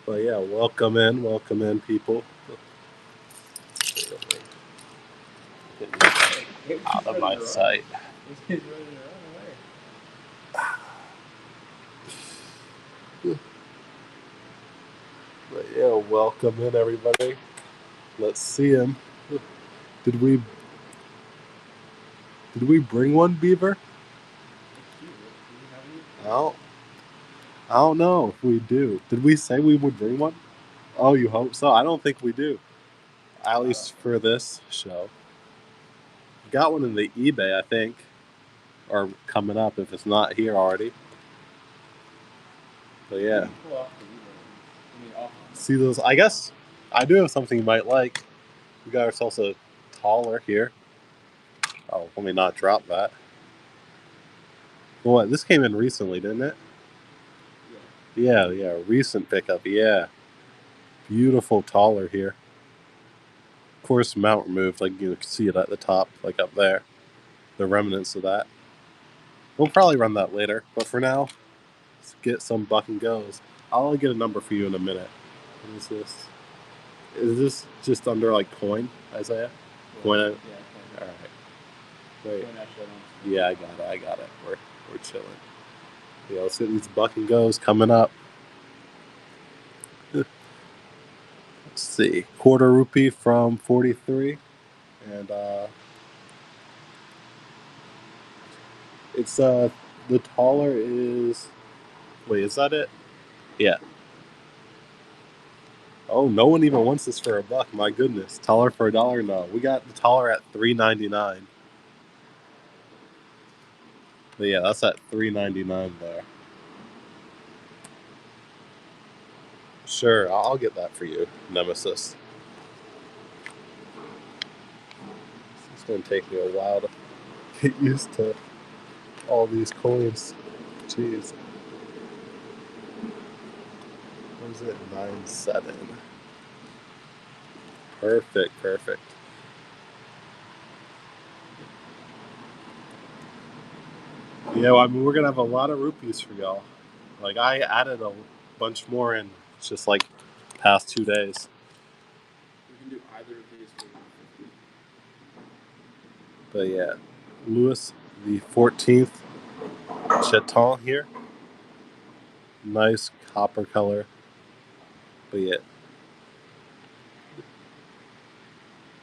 But yeah, welcome in, people. Out of my sight. This kid's ready to run away. But yeah, welcome in, everybody. Let's see him. Did we bring one, Beaver? I don't know if we do. Did we say we would bring one? Oh, you hope so? I don't think we do. At least for this show. Got one in the eBay, I think. Or coming up if it's not here already. But yeah. See those? I guess I do have something you might like. We got ourselves a taller here. Oh, let me not drop that. What? This came in recently, didn't it? Yeah, recent pickup. Yeah. Beautiful taller here. Of course, mount removed. Like you can see it at the top, like up there. The remnants of that. We'll probably run that later, but for now, let's get some buck and goes. I'll get a number for you in a minute. What is this? Is this just under like coin, Isaiah? Coin. Yeah. All right. Wait. Yeah, I got it. We're chilling. Yeah, let's get these buck and goes coming up. Let's see, quarter rupee from 43, and it's the taller is. Wait, is that it? Yeah. Oh, no one even wants this for $1. My goodness, taller for $1? No, we got the taller at $3.99. But yeah, that's at $3.99 there. Sure, I'll get that for you, Nemesis. It's gonna take me a while to get used to all these coins. Jeez. What is it? 9.7. Perfect. Yeah, well, I mean, we're gonna have a lot of rupees for y'all. Like, I added a bunch more in just like past 2 days. We can do either of these for 50. But yeah, Lewis, the 14th jeton here. Nice copper color. But yeah.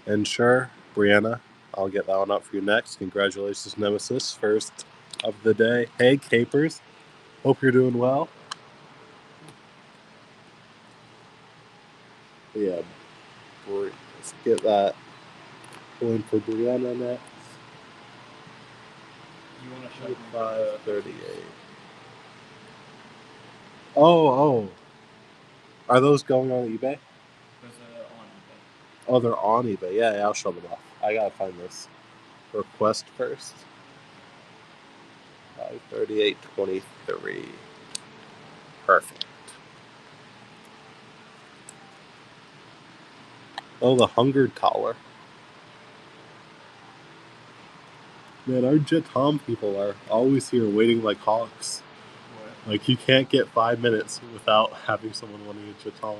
And sure, Brianna, I'll get that one up for you next. Congratulations, Nemesis. First of the day. Hey, Capers. Hope you're doing well. But yeah, let's get that going for Brianna next. You want to show 538. Oh. Are those going on eBay? Those are on eBay. Oh, they're on eBay. Yeah, I'll show them off. I gotta find this request first. 538.23. Perfect. Oh, the hungered collar. Man, our jeton people are always here waiting like hawks. What? Like, you can't get 5 minutes without having someone wanting a jeton.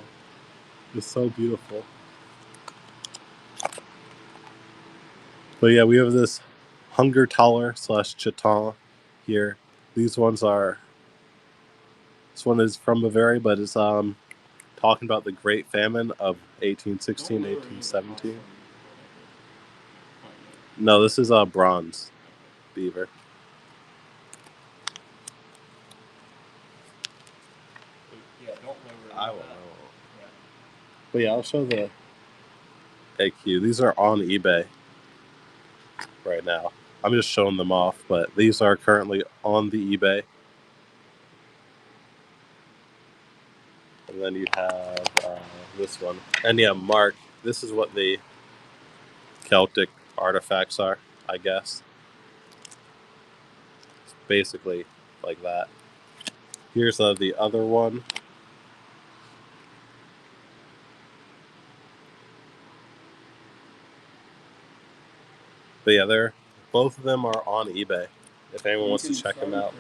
It's so beautiful. But yeah, we have this hunger taller / jeton here. These ones are. This one is from Bavaria, but it's talking about the Great Famine of 1816, 1817. No, this is bronze beaver. Yeah, don't lower it. I will. But yeah, I'll show the AQ. These are on eBay right now. I'm just showing them off, but these are currently on the eBay. And then you have this one. And yeah, Mark, this is what the Celtic artifacts are, I guess. It's basically like that. Here's the other one. But yeah, both of them are on eBay. If anyone wants to check them out.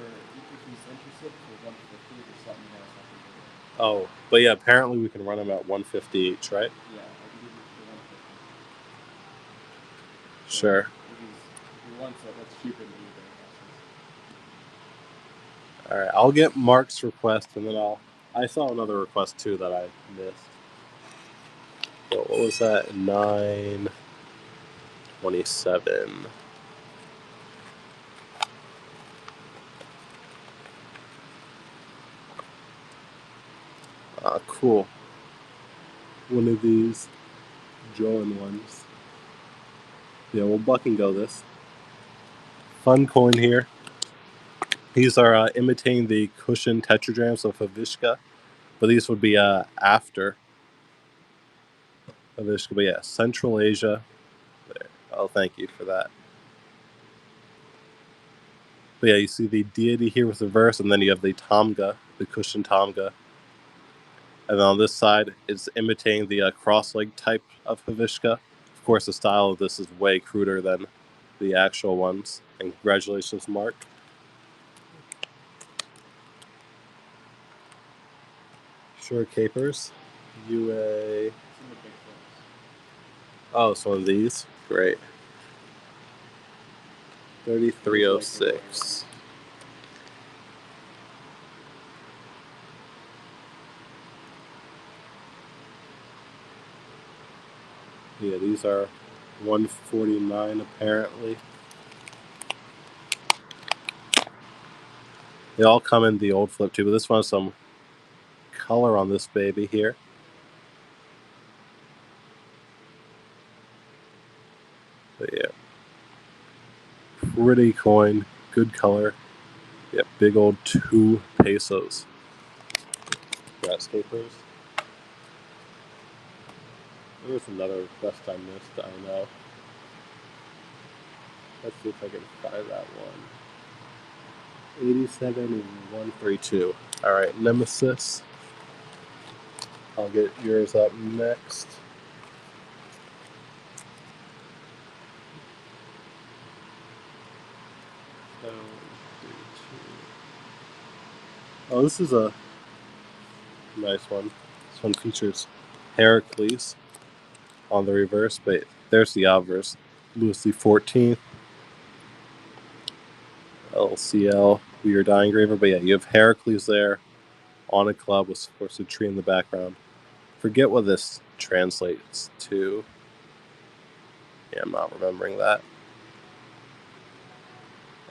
Oh, but yeah, apparently we can run them at 150 each, right? Yeah, I can give you the 150. Sure. If you want, so that's cheaper than eBay. All right, I'll get Mark's request, and then I saw another request too that I missed. What was that? 927. Cool. One of these drawing ones. Yeah, we'll buck and go this. Fun coin here. These are imitating the cushion tetradrams of Havishka, but these would be after Havishka. But yeah, Central Asia. There. Oh, thank you for that. But yeah, you see the deity here with the verse, and then you have the Tamga, the cushion Tamga. And then on this side, it's imitating the cross-leg type of Havishka. Of course, the style of this is way cruder than the actual ones. And congratulations, Mark. Sure, capers. UA. Oh, it's one of these. Great. 3306. Yeah, these are 149 apparently. They all come in the old flip too, but this one has some color on this baby here. But yeah, pretty coin, good color. Yeah, big old 2 pesos. Grasscapers. There's another request I missed, I know. Let's see if I can find that one. 87132. Alright, Nemesis. I'll get yours up next. Oh, this is a nice one. This one features Heracles on the reverse, but there's the obverse. Louis the 14th. LCL, Weird Die Engraver. But yeah, you have Heracles there on a club with, of course, a tree in the background. Forget what this translates to. Yeah, I'm not remembering that.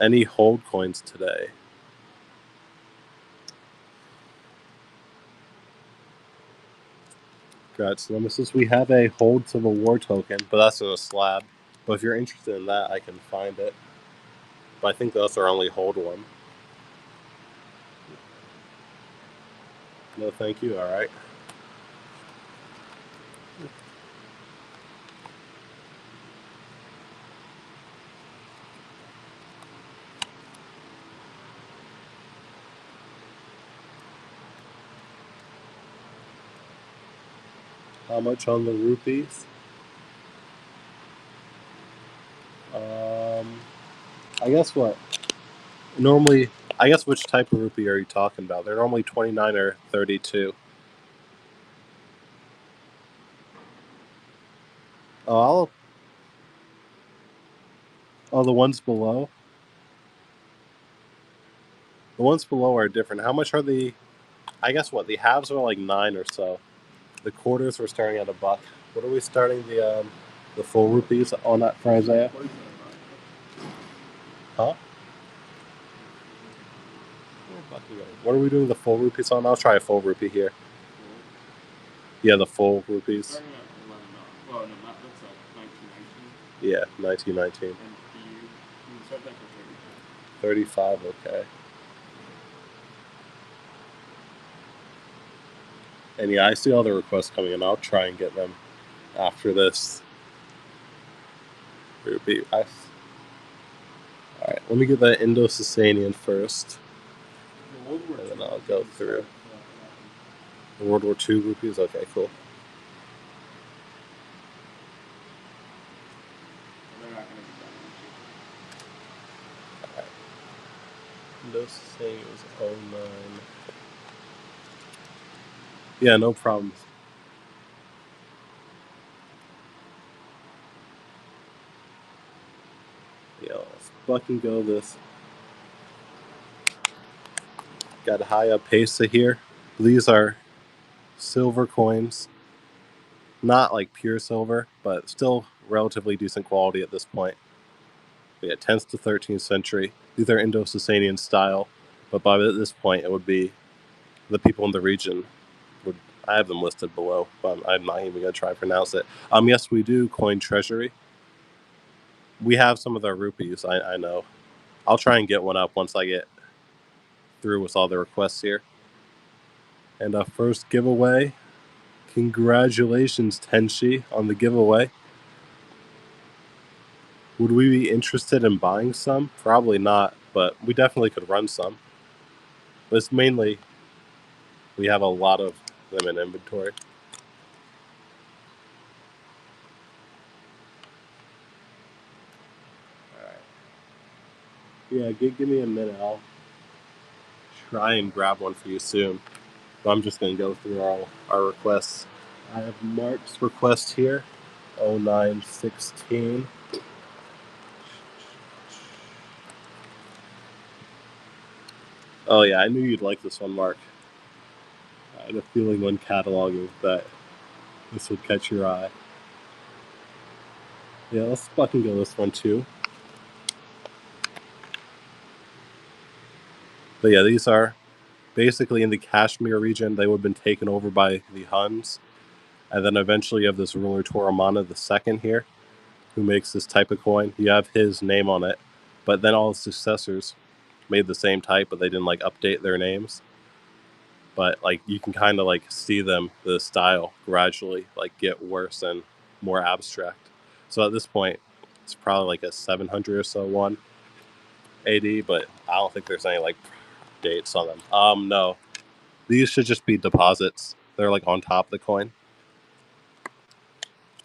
Any hold coins today? Congrats, Nemesis. We have a hold Civil War token, but that's in a slab. But if you're interested in that, I can find it. But I think that's our only hold one. No, thank you. All right. How much on the rupees? I guess what? Normally, I guess which type of rupee are you talking about? They're normally 29 or 32. Oh, the ones below? The ones below are different. How much are the... I guess what? The halves are like 9 or so. The quarters we're starting at $1. What are we starting the full rupees on that for Isaiah? Huh? What are we doing the full rupees on? I'll try a full rupee here. Yeah, the full rupees. Starting at $11. Well, no, that's 1919. Yeah, 1919. And you can start that for 35, okay. And yeah, I see all the requests coming in. I'll try and get them after this. Rupee. Alright, let me get that Indo-Sassanian first. and then I'll go through. World War II rupees? Okay, cool. Alright. Indo-Sassanian was 09. Yeah, no problems. Yeah, let's fucking go this. Got high up pesa here. These are silver coins. Not like pure silver, but still relatively decent quality at this point. Yeah, 10th to 13th century. These are Indo-Sassanian style, but by this point it would be the people in the region would. I have them listed below, but I'm not even gonna try to pronounce it. Yes, we do coin treasury. We have some of their rupees. I know. I'll try and get one up once I get through with all the requests here. And our first giveaway. Congratulations, Tenshi, on the giveaway. Would we be interested in buying some? Probably not, but we definitely could run some. But it's mainly we have a lot of them in inventory. Alright. Yeah, give me a minute. I'll try and grab one for you soon. But I'm just going to go through all our requests. I have Mark's request here, 0916. Oh yeah, I knew you'd like this one, Mark. I had a feeling when cataloging that this would catch your eye. Yeah, let's fucking go this one too. But yeah, these are basically in the Kashmir region. They would have been taken over by the Huns. And then eventually you have this ruler Toramana II here, who makes this type of coin. You have his name on it. But then all his successors made the same type, but they didn't like update their names. But like you can kind of like see them, the style gradually like get worse and more abstract. So at this point, it's probably like a 700 or so one AD, but I don't think there's any like dates on them. No, these should just be deposits. They're like on top of the coin.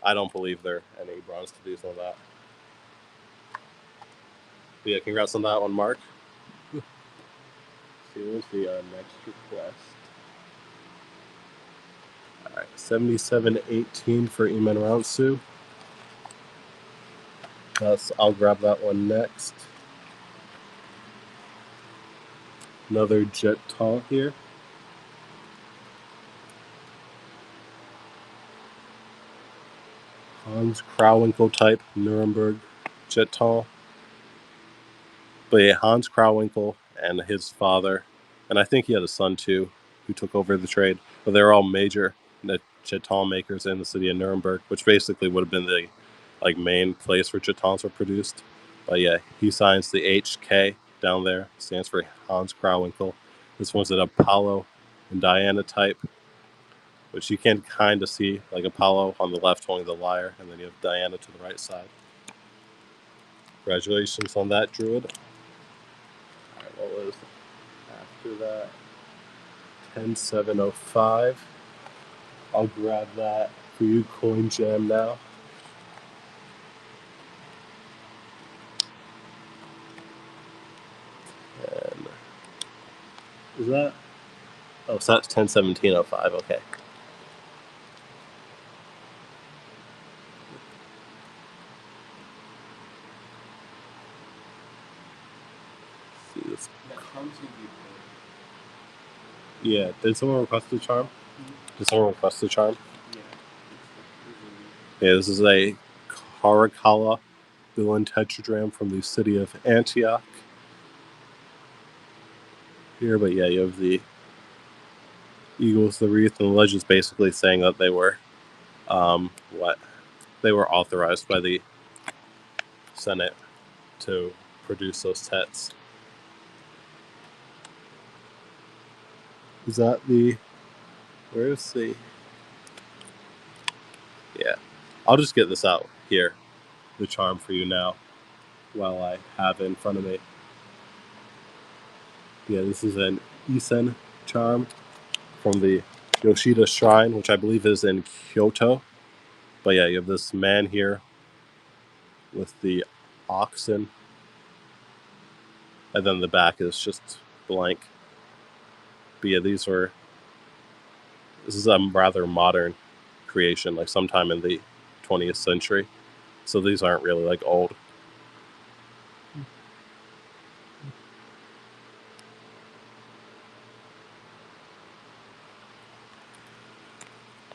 I don't believe there are any bronze to do some of that. But yeah, congrats on that one, Mark. See, what's the next request? All right, 7718 for Iman Roundsu. I'll grab that one next. Another jeton here. Hans Krawinkle type Nuremberg jeton. But yeah, Hans Krawinkle and his father, and I think he had a son too, who took over the trade. But they're all major jeton makers in the city of Nuremberg, which basically would have been the like main place where jetons were produced. But yeah, he signs the HK down there, stands for Hans Krawinkle. This one's an Apollo and Diana type, which you can kind of see, like Apollo on the left holding the lyre, and then you have Diana to the right side. Congratulations on that, Druid. Alright, what was after that? 10705. I'll grab that for you, Coin Jam, now. And is that? Oh, so that's 101705. Okay. See this. That charm seems to be Yeah. Did someone request the charm? Did someone request the charm? Yeah. This is a Caracalla villain tetradrachm from the city of Antioch. Here, but yeah, you have the eagles, the wreath, and the legends basically saying that they were, they were authorized by the Senate to produce those tets. Is that the? Where is the? Yeah, I'll just get this out here, the charm for you now, while I have it in front of me. Yeah, this is an Isen charm from the Yoshida Shrine, which I believe is in Kyoto. But yeah, you have this man here with the oxen, and then the back is just blank. But yeah, these were This is a rather modern creation, like sometime in the 20th century. So these aren't really like old.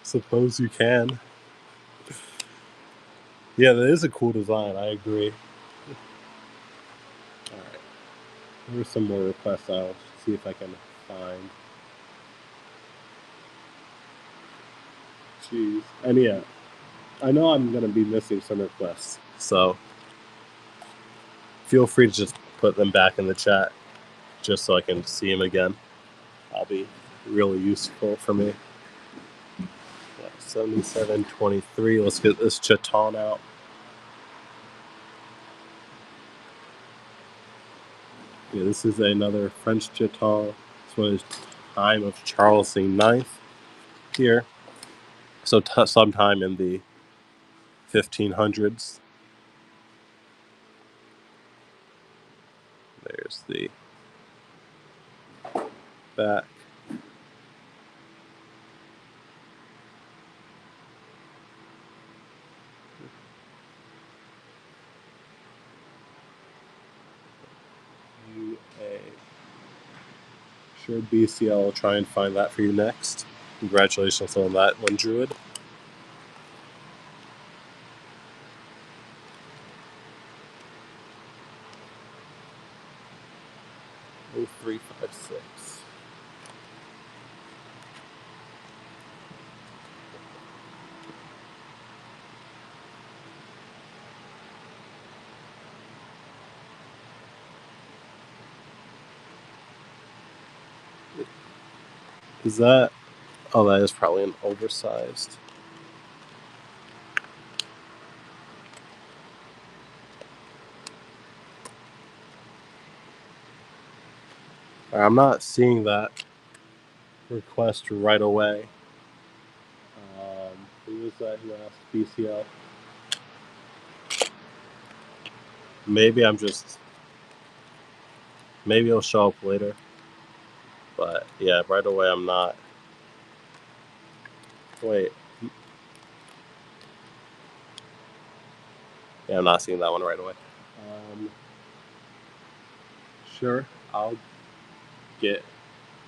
Suppose you can. Yeah, that is a cool design. I agree. All right. There's some more requests. I'll see if I can find. Jeez. And yeah, I know I'm going to be missing some requests. So feel free to just put them back in the chat just so I can see them again. That'll be really useful for me. Yeah, 7723. Let's get this jeton out. Yeah, this is another French jeton. This one is time of Charles IX here. So sometime in the 1500s. There's the back. UA. Sure, BCL will try and find that for you next. Congratulations on that one, Druid. 0356. Is that? Oh, that is probably an oversized. I'm not seeing that request right away. Who was that who asked BCL? Maybe I'm just. Maybe it'll show up later. But yeah, right away I'm not. Wait. Yeah, I'm not seeing that one right away. Sure, I'll get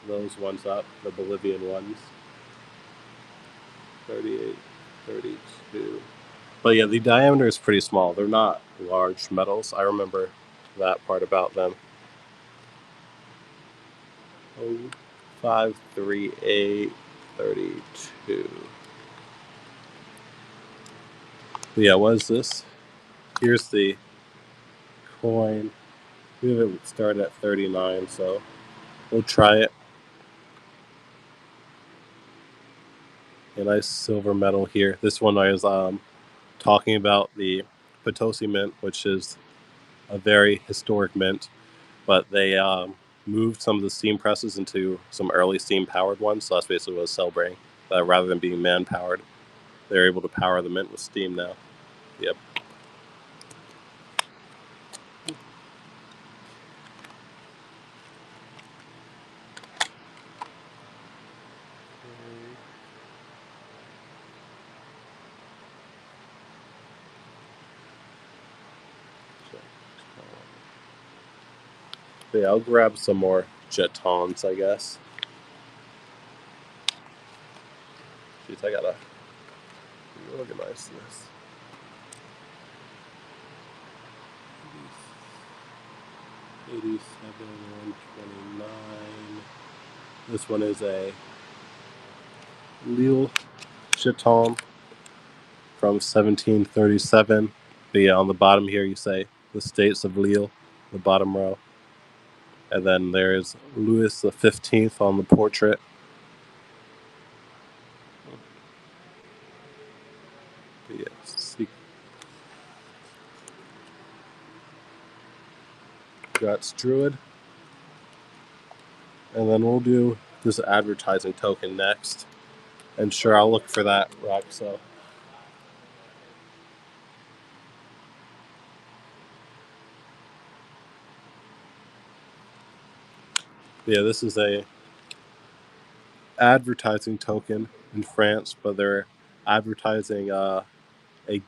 those ones up, the Bolivian ones. 38, 32. But yeah, the diameter is pretty small. They're not large metals. I remember that part about them. 0538, 32. But yeah, what is this? Here's the coin. We have it started at 39, so we'll try it. A nice silver medal here. This one I was talking about the Potosi Mint, which is a very historic mint, but they moved some of the steam presses into some early steam powered ones. So that's basically what I was celebrating. Rather than being man powered, they're able to power the mint with steam now. Yep. Yeah, I'll grab some more jetons, I guess. Jeez, I gotta reorganize this. $87, $129. This one is a Lille jeton from 1737. But yeah, on the bottom here you say the States of Lille, the bottom row. And then there's Louis XV on the portrait. Yes. Guts Druid. And then we'll do this advertising token next. And sure, I'll look for that rock. So yeah, this is a advertising token in France, but they're advertising a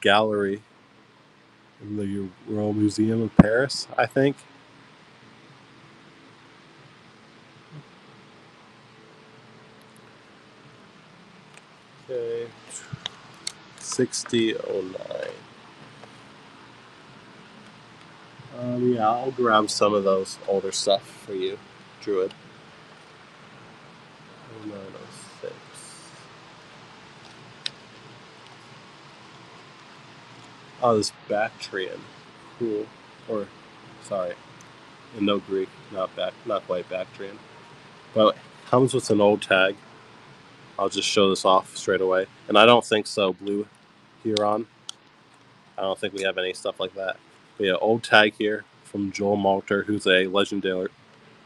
gallery in the Royal Museum of Paris, I think. Okay, 6009. Yeah, I'll grab some of those older stuff for you, Druid. 0906. Oh, this Bactrian. Cool. Or, sorry, Indo-Greek, not quite Bactrian. But it comes with an old tag. I'll just show this off straight away. And I don't think so, Blue Huron. I don't think we have any stuff like that. But yeah, old tag here from Joel Malter, who's a legendary,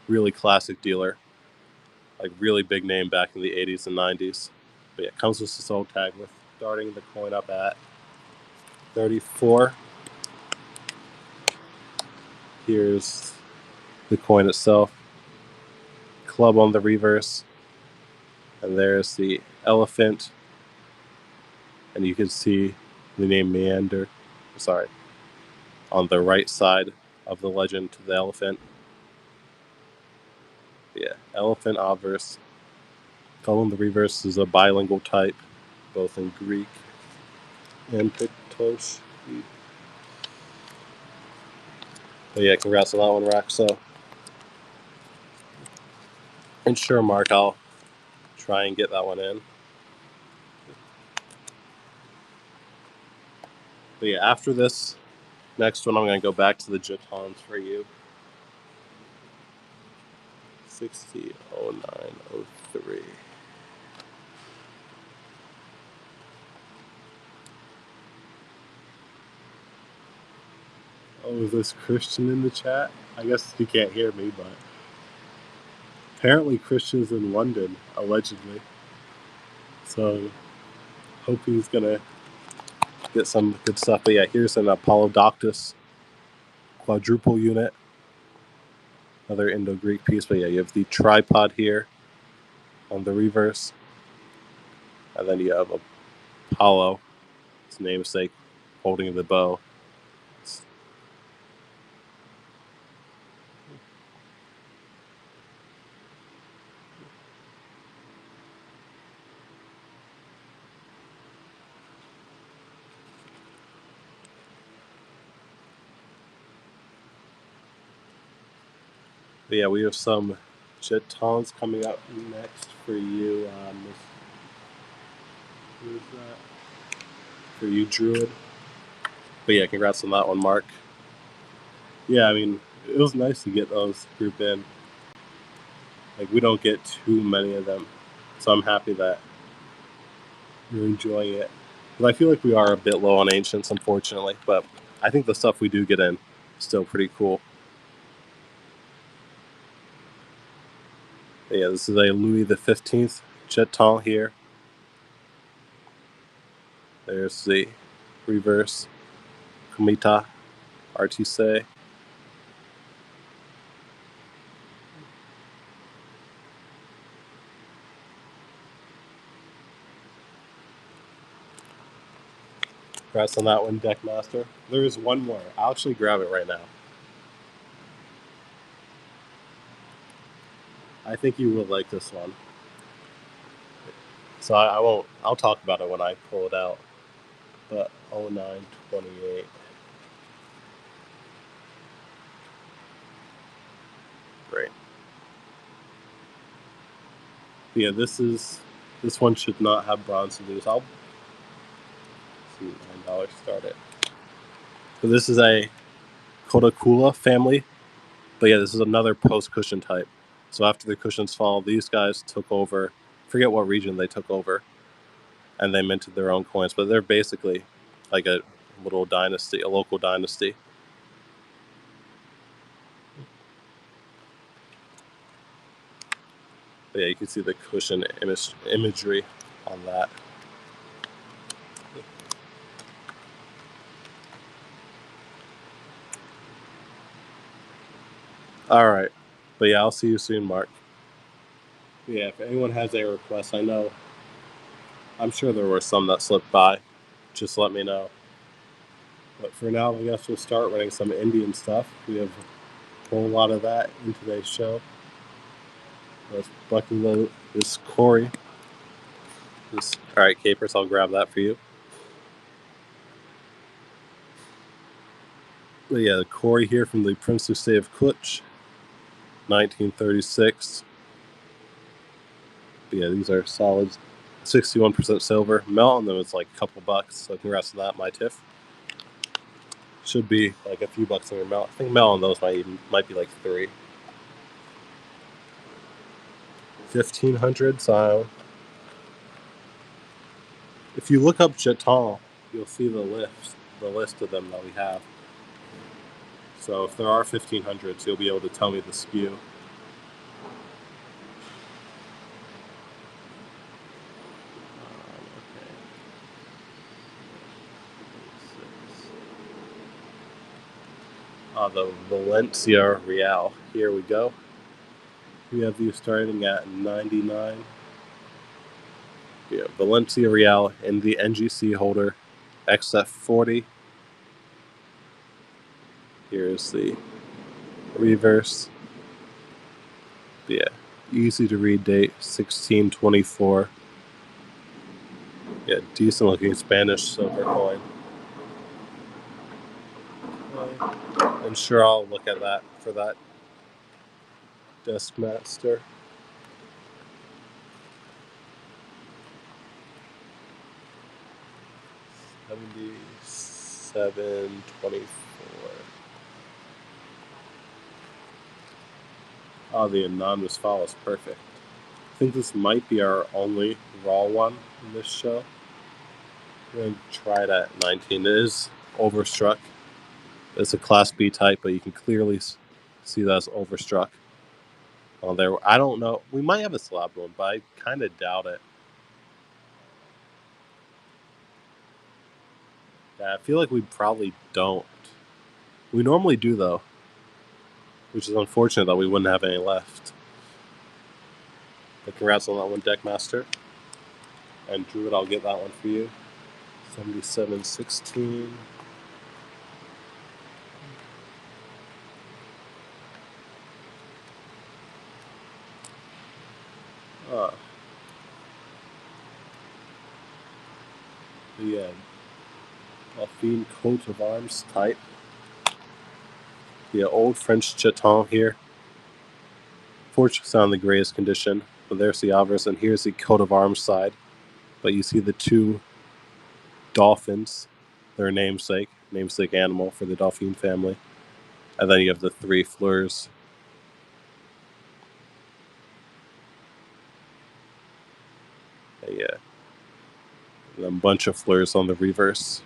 really classic dealer. Like, really big name back in the 80s and 90s. But yeah, it comes with this old tag. We're starting the coin up at 34. Here's the coin itself. Club on the reverse. And there's the elephant. And you can see the name Meander. Sorry. On the right side of the legend to the elephant. Yeah, elephant obverse. Club on the reverse is a bilingual type, both in Greek and Pictosh. But yeah, congrats on that one, Raxo. And sure, Mark, I'll try and get that one in. But yeah, after this next one, I'm going to go back to the jetons for you. 600903. Oh, is this Christian in the chat? I guess you can't hear me, but apparently Christian's in London, allegedly. So, hope he's going to get some good stuff. But yeah, here's an Apollodoctus quadruple unit. Another Indo-Greek piece. But yeah, you have the tripod here on the reverse. And then you have Apollo, his namesake, holding the bow. But yeah, we have some jetons coming up next for you. Who is that? For you, Druid. But yeah, congrats on that one, Mark. Yeah, I mean, it was nice to get those group in. Like, we don't get too many of them. So I'm happy that you're enjoying it. Because I feel like we are a bit low on ancients, unfortunately. But I think the stuff we do get in is still pretty cool. But yeah, this is a Louis XV jeton here. There's the reverse Comita Artise. Congrats on that one, Deckmaster. There is one more. I'll actually grab it right now. I think you will like this one. So I won't. I'll talk about it when I pull it out. But 0928. Great. But yeah, this one should not have bronze to lose. I'll see $9 start it. But this is a Kodakula family. But yeah, this is another post cushion type. So after the cushions fall, these guys took over. Forget what region they took over, and they minted their own coins. But they're basically like a little dynasty, a local dynasty. But yeah, you can see the cushion imagery on that. All right. But yeah, I'll see you soon, Mark. Yeah, if anyone has any requests, I'm sure there were some that slipped by. Just let me know. But for now, I guess we'll start running some Indian stuff. We have a whole lot of that in today's show. Let's bucking load this Corey. All right, Capers, I'll grab that for you. But yeah, the Corey here from the princely state of Kutch, 1936. But yeah, these are solid, 61% silver. Melt on them is like a couple bucks, so congrats on that, my tiff. Should be like a few bucks on your melt. I think melt on those might be like $3. 1,500. So if you look up jeton, you'll see the list of them that we have. So if there are 1,500s, you'll be able to tell me the skew. The Valencia Real. Here we go. We have these starting at 99. Yeah, Valencia Real in the NGC holder, XF40. Here's the reverse. Yeah, easy to read date, 1624. Yeah, decent looking Spanish silver coin. And sure, I'll look at that for that Desk Master. $77.24. Oh, the anonymous file is perfect. I think this might be our only raw one in this show. We're going to try it at 19. It is overstruck. It's a Class B type, but you can clearly see that's overstruck. Oh, there. I don't know. We might have a slab one, but I kind of doubt it. Yeah, I feel like we probably don't. We normally do, though, which is unfortunate that we wouldn't have any left. But congrats on that one, Deckmaster. And Druid, I'll get that one for you. 77.16. The Dauphine coat of arms type. The old French jeton here. Fortunately, it's not in the greatest condition. But there's the obverse, and here's the coat of arms side. But you see the two dolphins, their namesake animal for the Dauphine family. And then you have the three fleurs. Yeah. And a bunch of fleurs on the reverse.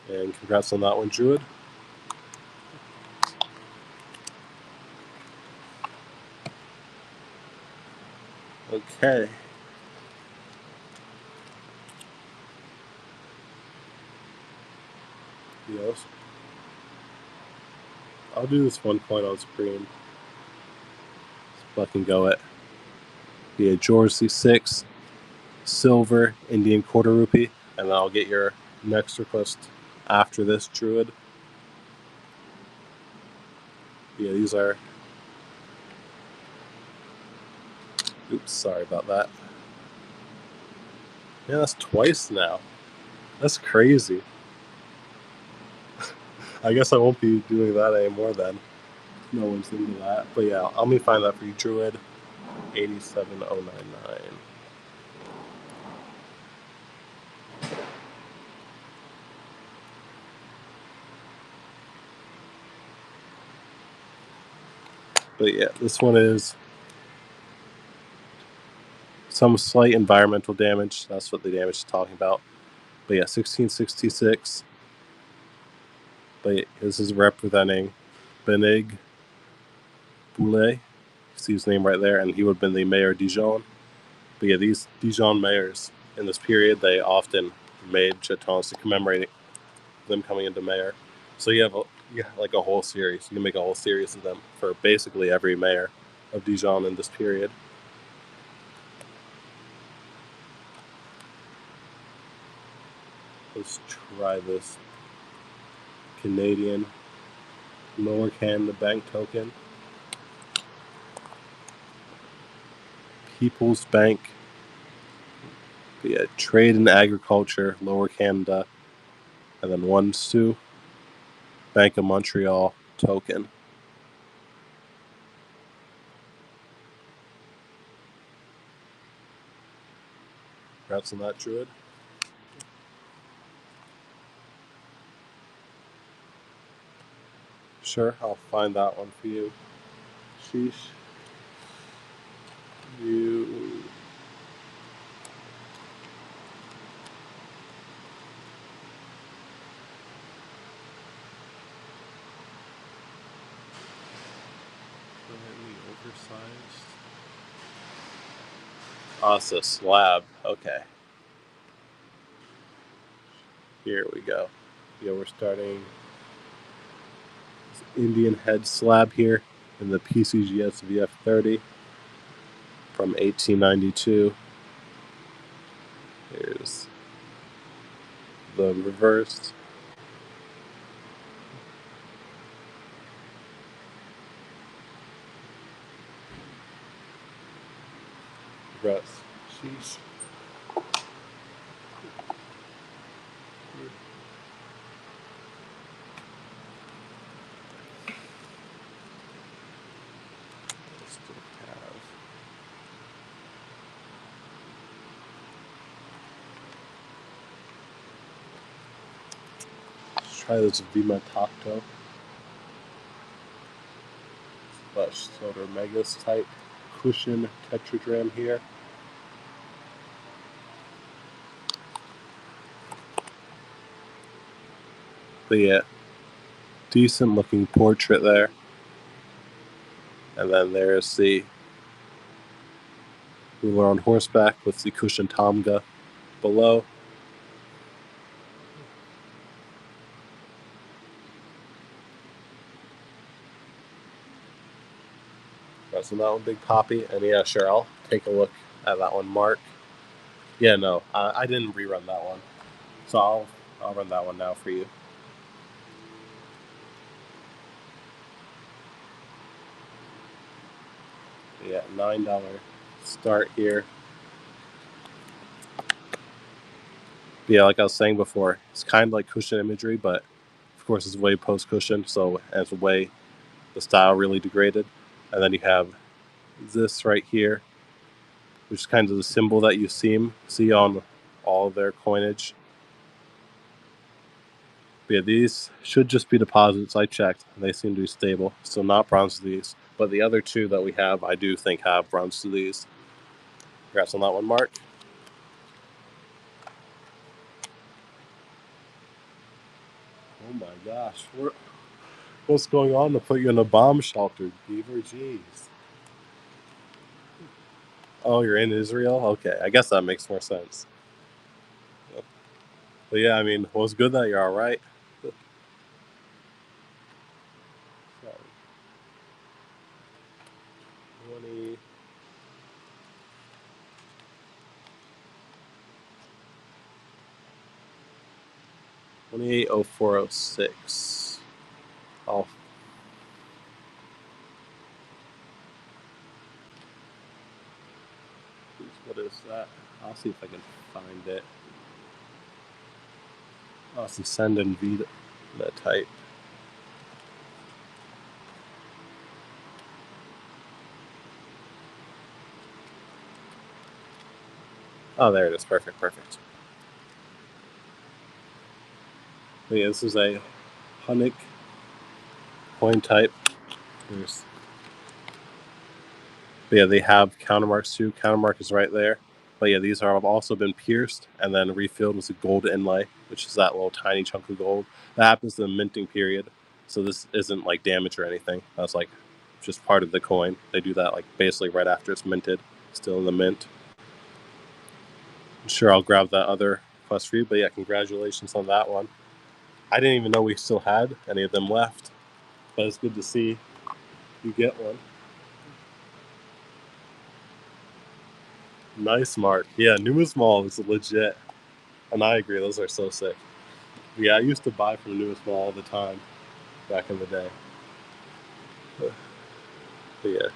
And congrats on that one, Druid. Okay. Yes. I'll do this one point on screen. Let's fucking go it. Yeah, George C6, silver, Indian quarter rupee, and then I'll get your next request after this, Druid. Yeah, these are... Oops, sorry about that. Yeah, that's twice now. That's crazy. I guess I won't be doing that anymore then. No one's into that. But yeah, let me find that for you, Druid. 87099. But yeah, this one is some slight environmental damage. That's what the damage is talking about. But yeah, 1666. But this is representing Benig Boulay. You see his name right there, and he would have been the mayor of Dijon. But yeah, these Dijon mayors in this period, they often made jetons to commemorate them coming into mayor. So you have like a whole series. You can make a whole series of them for basically every mayor of Dijon in this period. Let's try this Canadian Lower Canada Bank token. People's Bank. Yeah, Trade and Agriculture, Lower Canada. And then one Soo. Bank of Montreal token. Perhaps on that, Druid. Sure, I'll find that one for you. Sheesh. You. Oversized. Oh, it's a slab. Okay. Here we go. Yeah, we're starting Indian head slab here in the PCGS VF30 from 1892. Here's the reverse. Reverse. Sheesh. Let's try this Vima Tacto. Flesh Soda Megas type cushion tetragram here. But yeah, decent looking portrait there. And then there's the ruler on horseback with the cushion tamga below. So that one, Big Poppy. And yeah, sure, I'll take a look at that one, Mark. Yeah, no, I didn't rerun that one. So I'll run that one now for you. Yeah, $9 start here. Yeah, like I was saying before, it's kind of like cushion imagery, but of course it's way post cushion, so it's way the style really degraded. And then you have this right here, which is kind of the symbol that you see on all of their coinage. But yeah, these should just be deposits. I checked, and they seem to be stable. So not bronze to these. But the other two that we have, I do think have bronze to these. Congrats on that one, Mark. Oh my gosh. What's going on to put you in a bomb shelter, Beaver? Jeez. Oh, you're in Israel? Okay, I guess that makes more sense. But yeah, I mean, well, it's good that you're all right. 20. 280406. Oh. What is that? I'll see if I can find it. Oh, some send and V that type. Oh, there it is. Perfect. But yeah, this is a Hunnic coin type. But yeah, they have countermarks too. Countermark is right there. But yeah, these have also been pierced and then refilled with a gold inlay, which is that little tiny chunk of gold. That happens in the minting period. So this isn't like damage or anything. That's like just part of the coin. They do that like basically right after it's minted, still in the mint. I'm sure I'll grab that other quest for you. But yeah, congratulations on that one. I didn't even know we still had any of them left, but it's good to see you get one. Nice, Mark. Yeah, numismal is legit, and I agree. Those are so sick. Yeah, I used to buy from numismal all the time back in the day. But yeah.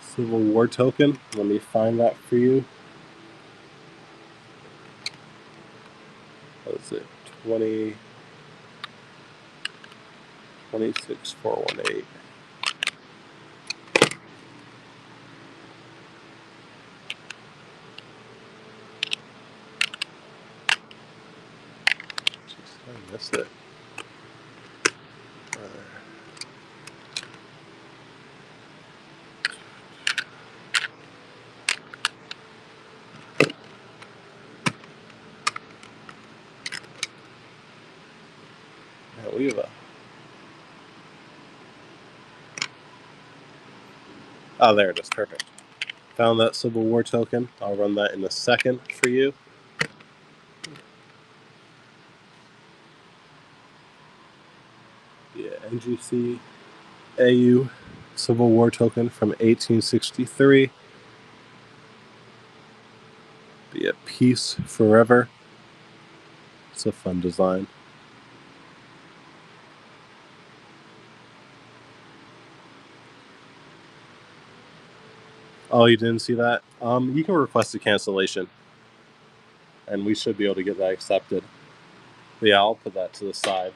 Civil War token. Let me find that for you. What is it? 26418. Jeez, I missed it. Yeah, we have a. Oh, there it is. Perfect. Found that Civil War token. I'll run that in a second for you. Yeah, NGC AU Civil War token from 1863. Be at peace forever. It's a fun design. Oh, you didn't see that? You can request a cancellation, and we should be able to get that accepted. But yeah, I'll put that to the side.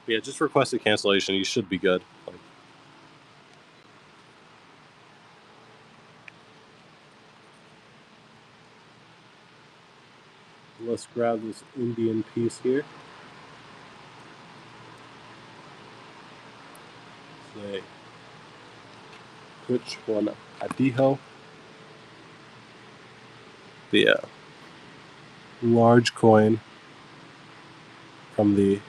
But yeah, just request a cancellation. You should be good. Let's grab this Indian piece here. Say, which one? Adiho. The large coin from the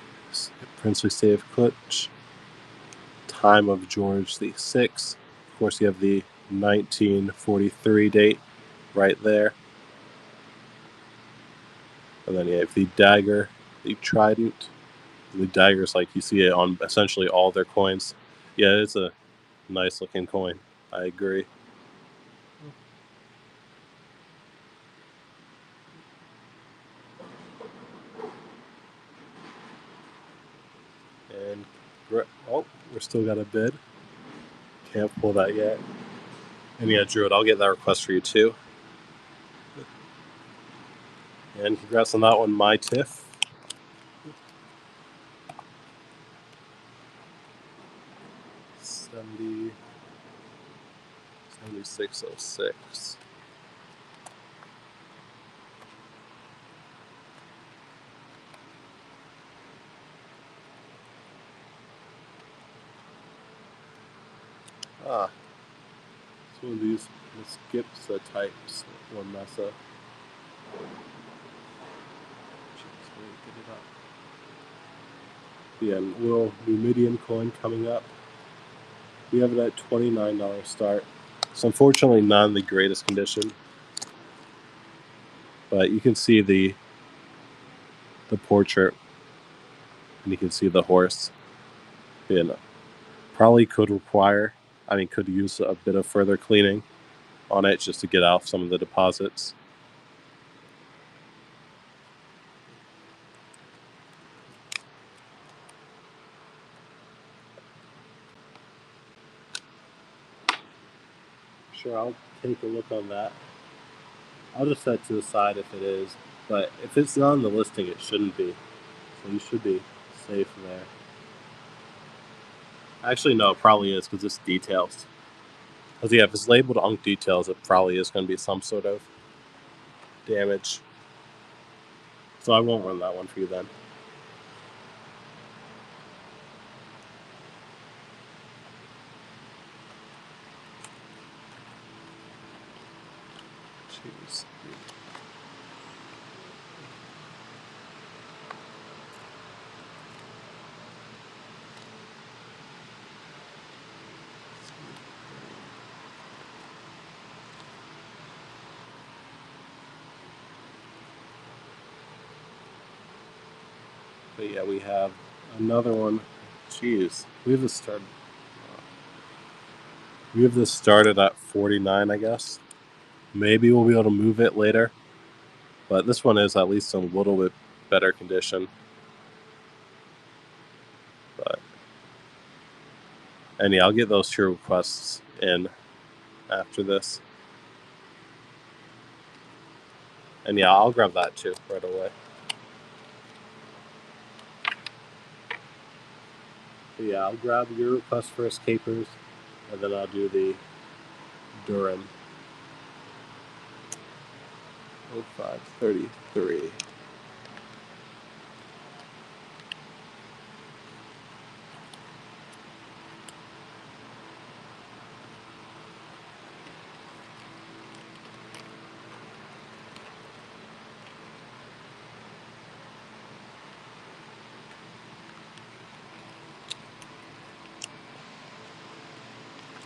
princely state of Kutch, time of George VI. Of course, you have the 1943 date right there. And then you have the dagger, the trident. The dagger's like you see it on essentially all their coins. Yeah, it's a nice looking coin. I agree. And oh, we're still got a bid. Can't pull that yet. And yeah, Druid, I'll get that request for you too. And congrats on that one, my Tiff. $76.06. Ah, it's one of these skips types. One mesa. Yeah, and little Numidian coin coming up. We have it at $29 start. So unfortunately not in the greatest condition. But you can see the portrait and you can see the horse. You know, probably could use a bit of further cleaning on it just to get out some of the deposits. Sure, I'll take a look on that. I'll just set it to the side if it is, but if it's not on the listing, it shouldn't be. So you should be safe there. Actually, no, it probably is because it's details. Because yeah, if it's labeled Unk Details, it probably is going to be some sort of damage. So I won't run that one for you then. Jeez. But yeah, we have another one. Jeez, we have this started at 49, I guess. Maybe we'll be able to move it later, but this one is at least in a little bit better condition. And yeah, I'll get those 2 requests in after this. And yeah, I'll grab that too right away. But yeah, I'll grab your request for escapers, and then I'll do the Durham. 0533.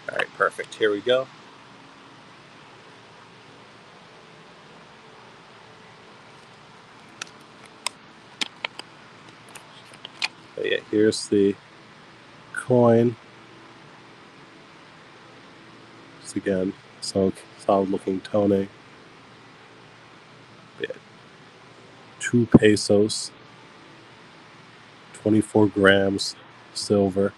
All right, perfect. Here we go. But yeah, here's the coin. It's again, so solid looking toning. Yeah, 2 pesos, 24 grams, silver.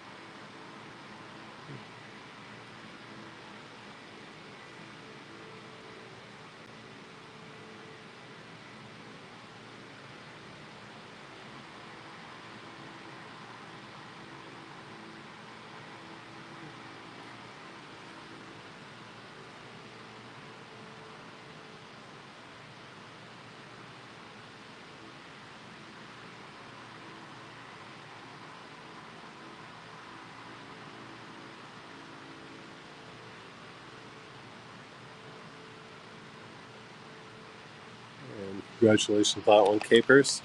And congratulations on that one, Capers.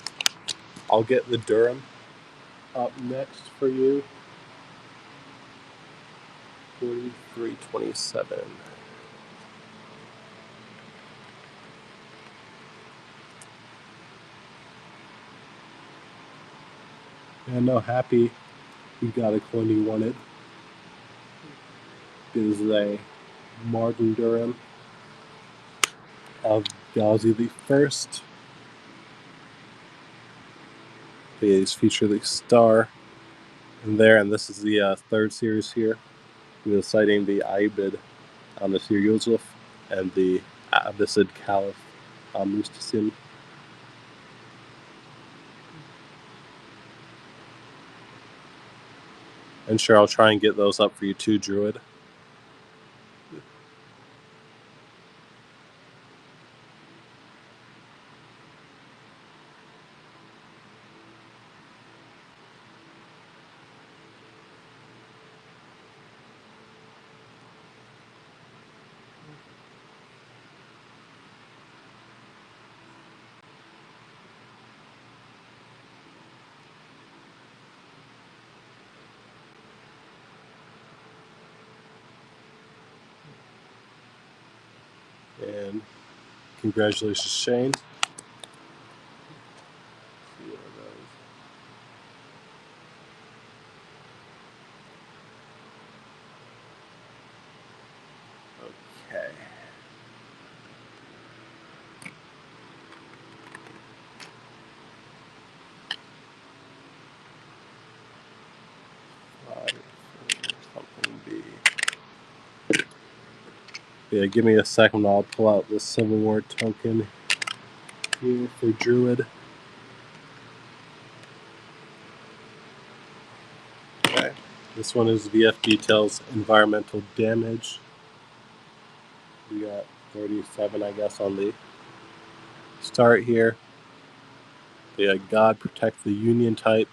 I'll get the Durham up next for you. 43.27. And no, happy you got a coin you wanted. This is a Martin Durham of Ghazi the First. These feature the star in there, and this is the 3rd series here. We're citing the Aibid Nasir Yusuf and the Abbasid Caliph Mustasim. And sure, I'll try and get those up for you too, Druid. And congratulations, Shane. Okay. Something B. Yeah, give me a second. I'll pull out the Civil War token here for Druid. Okay. This one is VF Details Environmental Damage. We got 37, I guess, on the start here. Yeah, God Protect the Union type.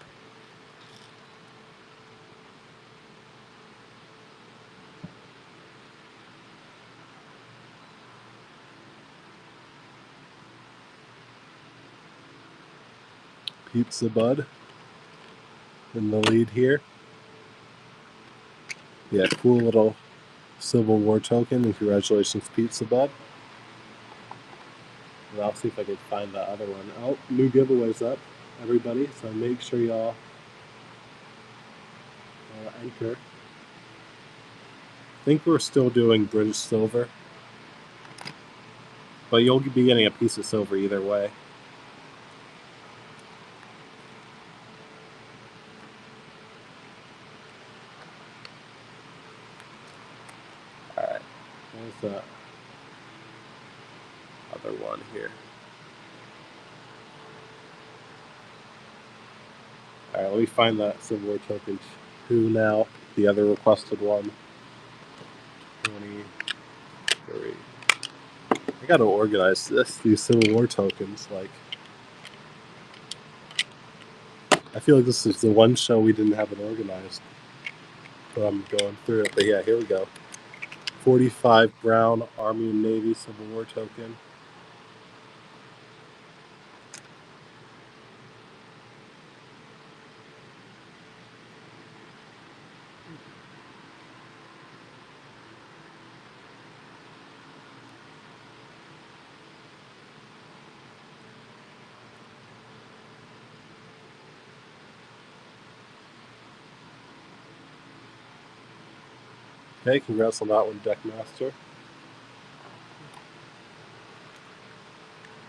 Pizza Bud in the lead here. Yeah, cool little Civil War token, and congratulations, Pizza Bud. And I'll see if I can find the other one. Oh, new giveaways up. everybody, so make sure y'all enter. I think we're still doing British silver, but you'll be getting a piece of silver either way. Alright, there's the other one here. Alright, let me find that Civil War token 2 now, the other requested one. 23. I gotta organize these Civil War tokens. Like, I feel like this is the one show we didn't have it organized. But I'm going through it. But yeah, here we go. 45 Brown Army and Navy Civil War token. Okay, congrats on that one, Deckmaster.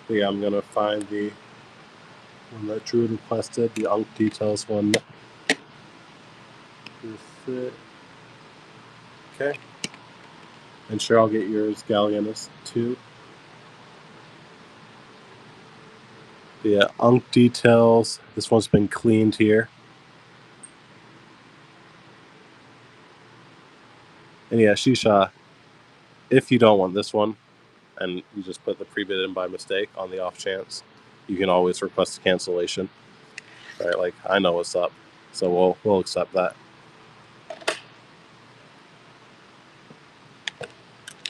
But yeah, I'm gonna find the one that Drew requested, the Unk Details one. Okay. And sure, I'll get yours, Gallienus, too. But yeah, Unk Details. This one's been cleaned here. And yeah, Shisha, if you don't want this one, and you just put the pre-bid in by mistake on the off chance, you can always request a cancellation. Right? Like, I know what's up, so we'll accept that.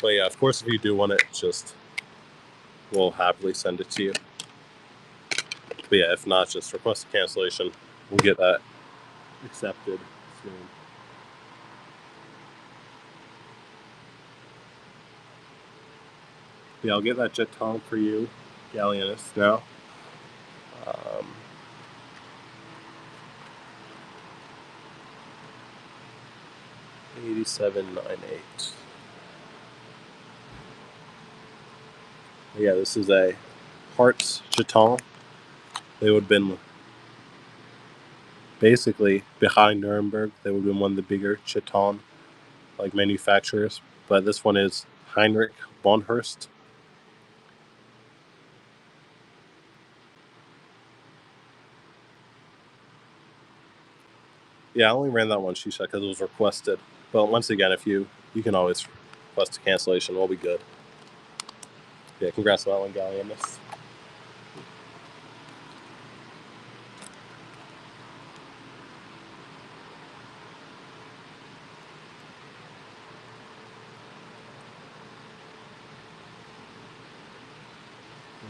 But yeah, of course, if you do want it, just we'll happily send it to you. But yeah, if not, just request a cancellation. We'll get that accepted soon. Yeah, I'll get that jeton for you, Gallienus, now. 8798. Yeah, this is a Hearts jeton. They would have been basically behind Nuremberg. They would have been one of the bigger jeton like manufacturers. But this one is Heinrich Bonhurst. Yeah, I only ran that one, Shisha, because it was requested. But once again, if you can always request a cancellation, we'll be good. Yeah, congrats on that one, Gallienus.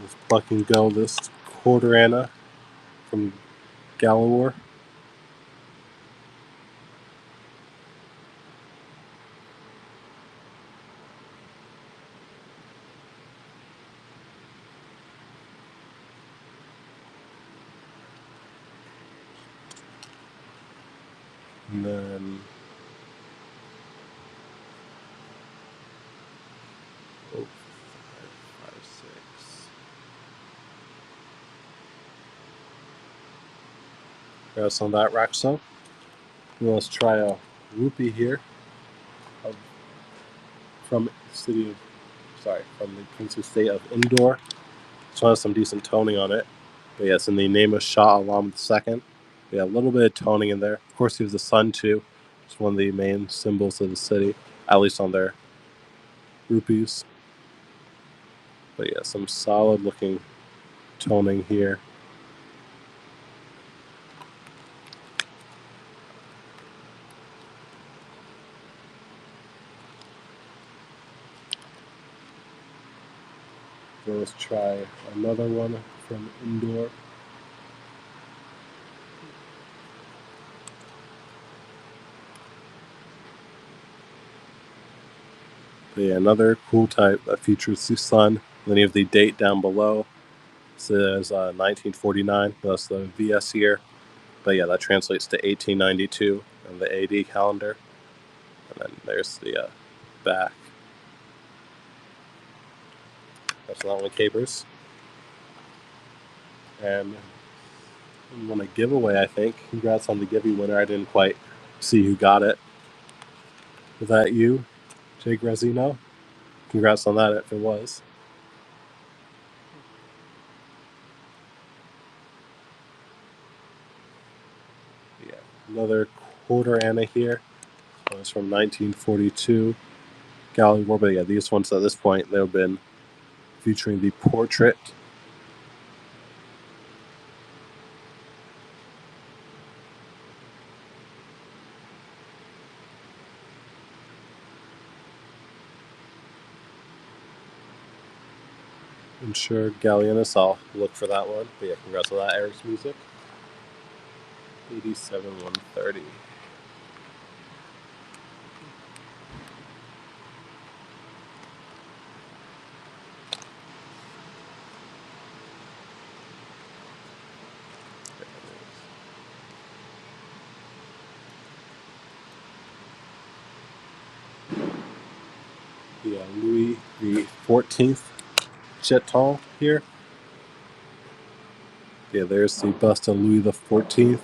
Let's pluck and go this quarter Anna from Galawar. And then oh, 5, 6. Got some of that Raxo. Let's try a rupee here from the princely state of Indore. This one has some decent toning on it. But yes, in the name of Shah Alam II. Yeah, a little bit of toning in there. Of course, he was the sun too. It's one of the main symbols of the city, at least on their rupees. But yeah, some solid looking toning here. So let's try another one from Indore. But yeah, another cool type that features the sun. And then you have the date down below. says 1949. That's the VS year. But yeah, that translates to 1892 in the AD calendar. And then there's the back. That's not only capers. And I want a giveaway, I think. Congrats on the giveaway winner. I didn't quite see who got it. Was that you, Jake Resino? Congrats on that if it was. Yeah, another quarter Anna here. That was from 1942. Gallery War, but yeah, these ones at this point, they've been featuring the portrait. I'm sure Gallienus, I'll look for that one. But yeah, congrats on that, Eric's Music. 87-130. Yeah, Louis the 14th jeton here. Yeah, there's the bust of Louis the 14th.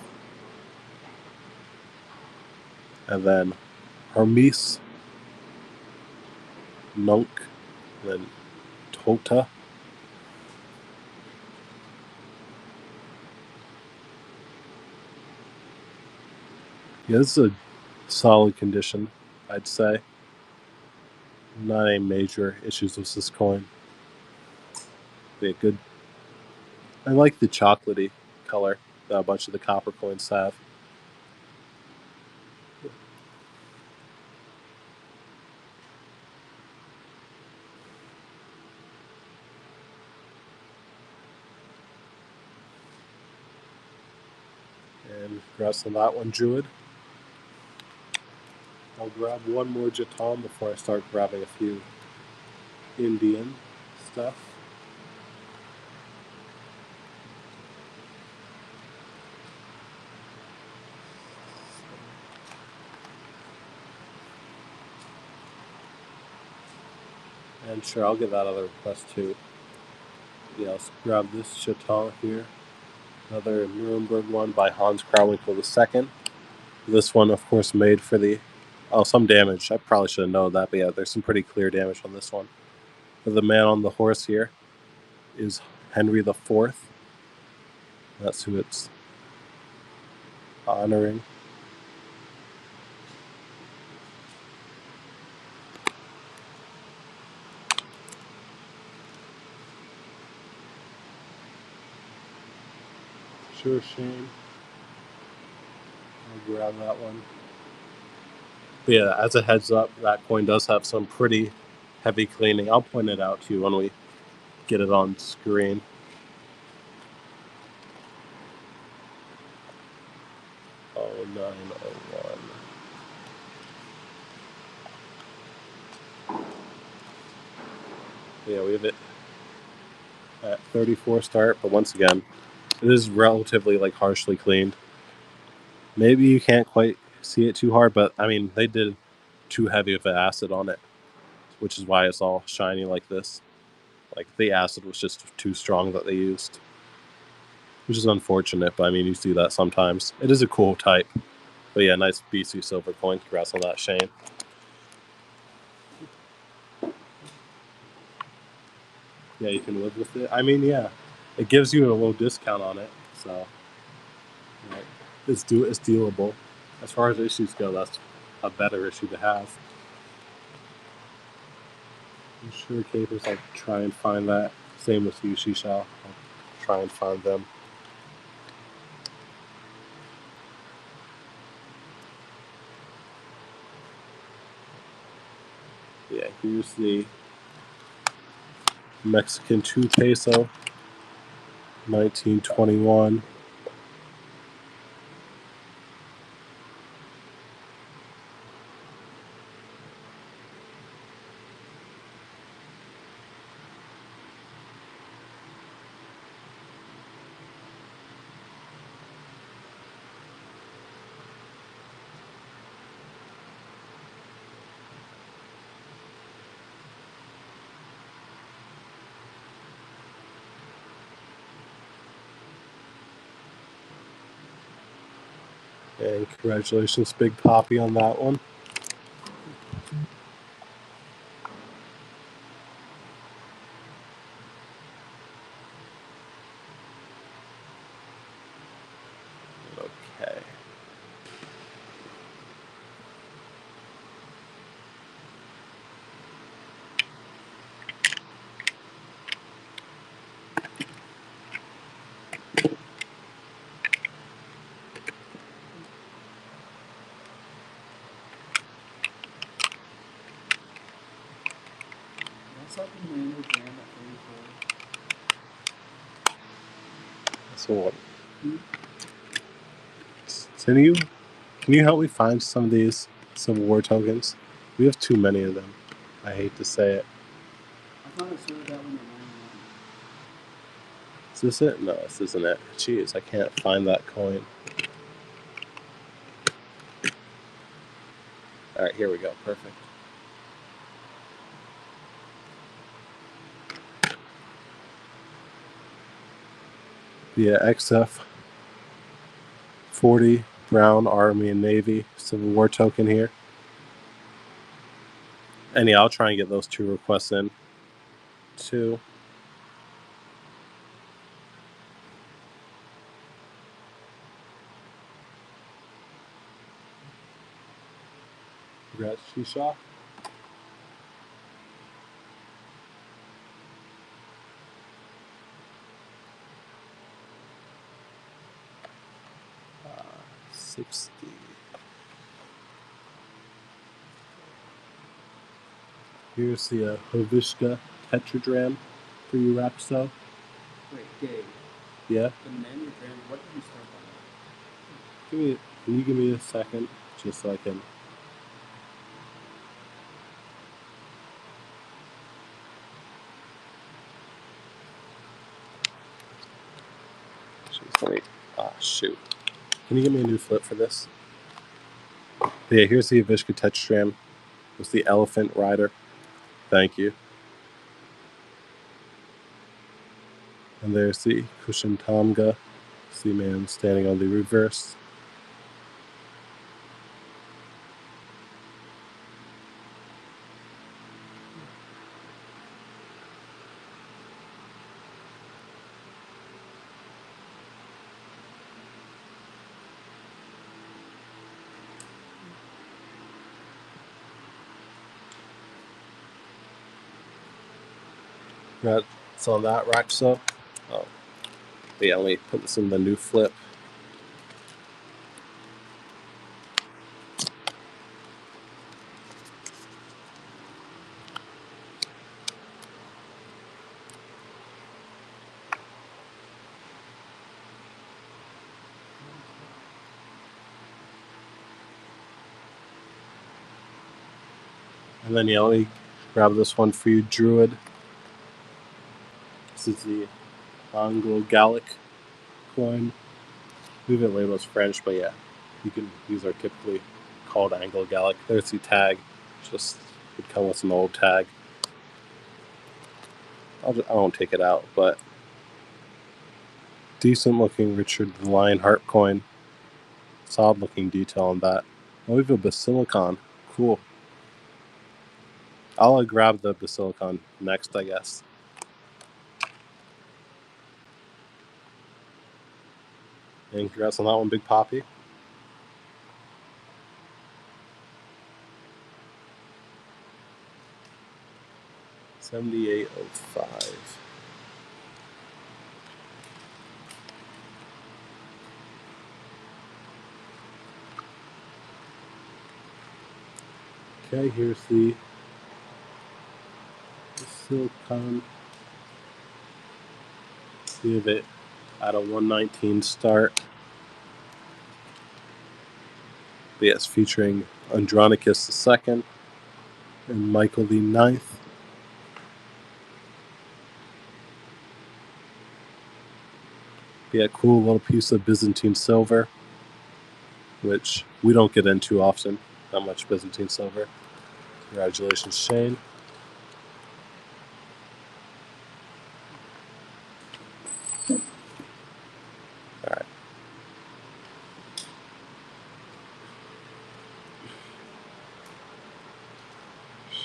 And then Hermes, Nunc, and then Tota. Yeah, this is a solid condition, I'd say. Not any major issues with this coin. Be a good. I like the chocolatey color that a bunch of the copper coins have. And congrats on that one, Druid. I'll grab one more jeton before I start grabbing a few Indian stuff. And sure, I'll get that other request too. Yeah, let's grab this jeton here. Another Nuremberg one by Hans Krawinkel II. This one, of course, made for the... Oh, some damage. I probably should have known that, but yeah, there's some pretty clear damage on this one. But the man on the horse here is Henry IV. That's who it's honoring. Sure, Shane. I'll grab that one. But yeah, as a heads up, that coin does have some pretty heavy cleaning. I'll point it out to you when we get it on screen. Oh, 901. Yeah, we have it at 34 start, but once again, it is relatively like harshly cleaned. Maybe you can't quite see it too hard, but I mean, they did too heavy of an acid on it, which is why it's all shiny like this. Like the acid was just too strong that they used, which is unfortunate. But I mean, you see that sometimes. It is a cool type, but yeah, nice BC silver coin. Congrats on that, Shane. Yeah, you can live with it. I mean, yeah, it gives you a little discount on it, so right. It's dealable. As far as issues go, that's a better issue to have. I'm sure capers. I'll try and find that. Same with you, Shisha. I'll try and find them. Yeah, here's the Mexican 2 peso, 1921. And congratulations, Big Poppy, on that one. Okay. What's up in manual jam at 34? So what? Can you help me find some of these Civil War tokens? We have too many of them. I hate to say it. I thought I sorted that one at 91. Is this it? No, this isn't it. Jeez, I can't find that coin. Alright, here we go. Perfect. Yeah, XF 40 Brown Army and Navy Civil War token here. And yeah, I'll try and get those 2 requests in too. Congrats, Shisha. Uh, 60. Here's the Hovishka Tetradram for you, Rapso. Wait, Gabe. Yeah? The manual jam, what did you start by? Can you give me a second just so I can. Wait. Ah, shoot. Can you give me a new flip for this? Yeah, here's the Avishka Tetradram with the Elephant Rider. Thank you. And there's the Kushantamga Seaman standing on the reverse. That's on that rack, so. Oh. Yeah, let me put this in the new flip. And then, yeah, let me grab this one for you, Druid. This is the Anglo-Gallic coin. We have it labeled as French, but yeah, these are typically called Anglo-Gallic. There's the tag. Just would come with an old tag. I won't take it out, but decent looking Richard the Lionheart coin. Solid looking detail on that. Oh, we have a Basilicon. Cool. I'll grab the Basilicon next, I guess. And congrats on that one, Big Poppy. $78.05. Okay, here's the Silicon. We have it at a 119 start. But yes, featuring Andronicus II and Michael the Ninth. Yeah, cool little piece of Byzantine silver, which we don't get into often. Not much Byzantine silver. Congratulations, Shane. All right.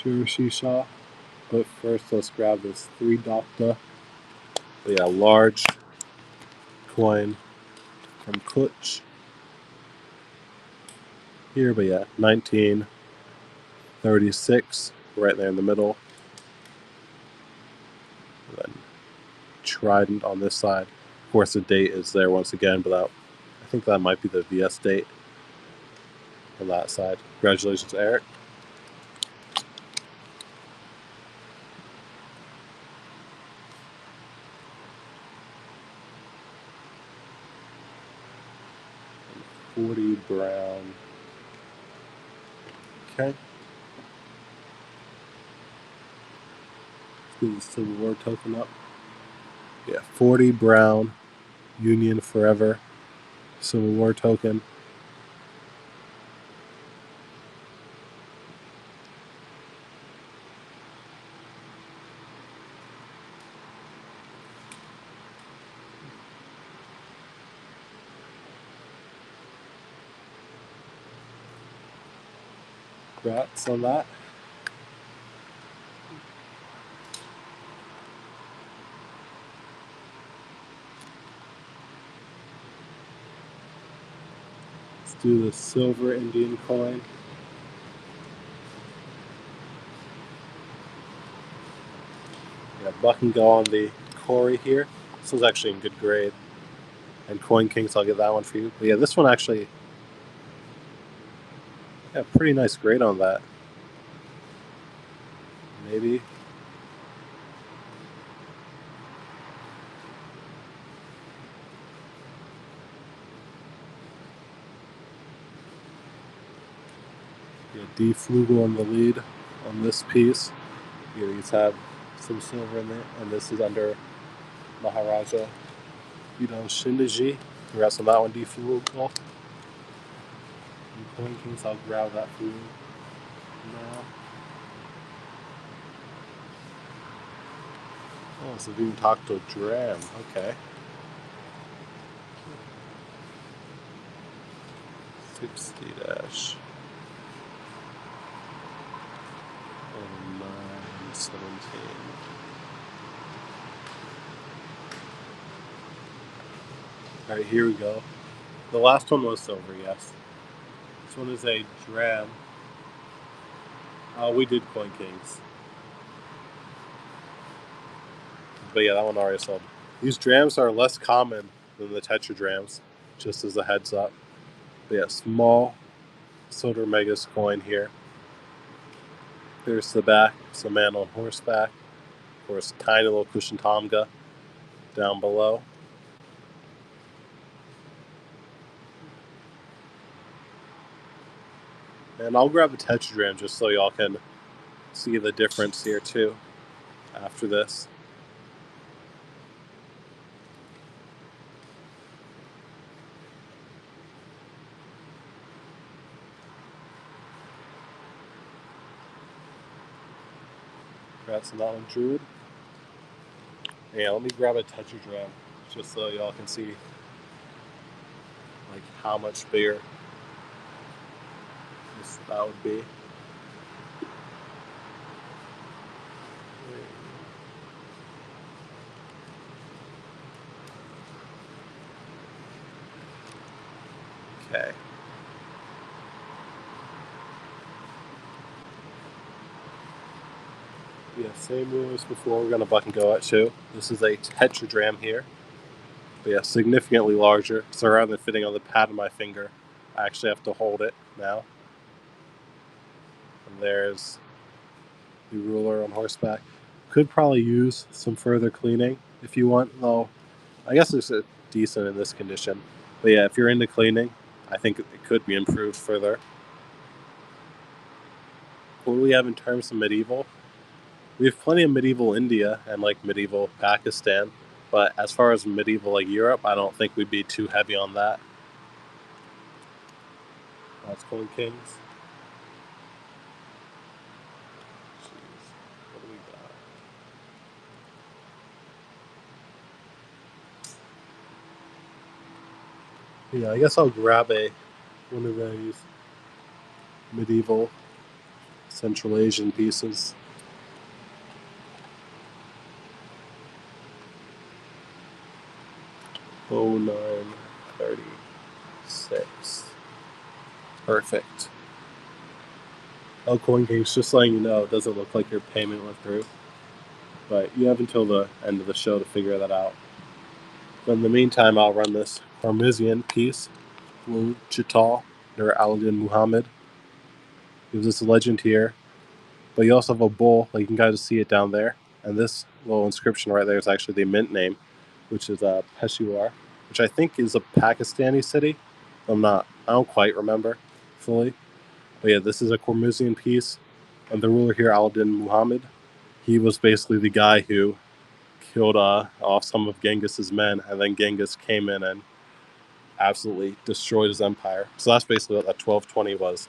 Sure, Shisha. But first, let's grab this 3 Docta. But yeah, large coin from Kutch here. But yeah, 1936, right there in the middle. And then Trident on this side. Of course, the date is there once again, but I think that might be the VS date on that side. Congratulations, Eric. And 40 brown. Okay. Let's get the Civil War token up. Yeah, 40 brown. Union Forever. Civil War token. Congrats on that. Let's do the silver Indian coin. Yeah, buck and go on the Corey here. This one's actually in good grade. And Coin King, so I'll get that one for you. But yeah, this one actually, yeah, pretty nice grade on that. Maybe. Yeah, D Flugel on the lead on this piece. You know, these have some silver in there, and this is under Maharaja, Shindaji. Congrats on that one, D Flugel. And Coin King, so I'll grab that for you now. Oh, so we can talk to a dram. Okay. 60 dash. 917. Alright, here we go. The last one was silver, yes. This one is a dram. We did Coin Kings. But yeah, that one already sold. These drams are less common than the tetradrams, just as a heads up. But yeah, small Soder Megas coin here. There's the back, it's a man on horseback. Of course, tiny little cushion Tomga down below. And I'll grab a tetradram just so y'all can see the difference here too after this. Congrats on that one, Druid. Yeah, let me grab a tetradram just so y'all can see like how much bigger that would be. Okay. Yeah, same rule as before. We're gonna buck and go at 2. This is a tetradram here. But yeah, significantly larger. So rather than fitting on the pad of my finger, I actually have to hold it now. And there's the ruler on horseback. Could probably use some further cleaning if you want, though. I guess it's decent in this condition. But yeah, if you're into cleaning, I think it could be improved further. What do we have in terms of medieval? We have plenty of medieval India and like medieval Pakistan. But as far as medieval like Europe, I don't think we'd be too heavy on that. That's Coin Kings. Jeez, what do we got? Yeah, I guess I'll grab one of those medieval Central Asian pieces. Oh, 936. Perfect. Oh, Coin Kings, just letting you know, it doesn't look like your payment went through. But you have until the end of the show to figure that out. But in the meantime, I'll run this Hormuzzian piece, Wu Chital, Nur al-Din Muhammad. Gives us a legend here. But you also have a bull, like you can kind of see it down there. And this little inscription right there is actually the mint name, which is Peshawar, which I think is a Pakistani city. I don't quite remember fully. But yeah, this is a Hormuzzian piece. And the ruler here, al-Din Muhammad, he was basically the guy who killed off some of Genghis's men, and then Genghis came in and absolutely destroyed his empire. So that's basically what that 1220 was.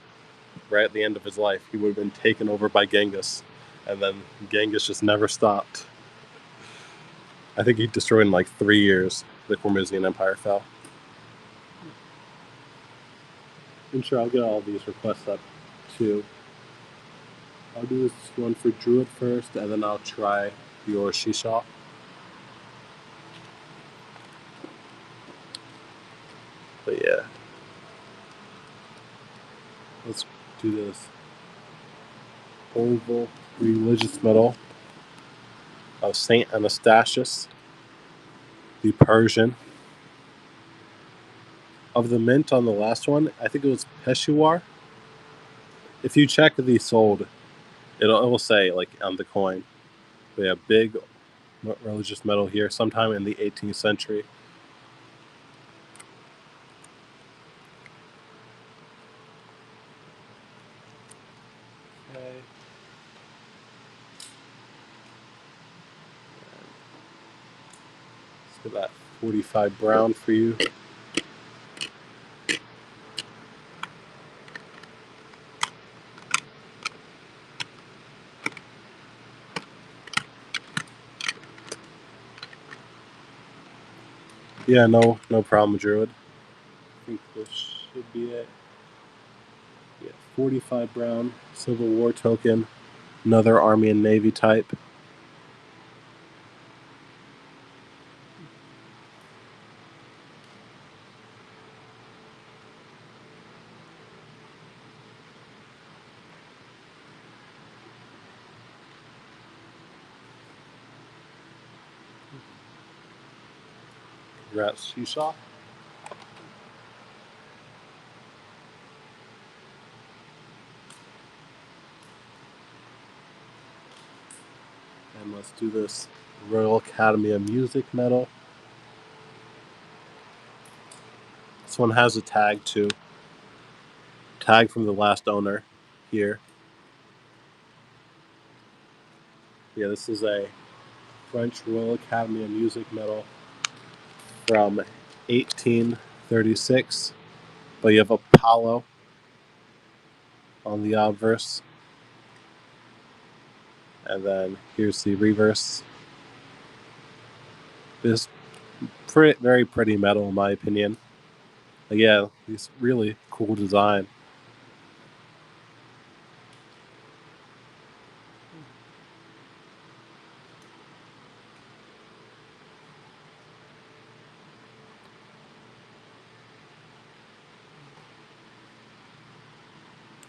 Right at the end of his life, he would have been taken over by Genghis, and then Genghis just never stopped. I think he destroyed in like 3 years. The Hormuzzian Empire fell. And sure, I'll get all these requests up too. I'll do this one for Druid first, and then I'll try your Shisha. But yeah, let's do this oval religious medal of Saint Anastasius, the Persian. Of the mint on the last one, I think it was Peshawar. If you check the sold, it will say like on the coin. They have big religious medal here, sometime in the 18th century. Okay. Let's get that 45 brown for you. Yeah, no problem, Druid. I think this should be it. Yeah, 45 brown, Civil War token, another Army and Navy type. Congrats, Shisha. And let's do this Royal Academy of Music medal. This one has a tag too. Tag from the last owner here. Yeah, this is a French Royal Academy of Music medal from 1836. But you have Apollo on the obverse. And then here's the reverse. This very pretty medal in my opinion. But yeah, it's really cool design.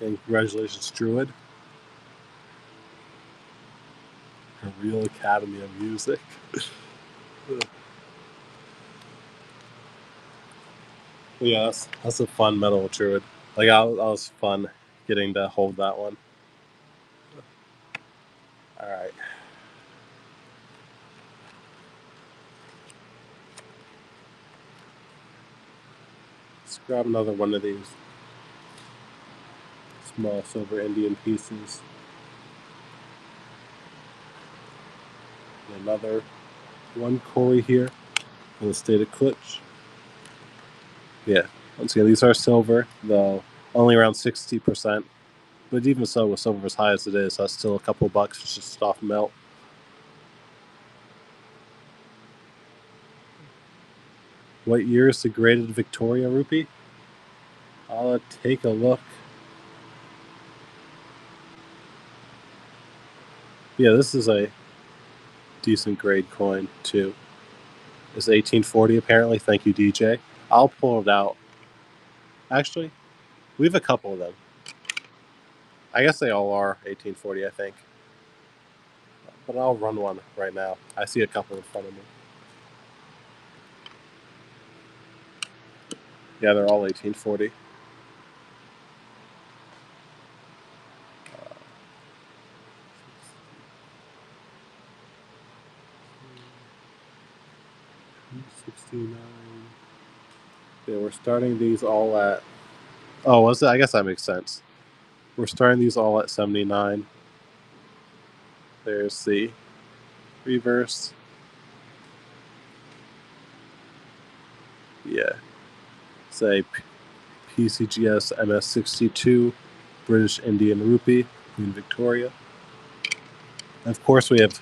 And congratulations, Druid. A real Academy of Music. Yeah, that's a fun medal, Druid. Like, that was fun getting to hold that one. Alright. Let's grab another one of these small silver Indian pieces. And another one Corey here from the state of Clutch. Yeah, once again, these are silver, though only around 60%. But even so, with silver as high as it is, that's still a couple bucks just off melt. What year is the graded Victoria rupee? I'll take a look. Yeah, this is a decent grade coin too. It's 1840 apparently. Thank you, DJ. I'll pull it out. Actually, we have a couple of them. I guess they all are 1840, I think. But I'll run one right now. I see a couple in front of me. Yeah, they're all 1840. $69. Yeah, we're starting these all at. Oh, was it? I guess that makes sense. We're starting these all at 79. There's the reverse. Yeah. Say PCGS MS62, British Indian Rupee, Queen Victoria. And of course, we have a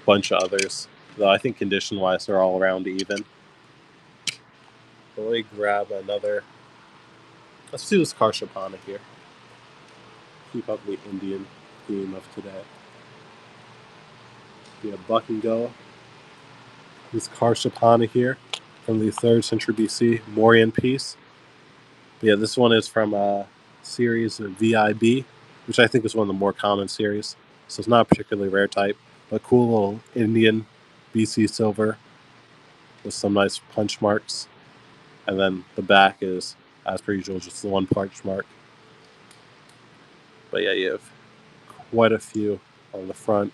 bunch of others, though I think condition-wise they're all around even. But let me grab another. Let's do this Karshapana here. Keep up the Indian theme of today. We have Buck and Go. This Karshapana here from the 3rd century BC, Mauryan piece. Yeah, this one is from a series of VIB, which I think is one of the more common series. So it's not a particularly rare type, but cool little Indian BC silver with some nice punch marks. And then the back is, as per usual, just the one punch mark. But yeah, you have quite a few on the front.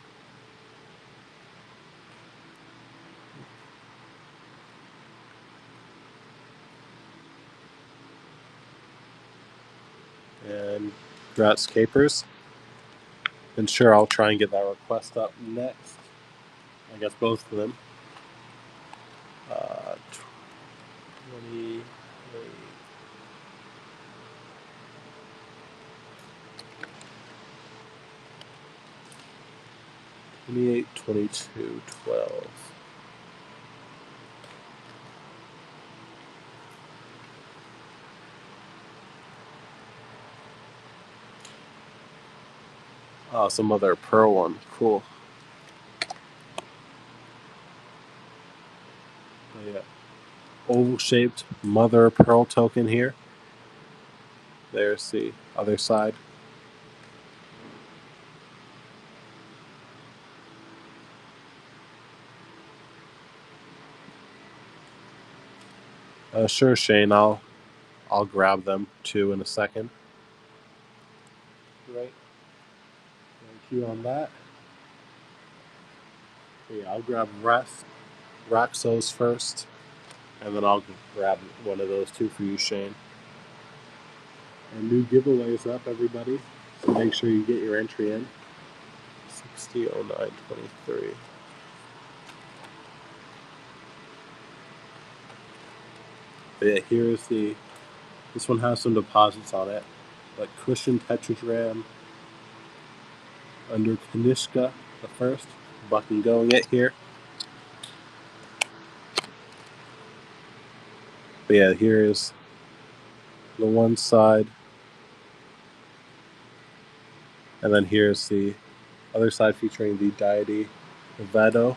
And Gratz Capers. And sure, I'll try and get that request up next. I guess both of them. 20. 28, 22, 12. Oh, some other pearl one. Cool. Oh, yeah. Oval-shaped mother pearl token here. There's the other side. Sure, Shane. I'll grab them too in a second. Right. Thank you on that. Yeah, I'll grab Raxos first, and then I'll grab one of those two for you, Shane. And new giveaways up, everybody. So make sure you get your entry in. 600923. But yeah, here's this one has some deposits on it. But Cushion Tetragram under Kanishka the first. Bucking going it here. But yeah, here's the one side. And then here's the other side featuring the deity Vado.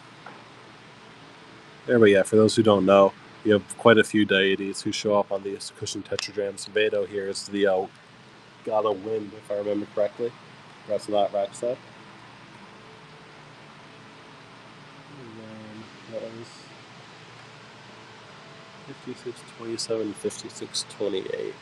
There we go. For those who don't know, you have quite a few deities who show up on these Cushion Tetragrams. Vado here is the god of wind, if I remember correctly. That's not Raxa. And then that was 5627, 5628.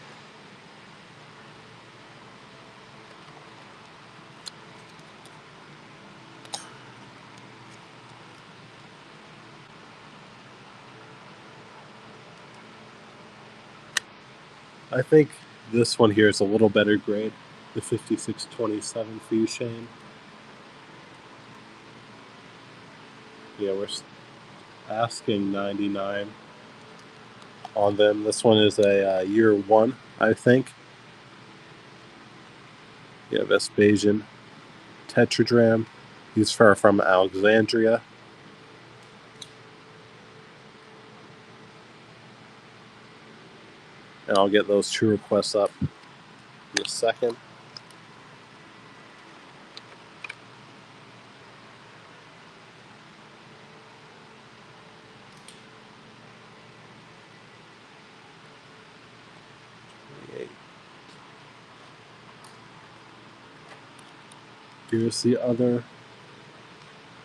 I think this one here is a little better grade, the 5627 for you, Shane. Yeah, we're asking 99 on them. This one is a year 1, I think. Yeah, Vespasian Tetragram. He's from Alexandria. And I'll get those 2 requests up in a second. Here's the other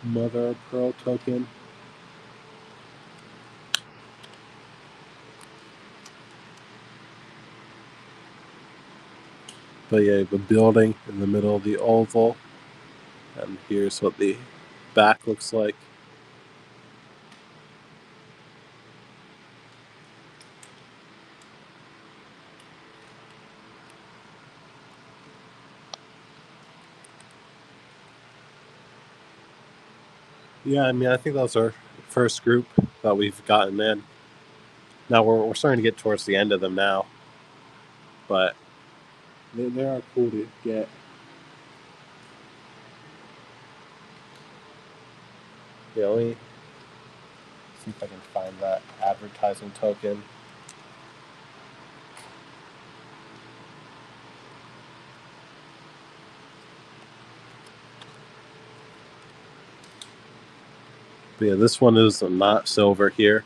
mother of pearl token. But yeah, you have a building in the middle of the oval. And here's what the back looks like. Yeah, I mean, I think that was our first group that we've gotten in. Now we're starting to get towards the end of them now. But they are cool to get. Yeah, let me see if I can find that advertising token. But yeah, this one is not silver here.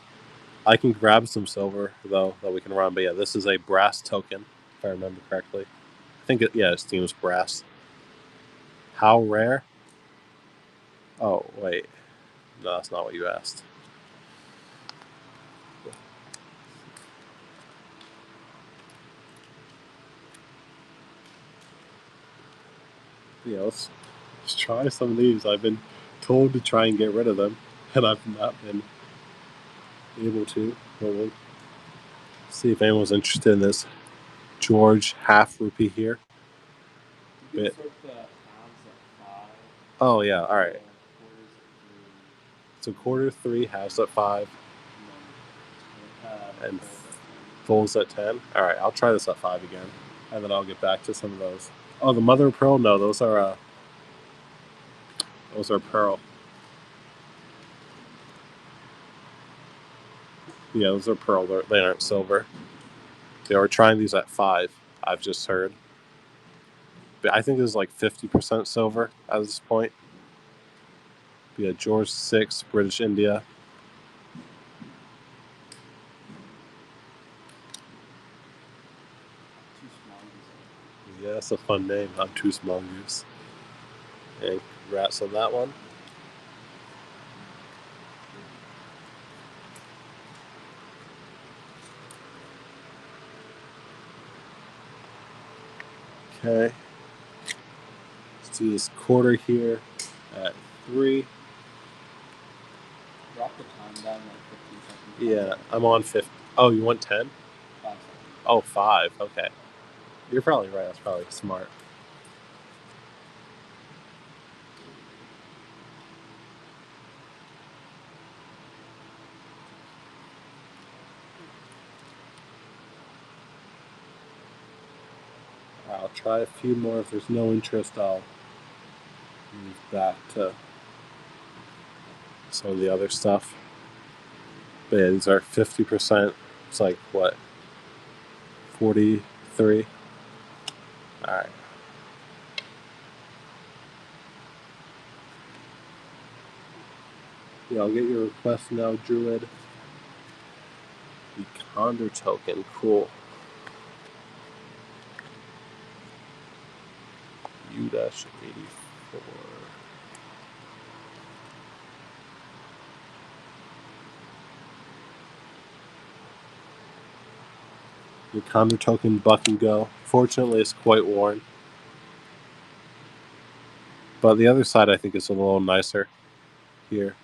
I can grab some silver, though, that we can run. But yeah, this is a brass token, if I remember correctly. I think, it seems brass. How rare? Oh, wait. No, that's not what you asked. Yeah, let's try some of these. I've been told to try and get rid of them, and I've not been able to. We'll see if anyone's interested in this George half rupee here. You can sort the halves at 5. Oh, yeah, all right. Quarters at 3. So quarter 3, halves at 5, and fulls at 10. fulls at 10. All right, I'll try this at 5 again, and then I'll get back to some of those. Oh, the mother of pearl? No, those are pearl. Yeah, those are pearl. They aren't silver. They were trying these at 5, I've just heard. But I think this is like 50% silver at this point. Yeah, George 6, British India. Yeah, that's a fun name. I'm Too Small Goose. And congrats on that one. Okay. Let's do this quarter here at 3. Drop the time down like 15 seconds. Yeah, I'm on 50. Oh, you want 10? 5 seconds. Oh, 5. Okay. You're probably right. That's probably smart. I'll try a few more. If there's no interest, I'll move back to some of the other stuff. But yeah, these are 50%. It's like, what, 43? All right. Yeah, I'll get your request now, Druid. The Condor token, cool. U-84. The Condor token, Buck and Go. Fortunately, it's quite worn. But the other side, I think, is a little nicer here.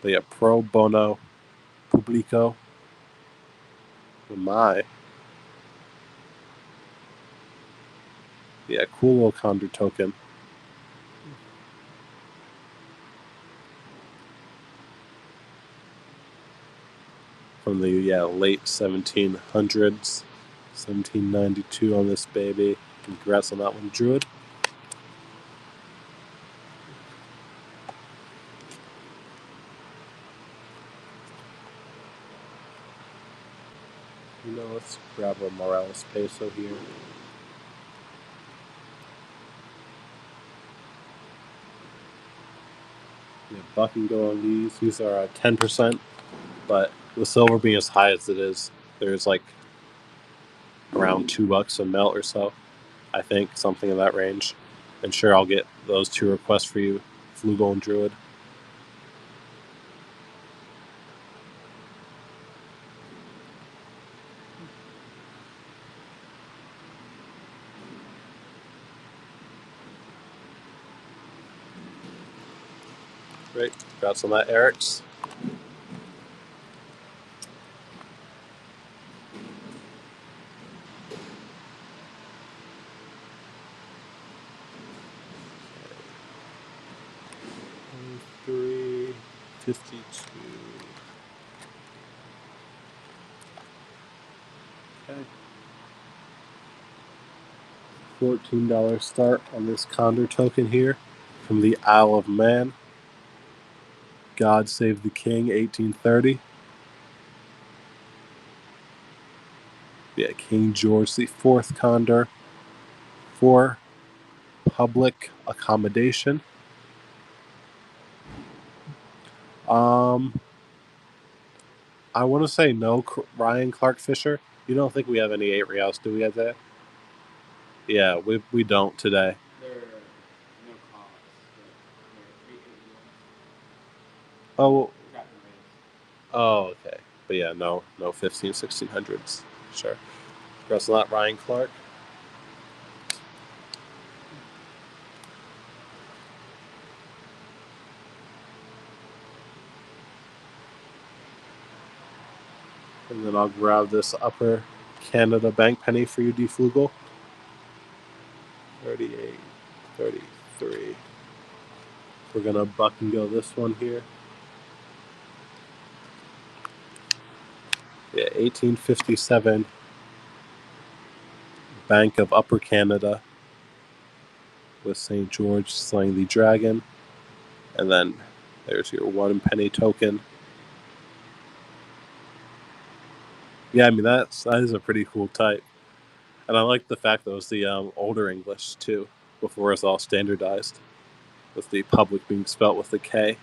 But yeah, Pro Bono Publico. Oh my. Yeah, cool little Condor token. From the late 1700s. 1792 on this baby. Congrats on that one, Druid. Let's grab a Morales peso here. Yeah, Buck and Go on these. These are 10%, but with silver being as high as it is, there's like around $2 a melt or so. I think something in that range. And sure, I'll get those 2 requests for you, Flugel and Druid. Great. Congrats on that, Eric's. $3.52. Okay. $14 start on this Condor token here from the Isle of Man. God Save the King, 1830. Yeah, King George the Fourth Condor for public accommodation. I want to say no, Ryan Clark Fisher. You don't think we have any 8 reals, do we have that? Yeah, we don't today. There are no costs, but there are 8 Oh, cap and raise. oh, okay. But yeah, no 15, 1600s. Sure. Congrats on that, Ryan Clark. And then I'll grab this Upper Canada Bank penny for you, D. Flugel. 38, 33. We're going to buck and go this one here. Yeah, 1857. Bank of Upper Canada with St. George slaying the dragon. And then there's your 1 penny token. Yeah, I mean, that is a pretty cool type. And I like the fact that it was the older English, too, before it's all standardized, with the public being spelt with a K.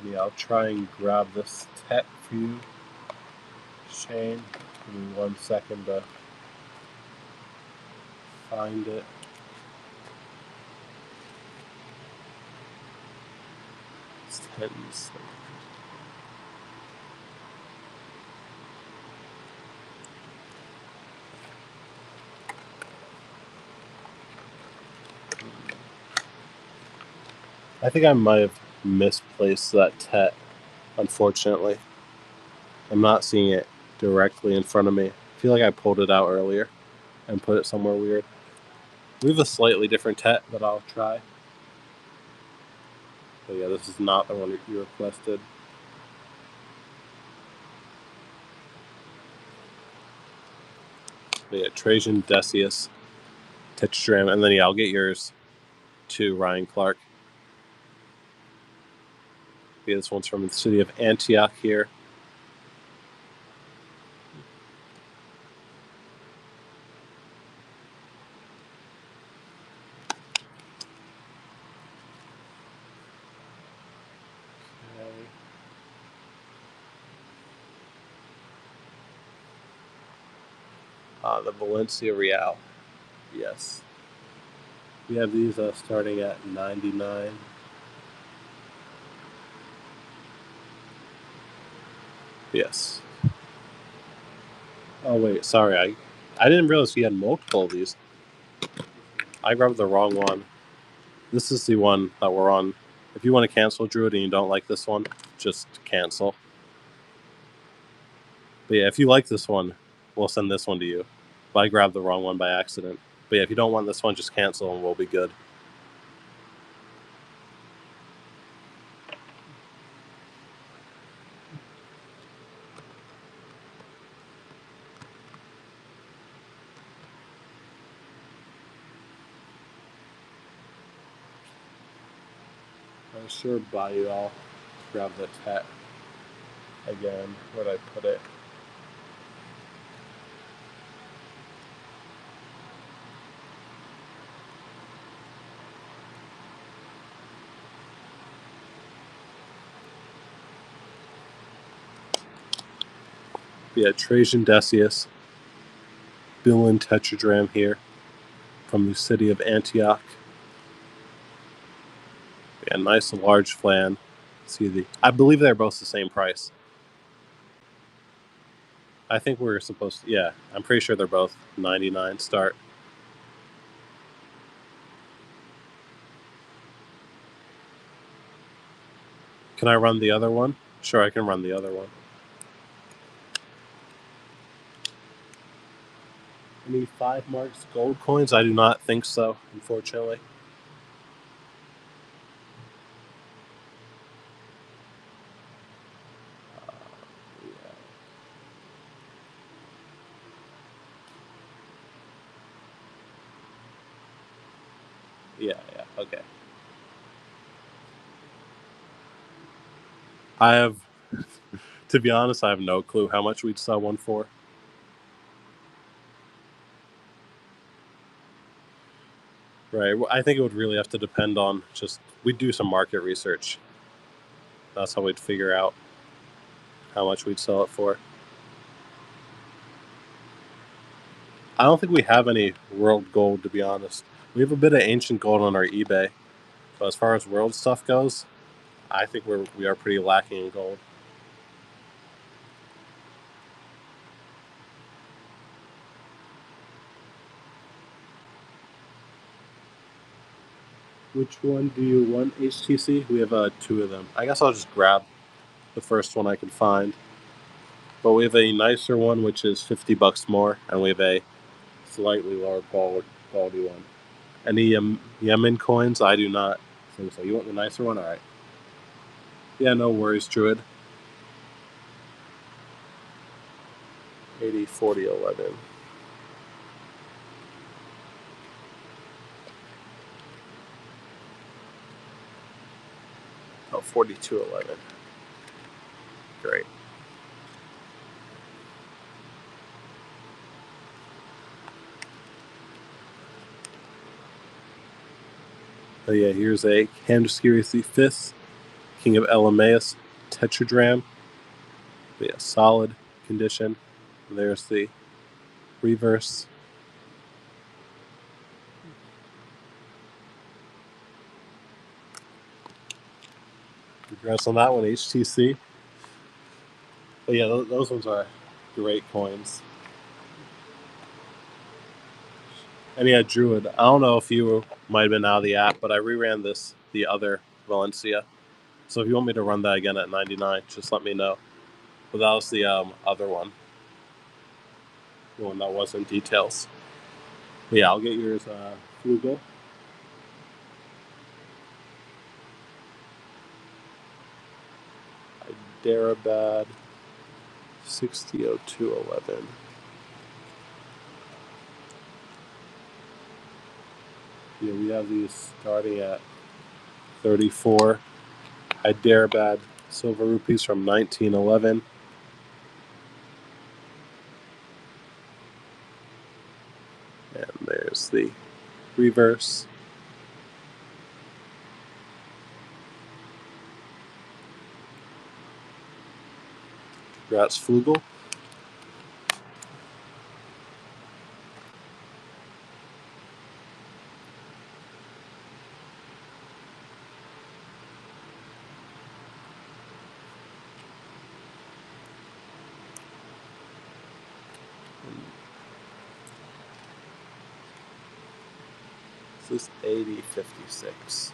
And yeah, I'll try and grab this tet for you, Shane. Give me 1 second to find it. It's tens. I think I might have misplaced that tet, unfortunately. I'm not seeing it directly in front of me. I feel like I pulled it out earlier and put it somewhere weird. We have a slightly different tet that I'll try. But yeah, this is not the one you requested. But yeah, Trajan Decius, Tetrastram, and then yeah, I'll get yours to Ryan Clark. Yeah, this one's from the city of Antioch here. The Valencia Real. Yes. We have these starting at 99. Yes. Oh wait, sorry. I didn't realize you had multiple of these. I grabbed the wrong one. This is the one that we're on. If you want to cancel Druid and you don't like this one, just cancel. But yeah, if you like this one, we'll send this one to you. But I grabbed the wrong one by accident. But yeah, if you don't want this one, just cancel and we'll be good. I'll sure buy you all. Grab the tet again. Where'd I put it? Yeah, Trajan Decius, Bilin tetradrachm here from the city of Antioch. Yeah, nice large flan. See I believe they're both the same price. I think we're supposed to, yeah, I'm pretty sure they're both 99 start. Can I run the other one? Sure, I can run the other one. Any 5 marks gold coins? I do not think so, unfortunately. Yeah, okay. I have, to be honest, I have no clue how much we'd sell one for. Right, I think it would really have to depend on we'd do some market research. That's how we'd figure out how much we'd sell it for. I don't think we have any world gold, to be honest. We have a bit of ancient gold on our eBay, but as far as world stuff goes, I think we are pretty lacking in gold. Which one do you want, HTC? We have 2 of them. I guess I'll just grab the first one I can find. But we have a nicer one, which is $50 more, and we have a slightly lower quality one. Any Yemen coins? I do not think so. You want the nicer one? All right. Yeah, no worries, Druid. 80, 40, 11. Oh, 42, 11. Great. Oh yeah, here's a Camdescurius V, King of Elamaeus, tetradrachm. Yeah, solid condition. There's the reverse. Congrats on that one, HTC. But yeah, those ones are great coins. And yeah, Druid. I don't know if you might have been out of the app, but I reran the other Valencia. So if you want me to run that again at 99, just let me know. But that was the other one. The one that wasn't details. But yeah, I'll get yours, Flugel. Hyderabad 600211. Yeah, we have these starting at 34. Hyderabad silver rupees from 1911. And there's the reverse. Congrats, Flugel. This is 8056.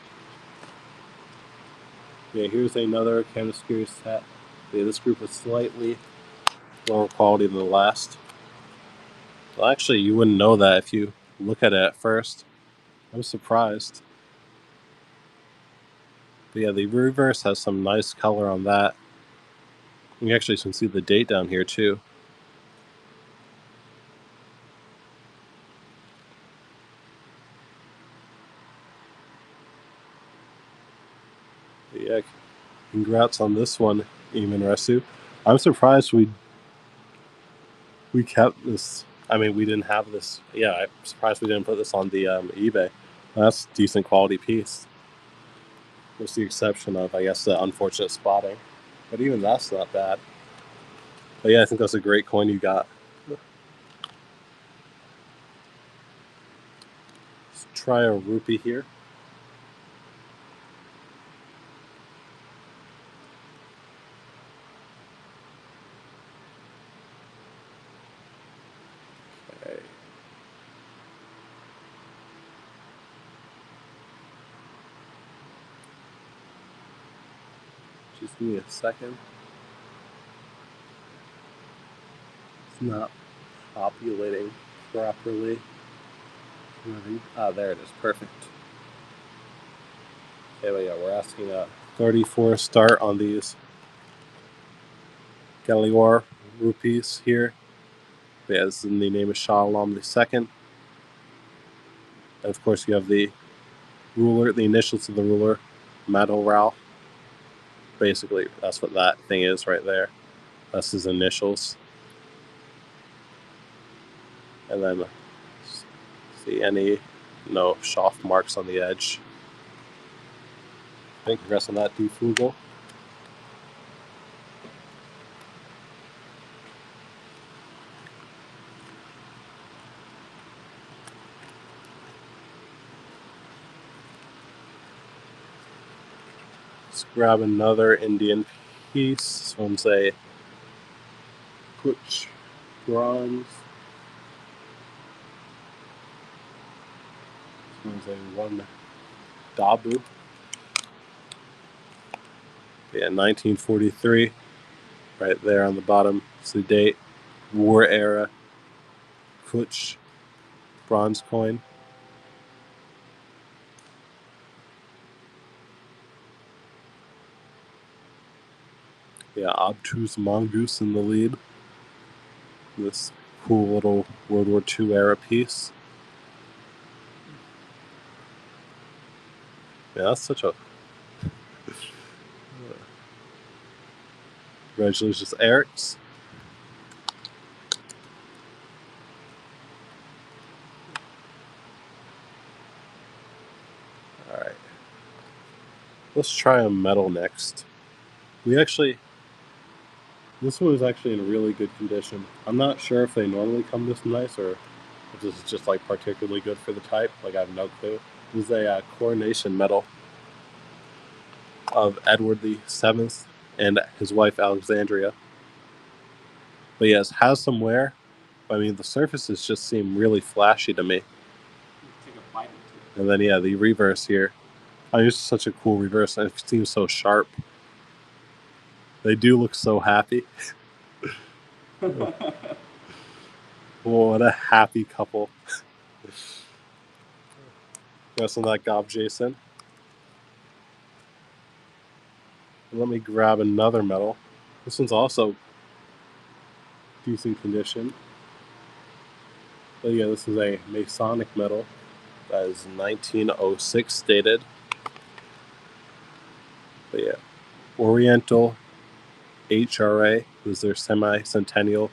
Yeah, here's another Camdescurius set. Yeah, this group is slightly lower quality than the last. Well, actually, you wouldn't know that if you look at it at first. I'm surprised. But yeah, the reverse has some nice color on that. You actually can see the date down here too. But yeah, congrats on this one, Eamon Resu. I'm surprised we kept this. I mean, we didn't have this. Yeah, I'm surprised we didn't put this on the eBay. That's a decent quality piece. With the exception of, I guess, the unfortunate spotting. But even that's not bad. But yeah, I think that's a great coin you got. Let's try a rupee here. Okay. Just give me a second. It's not populating properly. Ah, there it is. Perfect. Okay, but yeah, we're asking a 34 start on these Galior rupees here. But yeah, this is in the name of Shah Alam II. And of course, you have the ruler, the initials of the ruler, Madho Rao. Basically, that's what that thing is right there. That's his initials. And then, see any soft marks on the edge. I think congrats on that, Dufugo. Let's grab another Indian piece. This one's a Kuch bronze. This one's a one Dabu. Yeah, 1943. Right there on the bottom. It's the date. War era Kuch bronze coin. Yeah, obtuse mongoose in the lead. This cool little World War II era piece. Yeah, that's such a... Congratulations, Eric's. Alright. Let's try a metal next. This one is actually in really good condition. I'm not sure if they normally come this nice or if this is just like particularly good for the type. Like, I have no clue. This is a coronation medal of Edward VII and his wife Alexandria. But yes, has some wear. I mean, the surfaces just seem really flashy to me. Take a bite into it. And then yeah, the reverse here. I mean, it's such a cool reverse, and it seems so sharp. They do look so happy. What a happy couple. Rest on that gob, Jason. Let me grab another medal. This one's also decent condition. But yeah, this is a Masonic medal that is 1906 dated. But yeah, Oriental HRA was their semi-centennial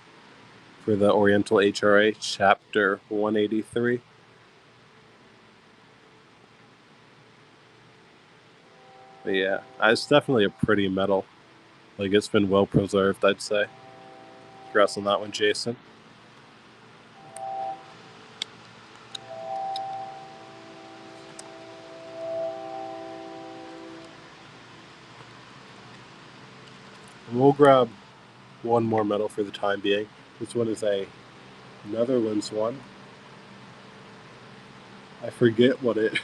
for the Oriental HRA, Chapter 183. But yeah, it's definitely a pretty medal. Like, it's been well preserved, I'd say. Congrats on that one, Jason. And we'll grab one more medal for the time being. This one is a Netherlands one. I forget what it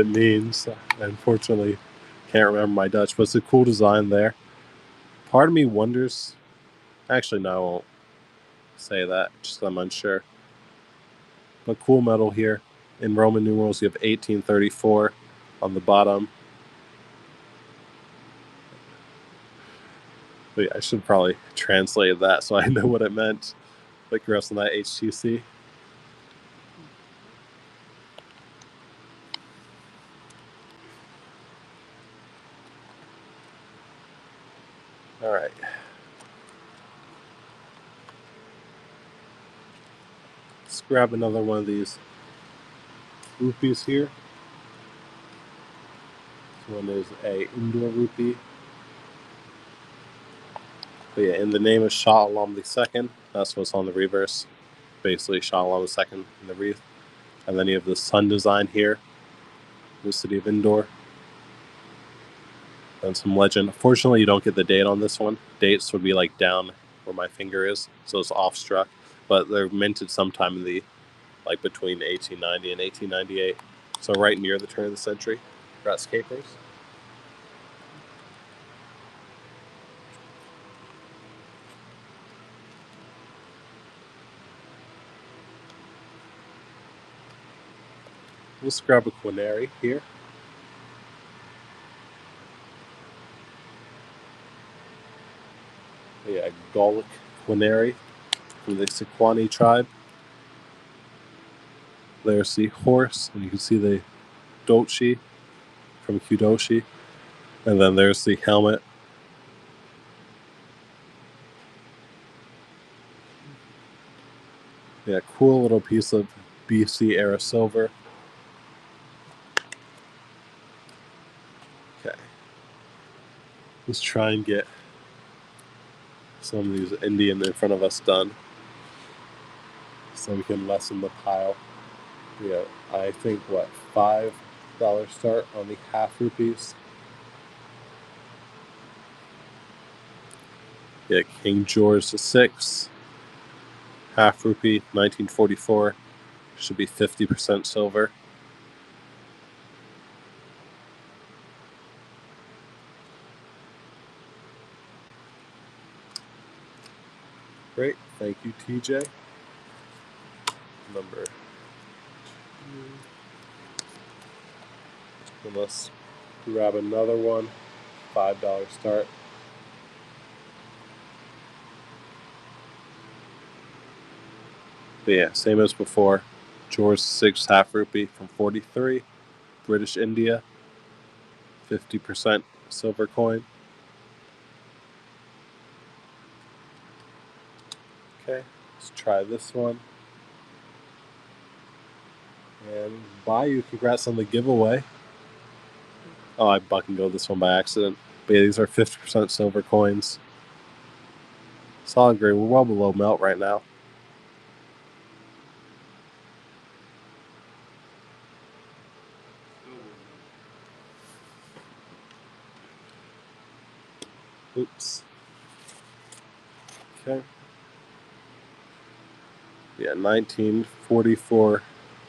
means. I unfortunately can't remember my Dutch, but it's a cool design there. Part of me wonders. Actually, no, I won't say that. Just I'm unsure. But cool medal here. In Roman numerals, you have 1834 on the bottom. Wait, I should probably translate that so I know what it meant. Like the rest of that HTC. All right. Let's grab another one of these rupees here. This one is a Indo rupee. But yeah, in the name of Shah Alam II, that's what's on the reverse. Basically, Shah Alam II in the wreath. And then you have the sun design here, the city of Indore. And some legend. Fortunately, you don't get the date on this one. Dates would be like down where my finger is, so it's off struck. But they're minted sometime in the, like between 1890 and 1898. So right near the turn of the century. Grass capers. Let's grab a quinary here. Yeah, Gallic quinary from the Sequani tribe. There's the horse, and you can see the dochi from Kudoshi. And then there's the helmet. Yeah, cool little piece of BC era silver. Okay. Let's try and get some of these Indian in front of us done so we can lessen the pile. Yeah, I think, what, $5 start on the half rupees? Yeah, King George VI, half rupee, 1944. Should be 50% silver. Great, thank you, TJ. Number 2. Let's grab another one. $5 start. But yeah, same as before. George VI half rupee from 43. British India, 50% silver coin. Okay, let's try this one. And Bayou, congrats on the giveaway. Oh, I buck and go this one by accident. But yeah, these are 50% silver coins. Solid grade. We're well below melt right now. Oops. Okay. Yeah, 1944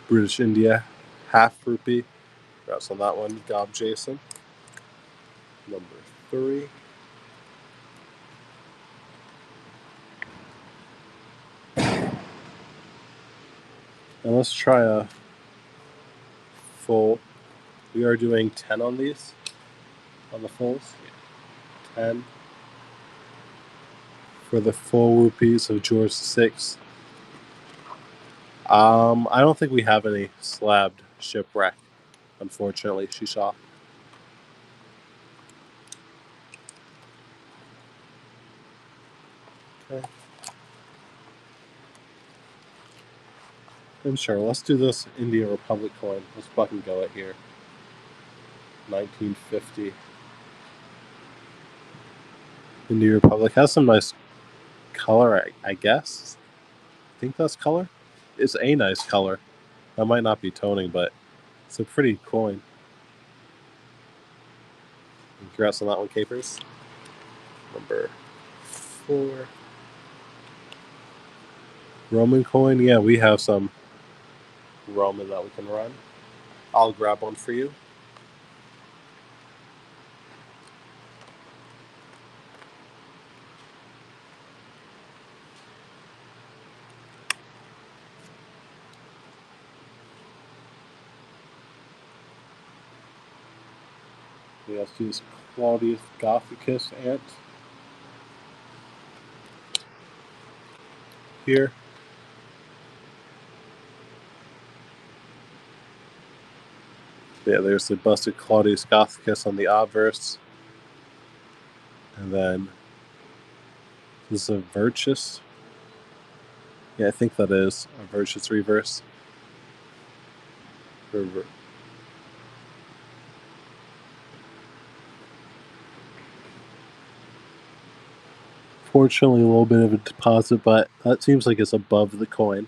British India, half rupee. Congrats on that one, Gabe Jason. Number 3. And let's try a full. We are doing 10 on these, on the fulls. 10 for the full rupees of George VI. I don't think we have any slabbed shipwreck, unfortunately, Shisha. Okay. And sure, let's do this India Republic coin. Let's fucking go it here. 1950. India Republic has some nice color, I guess. I think that's color. It's a nice color. That might not be toning, but it's a pretty coin. Congrats on that one, Capers. Number 4. Roman coin. Yeah, we have some Roman that we can run. I'll grab one for you. We have to use Claudius Gothicus ant here. Yeah, there's the busted Claudius Gothicus on the obverse. And then this is a Virtus. Yeah, I think that is a Virtus reverse. Unfortunately, a little bit of a deposit, but that seems like it's above the coin.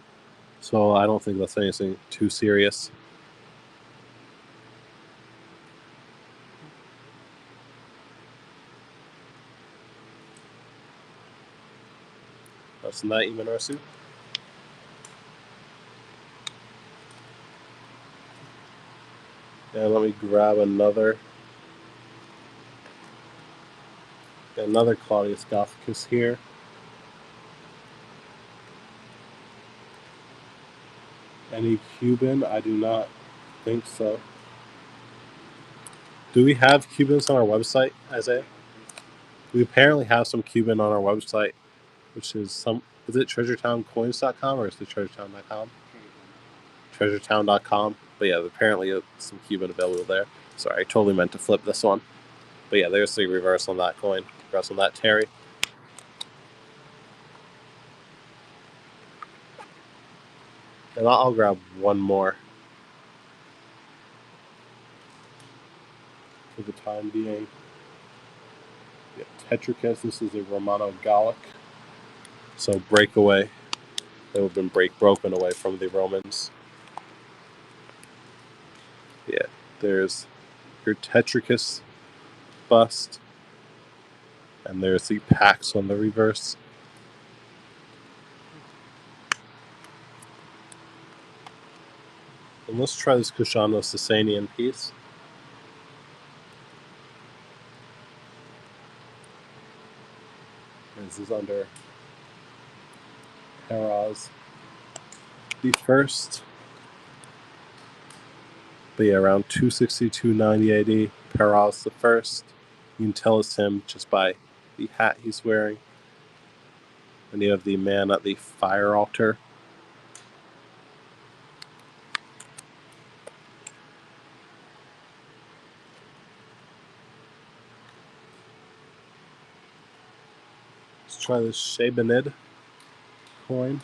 So I don't think that's anything too serious. That's not even our suit. And let me grab another Claudius Gothicus here. Any Cuban? I do not think so. Do we have Cubans on our website, Isaiah? We apparently have some Cuban on our website, which is is it treasuretowncoins.com or is it treasuretown.com? Treasuretown.com. But yeah, apparently some Cuban available there. Sorry, I totally meant to flip this one. But yeah, there's the reverse on that coin. Congrats on that, Terry. And I'll grab one more for the time being. Yeah, Tetricus, this is a Romano Gallic. So breakaway. They would have been broken away from the Romans. Yeah, there's your Tetricus bust. And there's the Pax on the reverse. And let's try this Indo-Sassanian piece. This is under Heraz the first. But yeah, around 260, 290 AD, Heraz the first. You can tell it's him just by the hat he's wearing. And you have the man at the fire altar. Let's try this Shebanid coin.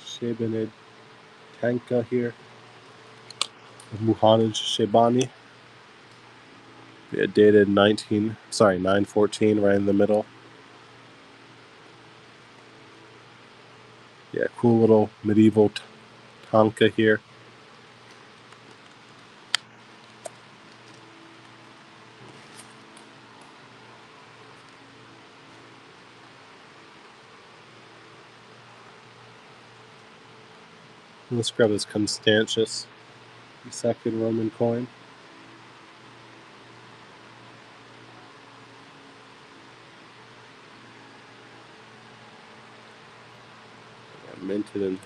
Shebanid Tanka here. Muhammad Shebani. Yeah, dated 914, right in the middle. Yeah, cool little medieval Tanka here. Let's grab this Constantius, the second Roman coin. Yeah, minted in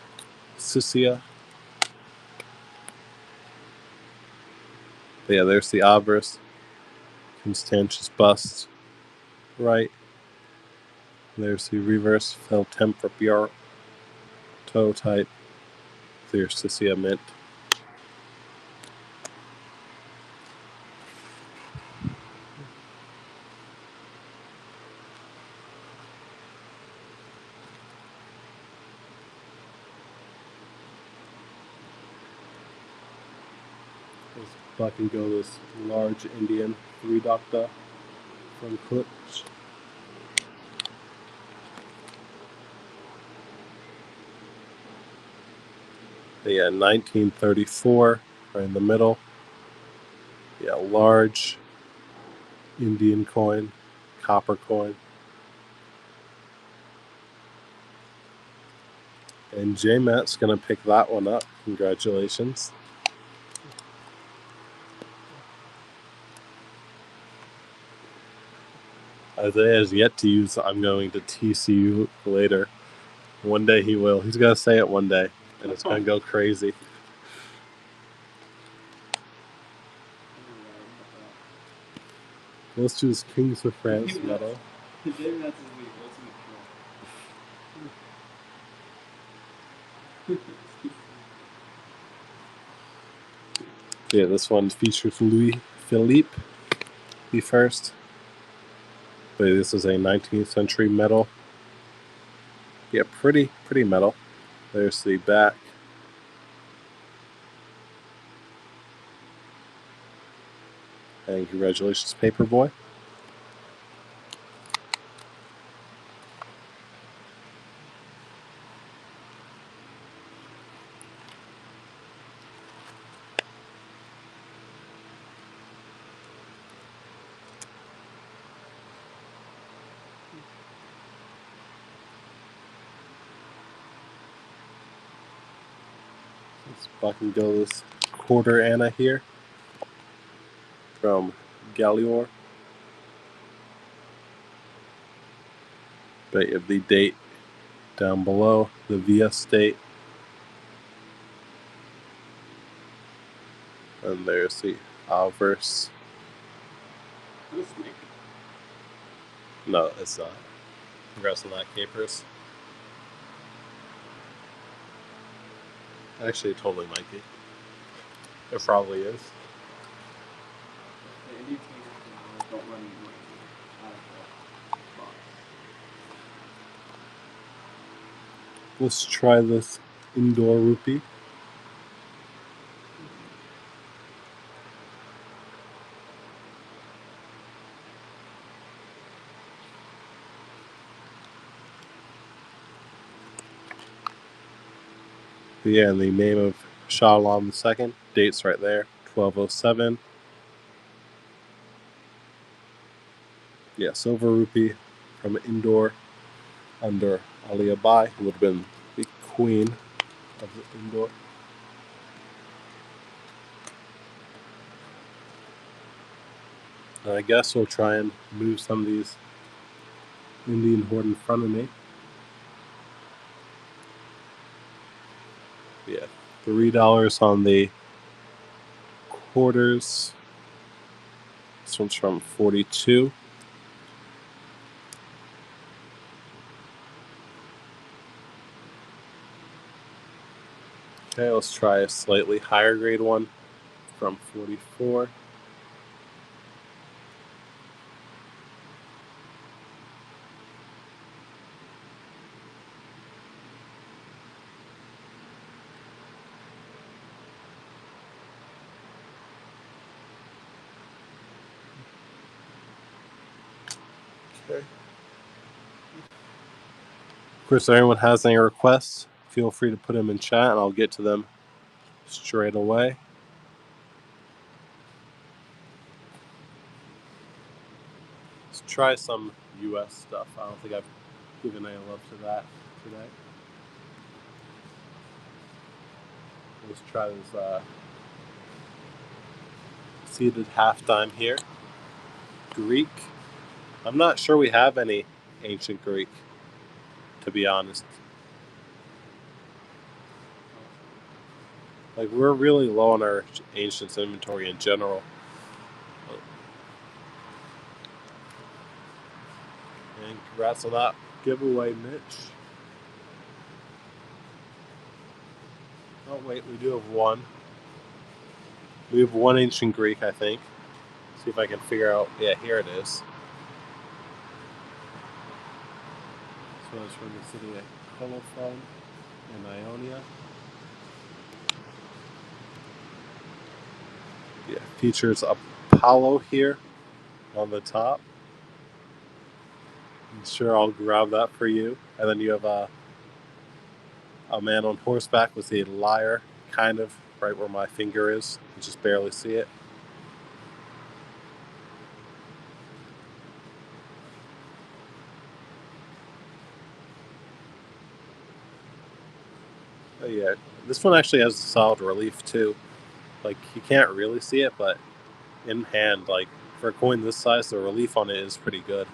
Sicily. But yeah, there's the obverse. Constantius bust. Right. There's the reverse Fel Tempra toe type. There's Sicily mint. Let's fucking go this large Indian 3 docta from Klitsch. Yeah, 1934, right in the middle. Yeah, large Indian coin, copper coin. And J-Matt's going to pick that one up. Congratulations. Isaiah has yet to use I'm going to TCU later. One day he will. He's going to say it one day, and it's going to go crazy. Let's do this Kings of France medal. Yeah, this one features Louis Philippe the first. But this is a 19th century medal. Yeah, pretty medal. There's the back. And congratulations, Paperboy. Let's fucking go this quarter Anna here from Gallior. But you have the date down below, the VS date. And there's the Alverse. This snake. No, it's not. Congrats on that, Capers. Actually, it totally might be. It probably is. The Indian team don't run out of the box. Let's try this indoor rupee. Yeah, in the name of Shah Alam II. Date's right there, 1207. Yeah, silver rupee from Indore under Aliyabai, who would have been the queen of the Indore. And I guess we'll try and move some of these Indian horde in front of me. Yeah, $3 on the quarters. This one's from 42. Okay, let's try a slightly higher grade one from 44. Okay. Of course, if anyone has any requests, feel free to put them in chat and I'll get to them straight away. Let's try some US stuff. I don't think I've given any love to that today. Let's try this seated halftime here. Greek. I'm not sure we have any ancient Greek, to be honest. Like, we're really low on our ancients inventory in general. And congrats on that giveaway, Mitch. Oh, wait, we do have one. We have one ancient Greek, I think. See if I can figure out. Yeah, here it is. This one's from the city of Colophon in Ionia. Yeah, features Apollo here on the top. I'm sure I'll grab that for you. And then you have a man on horseback with a lyre, kind of right where my finger is. You just barely see it. Oh, yeah, this one actually has a solid relief too. Like, you can't really see it, but in hand, like, for a coin this size, the relief on it is pretty good.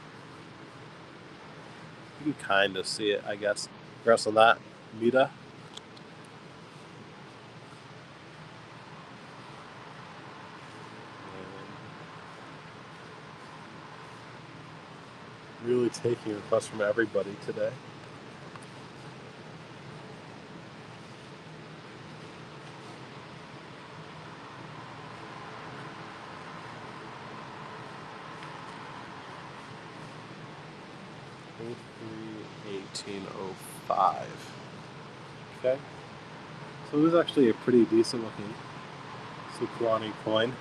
You can kind of see it, I guess. Congrats on that, Mita. Really taking requests from everybody today. '03, 1805. Okay. So this is actually a pretty decent looking Sukwani coin.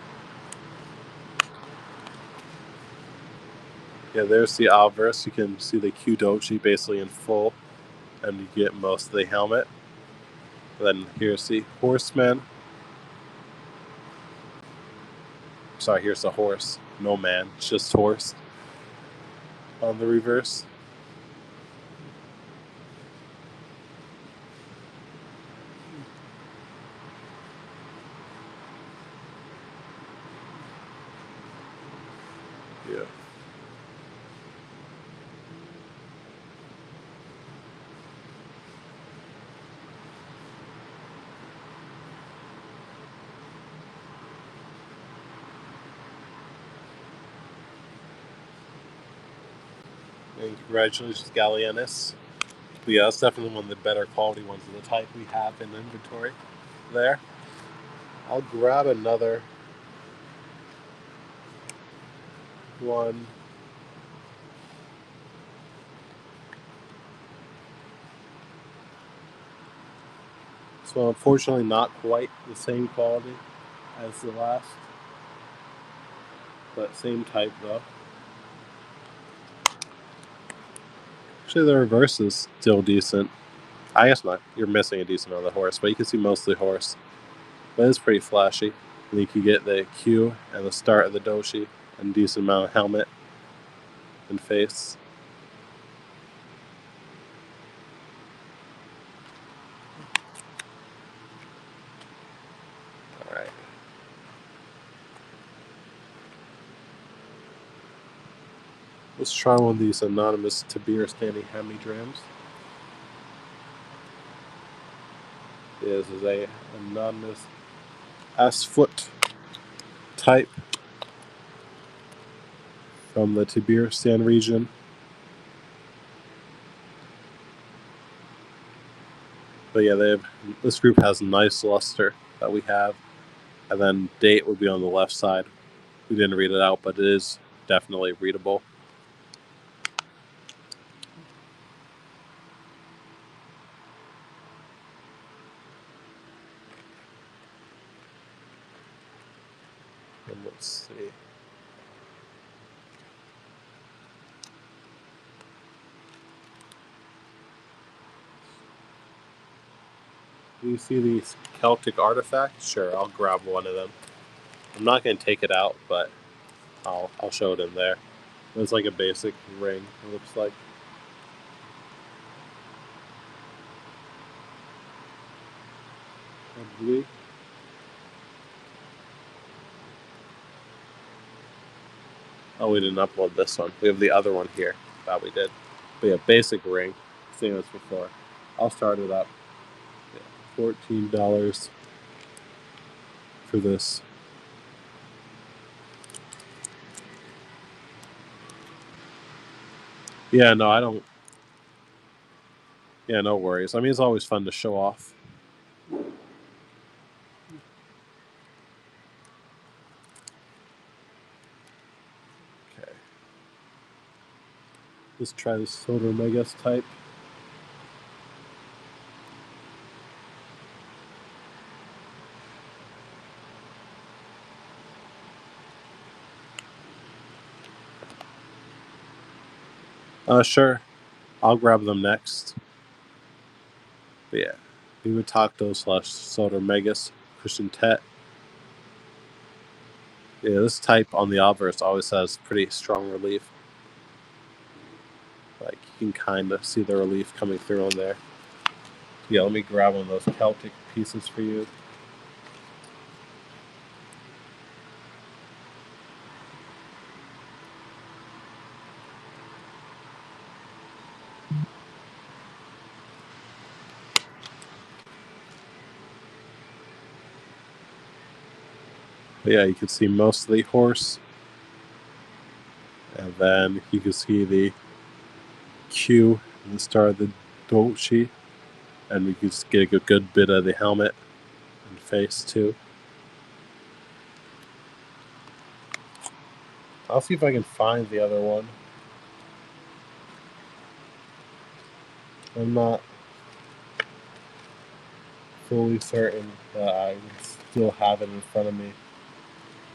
Yeah, there's the obverse. You can see the Kyudochi basically in full, and you get most of the helmet. Then here's the horseman. Sorry, here's the horse. No man, it's just horse on the reverse. Yeah. And congratulations, Gallienus. But yeah, that's definitely one of the better quality ones of the type we have in inventory there. I'll grab another one. So unfortunately not quite the same quality as the last, but same type though. Actually, the reverse is still decent. I guess not. You're missing a decent amount of the horse, but you can see mostly horse. But it's pretty flashy. And you can get the Q and the start of the doshi and a decent amount of helmet and face. Alright. Let's try one of these anonymous Indo-Sassanian hemidrams. This is a anonymous S-foot type from the Tiberistan region. But yeah, this group has nice luster that we have. And then date would be on the left side. We didn't read it out, but it is definitely readable. And let's see. Do you see these Celtic artifacts? Sure, I'll grab one of them. I'm not going to take it out, but I'll show it in there. It's like a basic ring, it looks like. Ugly. Oh, we didn't upload this one. We have the other one here. Thought we did. But yeah, basic ring. Same as before. I'll start it up. Yeah, $14 for this. Yeah, no, I don't. Yeah, no worries. I mean, it's always fun to show off. Okay. Let's try this Soda Megas type. Sure. I'll grab them next. But yeah, Numismatics / Soda Megas Christian Tet. Yeah, this type on the obverse always has pretty strong relief. Like, you can kind of see the relief coming through on there. Yeah, let me grab one of those Celtic pieces for you. But yeah, you can see most of the horse. And then you can see the Q and the start of the doshi. And we can just get a good bit of the helmet and face too. I'll see if I can find the other one. I'm not fully certain that I still have it in front of me.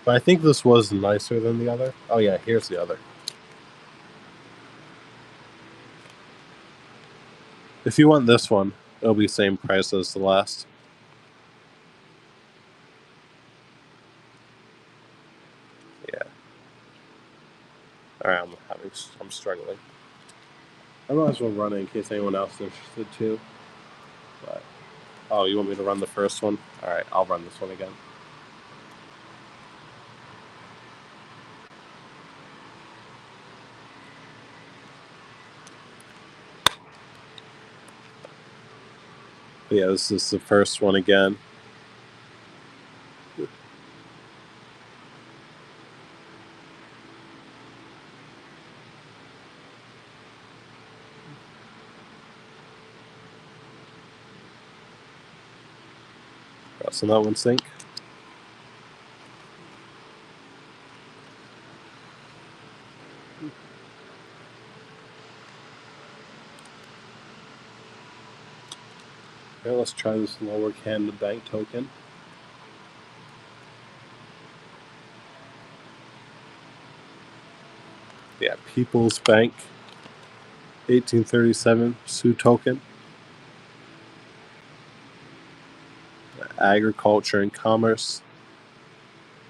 But I think this was nicer than the other. Oh yeah, here's the other. If you want this one, it'll be same price as the last. Yeah. All right, I'm struggling. I might as well run it in case anyone else is interested too. But oh, you want me to run the first one? All right, I'll run this one again. But yeah, this is the first one again. So that one sink. Okay, let's try this lower Canada Bank token. Yeah, People's Bank, 1837 Sioux token. Agriculture and Commerce,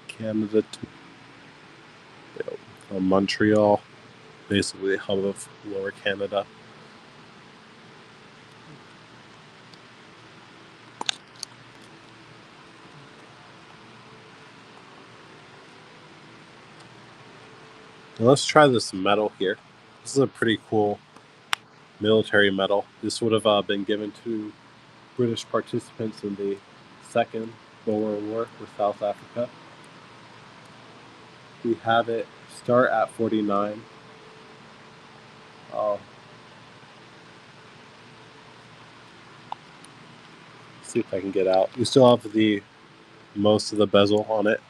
Canada, Montreal, basically the hub of Lower Canada. Now let's try this medal here. This is a pretty cool military medal. This would have been given to British participants in the Second Boer War with South Africa. We have it start at 49. I'll see if I can get out. You still have the most of the bezel on it.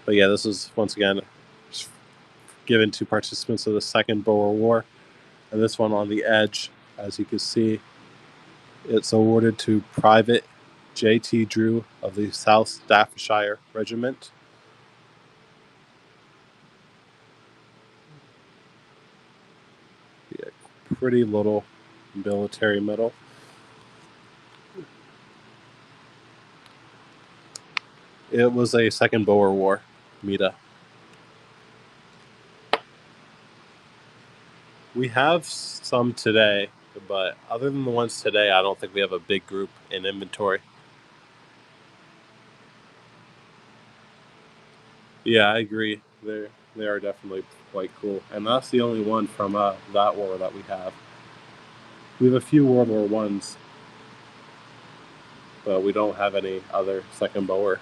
But yeah, this is once again given to participants of the Second Boer War. And this one on the edge, as you can see, it's awarded to Private J.T. Drew of the South Staffordshire Regiment. Yeah, pretty little military medal. It was a Second Boer War, Mita. We have some today, but other than the ones today, I don't think we have a big group in inventory. Yeah, I agree. They are definitely quite cool, and that's the only one from that war that we have. We have a few World War Ones, but we don't have any other Second Boer.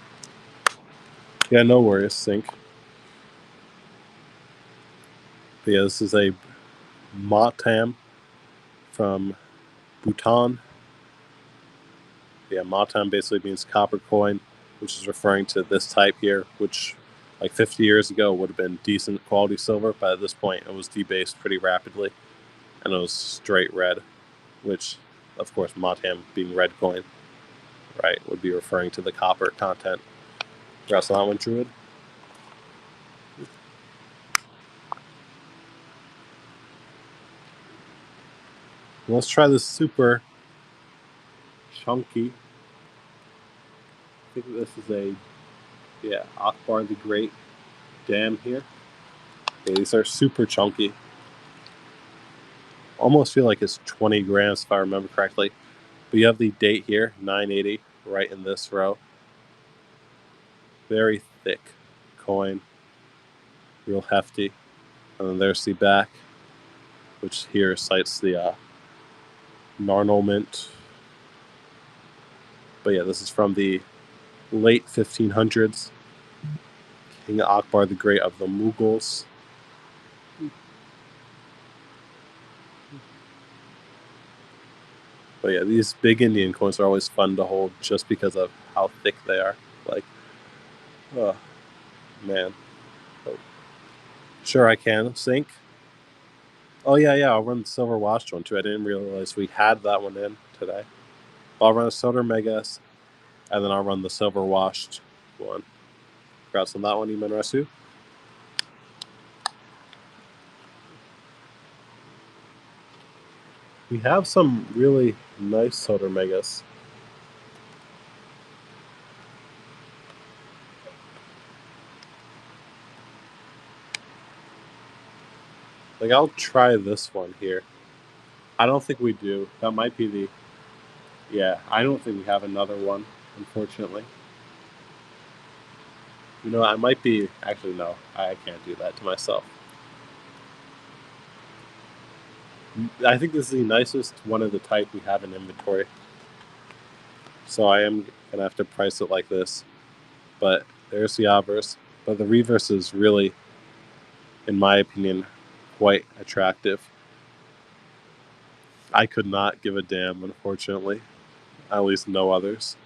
Yeah, no worries, Sink. But yeah, this is a Matam from Bhutan. Yeah, Matam basically means copper coin, which is referring to this type here, which like 50 years ago would have been decent quality silver, but at this point it was debased pretty rapidly, and it was straight red, which, of course, Matam being red coin, right, would be referring to the copper content. Congrats on that one, Druid. Let's try this super chunky. I think this is Akbar the Great dam here. Okay, these are super chunky. Almost feel like it's 20 grams if I remember correctly. But you have the date here, 980, right in this row. Very thick coin, real hefty. And then there's the back, which here cites the Narnal Mint. But yeah, this is from the late 1500s. King Akbar the Great of the Mughals. But yeah, these big Indian coins are always fun to hold just because of how thick they are. Like, oh, man. Oh. Sure, I can. Sink. Oh, yeah, I'll run the silver washed one too. I didn't realize we had that one in today. I'll run a Soda Megas, and then I'll run the silver washed one. Congrats on that one, Iman Rasu. We have some really nice Soder Megas. Like, I'll try this one here. I don't think we do. That might be the... Yeah, I don't think we have another one, unfortunately. You know, I might be... Actually, no. I can't do that to myself. I think this is the nicest one of the type we have in inventory. So I am going to have to price it like this. But there's the obverse. But the reverse is really, in my opinion, quite attractive. I could not give a damn, unfortunately. At least no others.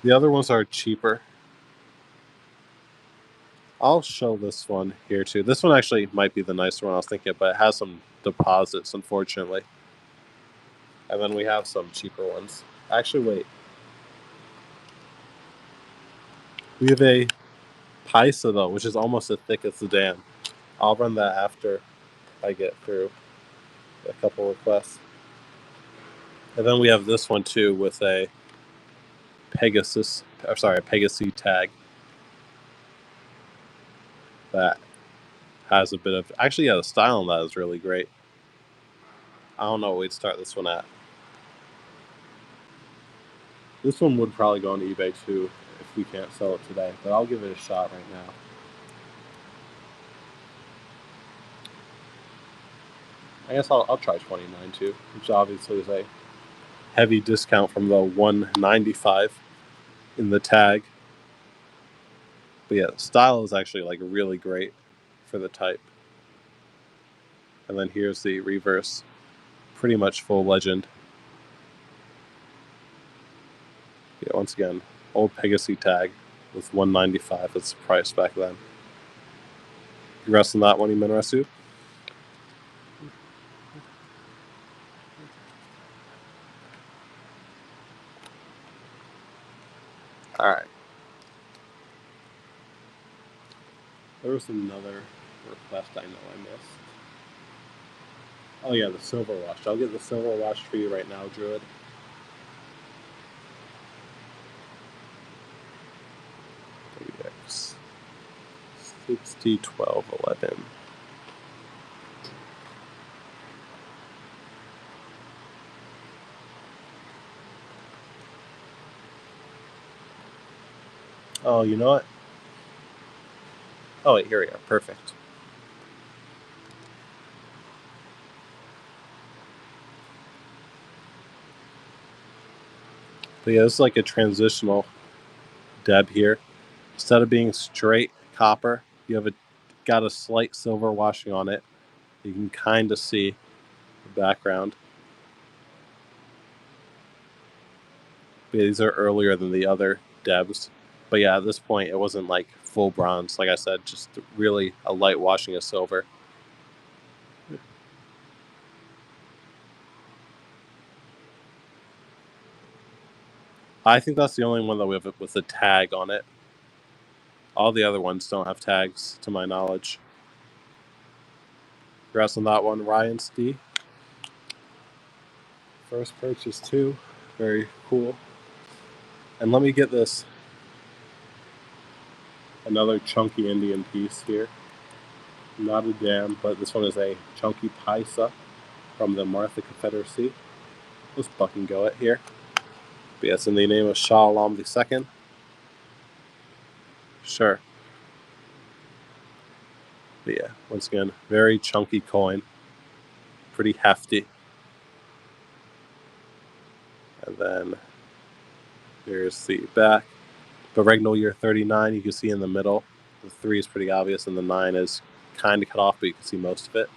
The other ones are cheaper. I'll show this one here too. This one actually might be the nicer one I was thinking, but it has some deposits, unfortunately. And then we have some cheaper ones. Actually, wait. We have a Paisa, though, which is almost as thick as the dam. I'll run that after I get through a couple requests. And then we have this one too with a Pegasus tag that has a bit of... Actually, yeah, the style on that is really great. I don't know what we'd start this one at. This one would probably go on eBay too if we can't sell it today, but I'll give it a shot right now. I guess I'll try 29 too, which obviously is a heavy discount from the 195 in the tag. But yeah, the style is actually like really great for the type. And then here's the reverse, pretty much full legend. Yeah, once again, old Pegasus tag with 195. That's the price back then. Congrats on that one, Imenrasu. All right. There was another request I know I missed. Oh yeah, the silver wash. I'll get the silver wash for you right now, Druid. X 60 12 11. Oh, you know what? Oh wait, here we are. Perfect. But yeah, this is like a transitional deb here. Instead of being straight copper, you have got a slight silver washing on it. You can kind of see the background. But yeah, these are earlier than the other debs. But yeah, at this point, it wasn't like full bronze. Like I said, just really a light washing of silver. I think that's the only one that we have with a tag on it. All the other ones don't have tags, to my knowledge. Congrats on that one, Ryan D. First purchase too. Very cool. And let me get this. Another chunky Indian piece here. Not a dam, but this one is a chunky paisa from the Martha Confederacy. Let's fucking go it here. But yes, in the name of Shah Alam II. Sure. But yeah, once again, very chunky coin. Pretty hefty. And then there's the back. But regnal year 39, you can see in the middle. The 3 is pretty obvious, and the 9 is kind of cut off, but you can see most of it.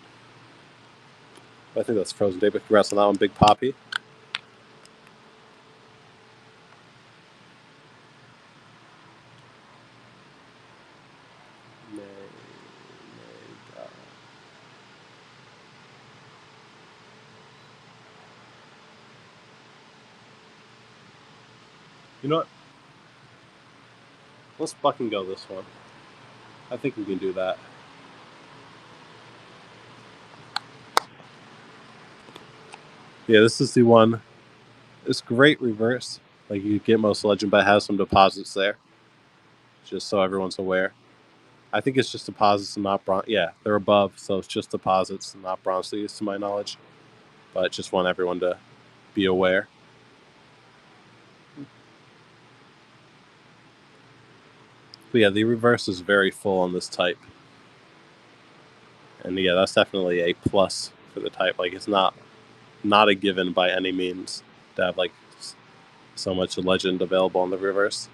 But I think that's Frozen Day, but congrats on that one, Big Poppy. You know what? Let's fucking go this one. I think we can do that. Yeah, this is the one. It's great reverse. Like you get most legend, but it has some deposits there. Just so everyone's aware. I think it's just deposits and not bronze. Yeah, they're above, so it's just deposits and not bronze sleeves, to my knowledge. But just want everyone to be aware. But yeah, the reverse is very full on this type. And yeah, that's definitely a plus for the type. Like it's not a given by any means to have like so much legend available on the reverse.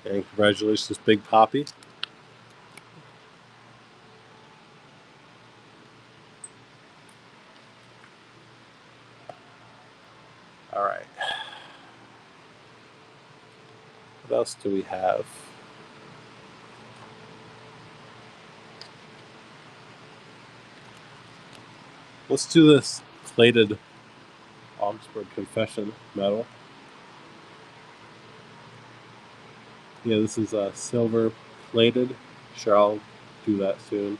And congratulations, Big Poppy. All right. What else do we have? Let's do this plated Augsburg Confession medal. Yeah, this is silver plated. Sure, I'll do that soon.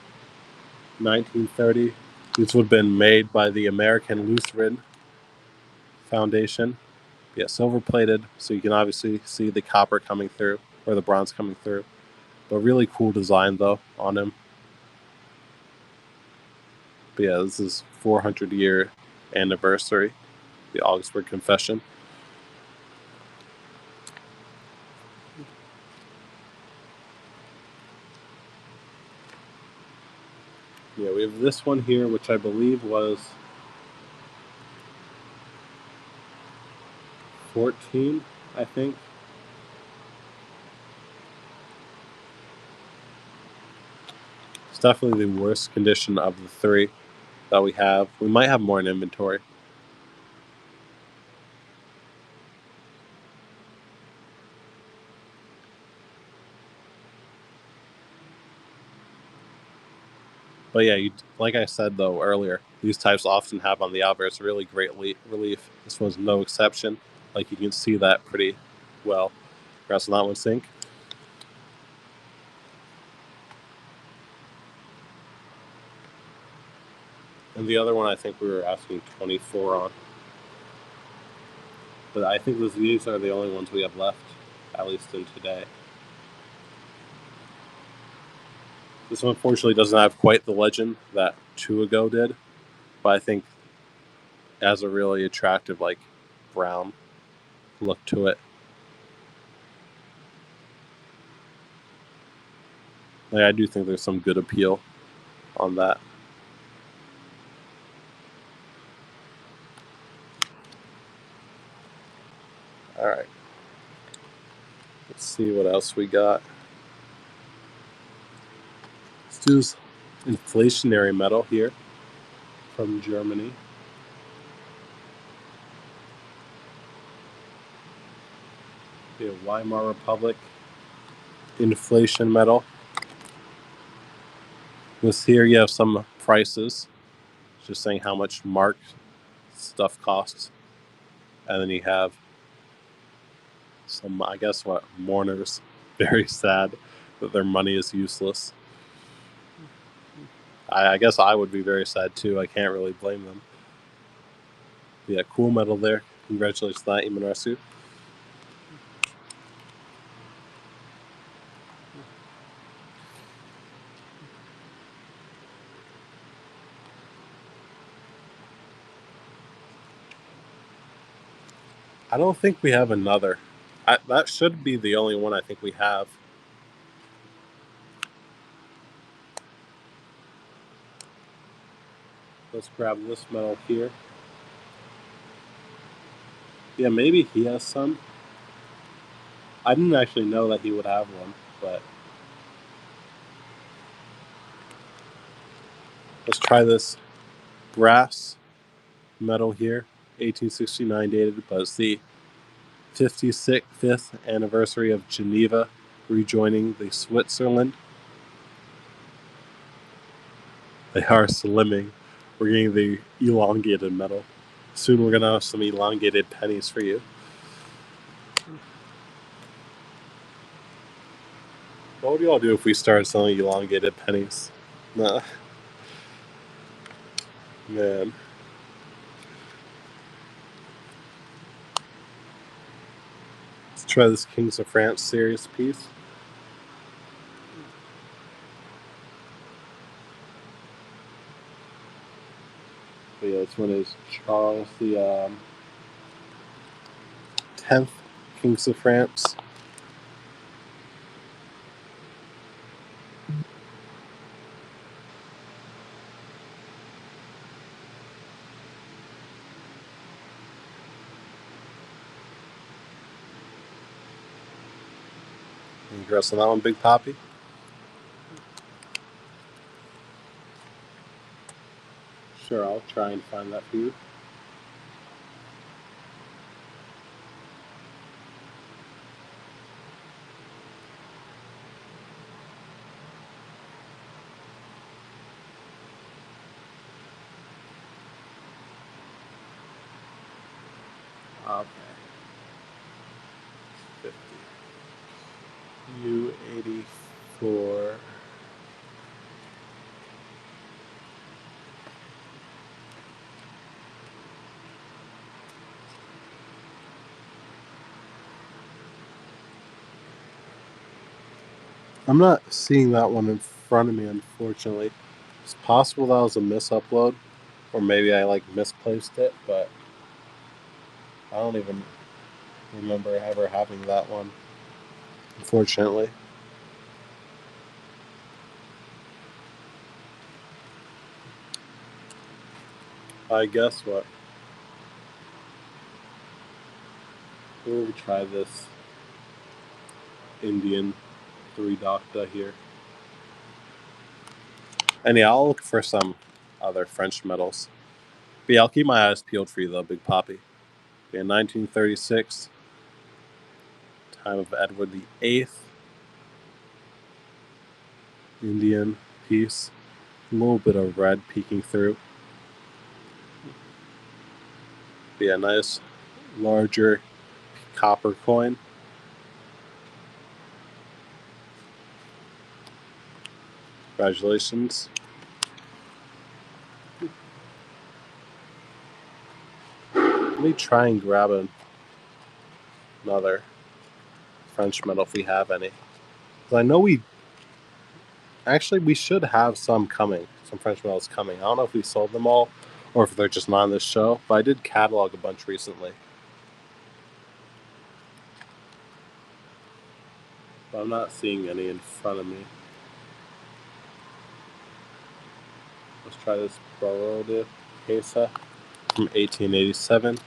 1930. This would have been made by the American Lutheran Foundation. Yeah, silver plated, so you can obviously see the copper coming through, or the bronze coming through. But really cool design, though, on him. But yeah, this is 400-year anniversary, the Augsburg Confession. Yeah, we have this one here, which I believe was 14, I think. It's definitely the worst condition of the three that we have. We might have more in inventory. But yeah, like I said though earlier, these types often have on the outverse really great relief. This one's no exception. Like you can see that pretty well. Congrats on that one, Sync. And the other one I think we were asking 24 on. But I think these are the only ones we have left, at least in today. This one unfortunately doesn't have quite the legend that 2 ago did, but I think it has a really attractive like brown look to it. Like I do think there's some good appeal on that. All right. Let's see what else we got. Let's do this inflationary metal here from Germany. The Weimar Republic inflation metal. This here you have some prices, just saying how much mark stuff costs. And then you have some, I guess, mourners. Very sad that their money is useless. I guess I would be very sad too. I can't really blame them. Yeah, cool metal there. Congratulations on that, Imanarasu. I don't think we have another. That should be the only one I think we have. Let's grab this metal here. Yeah, maybe he has some. I didn't actually know that he would have one, but let's try this brass metal here. 1869 dated, but it's the 55th anniversary of Geneva rejoining the Switzerland. They are slimming. We're getting the elongated metal. Soon we're gonna have some elongated pennies for you. What would y'all do if we started selling elongated pennies? Nah. Man. Let's try this Kings of France series piece. But yeah, this one is Charles the 10th, Kings of France. Any guess on that one, Big Poppy? Sure, I'll try and find that for you. Okay. 50. U84. I'm not seeing that one in front of me, unfortunately. It's possible that was a misupload, or maybe I misplaced it, but I don't even remember ever having that one, unfortunately. I guess what? We'll try this Indian 3 Docta here. And yeah, I'll look for some other French medals. But yeah, I'll keep my eyes peeled for you though, Big Poppy. Yeah, 1936, time of Edward VIII, Indian piece. A little bit of red peeking through. But yeah, nice larger copper coin. Congratulations. Let me try and grab another French medal if we have any. Because I know we should have some coming, some French medals coming. I don't know if we sold them all or if they're just not on this show, but I did catalog a bunch recently. But I'm not seeing any in front of me. Let's try this Barreau de Pesa from 1887.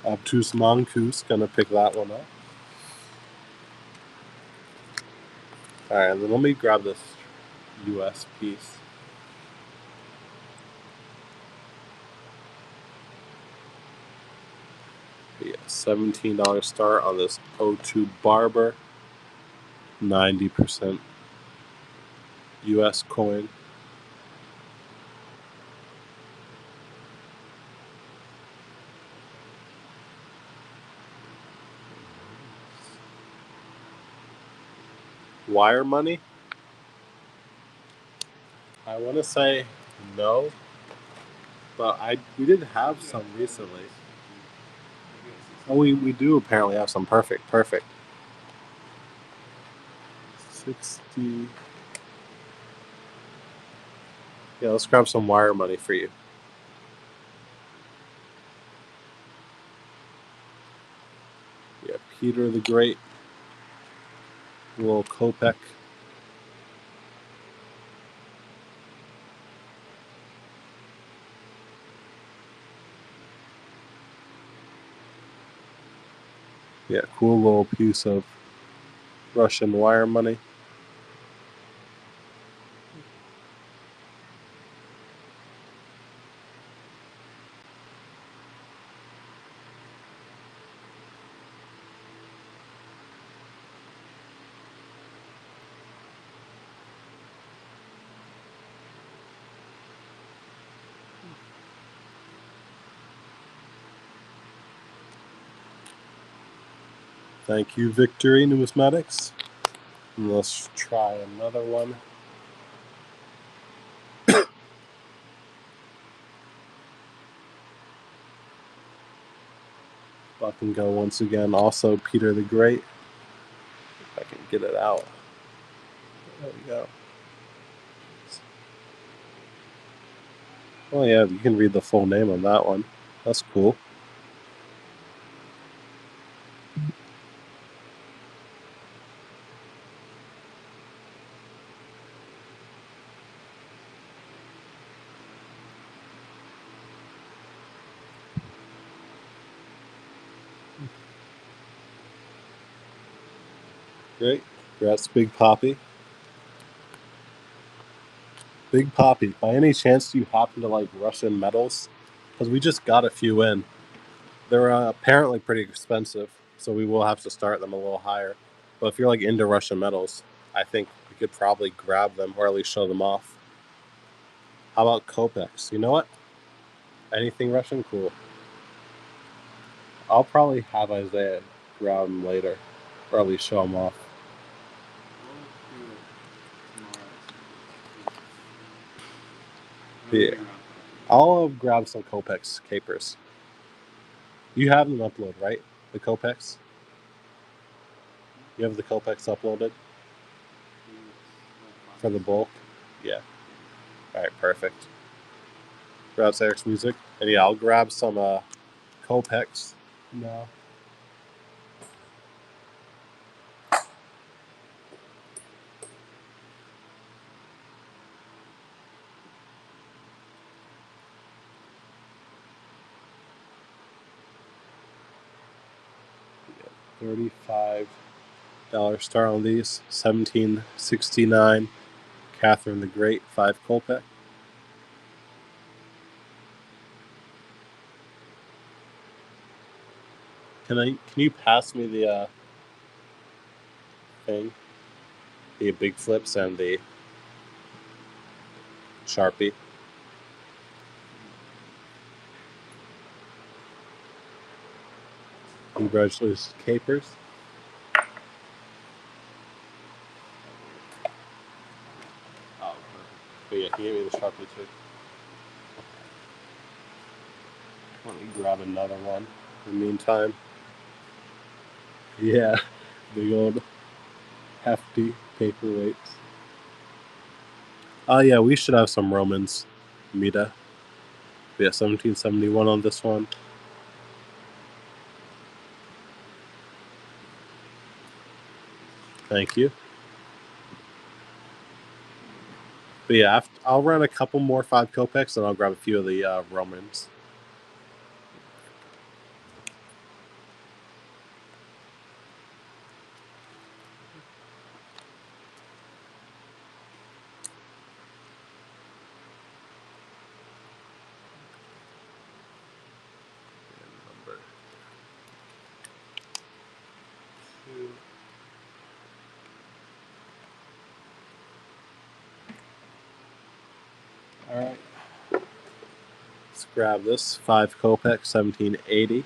Obtuse Mongoose, gonna pick that one up. Alright, and then let me grab this US piece. Yeah, $17 start on this O2 Barber. 90% US coin. Wire money? I want to say no, but we did have some recently. Oh, we do apparently have some. Perfect. 60. Yeah, let's grab some wire money for you. Yeah, Peter the Great. Little Kopek. Yeah, cool little piece of Russian wire money. Thank you, Victory Numismatics. And let's try another one. Buck and go once again. Also, Peter the Great. If I can get it out. There we go. Oh yeah, you can read the full name on that one. That's cool. Great. Congrats, Big Poppy. Big Poppy, by any chance do you happen to like Russian metals? Because we just got a few in. They're apparently pretty expensive, so we will have to start them a little higher. But if you're like into Russian metals, I think we could probably grab them or at least show them off. How about Copex? You know what? Anything Russian? Cool. I'll probably have Isaiah grab them later, or at least show them off. Yeah. I'll grab some Copex capers. You have them uploaded, right? The Copex? You have the Copex uploaded? For the bulk? Yeah. Alright, perfect. Grab Eric's music. And yeah, I'll grab some Copex now. $35 star on these. 1769. Catherine the Great, 5 Copex. Can you pass me the thing? The big flips and the Sharpie. Congratulations, capers. Oh, perfect. But yeah, can you give me the Sharpie too? Let me grab another one in the meantime. Yeah, big old hefty paperweights. Oh yeah, we should have some Romans. Mita. We have 1771 on this one. Thank you. But yeah, I'll run a couple more 5 Copex and I'll grab a few of the Romans. Number 2. Alright. Let's grab this 5 Copex, 1780.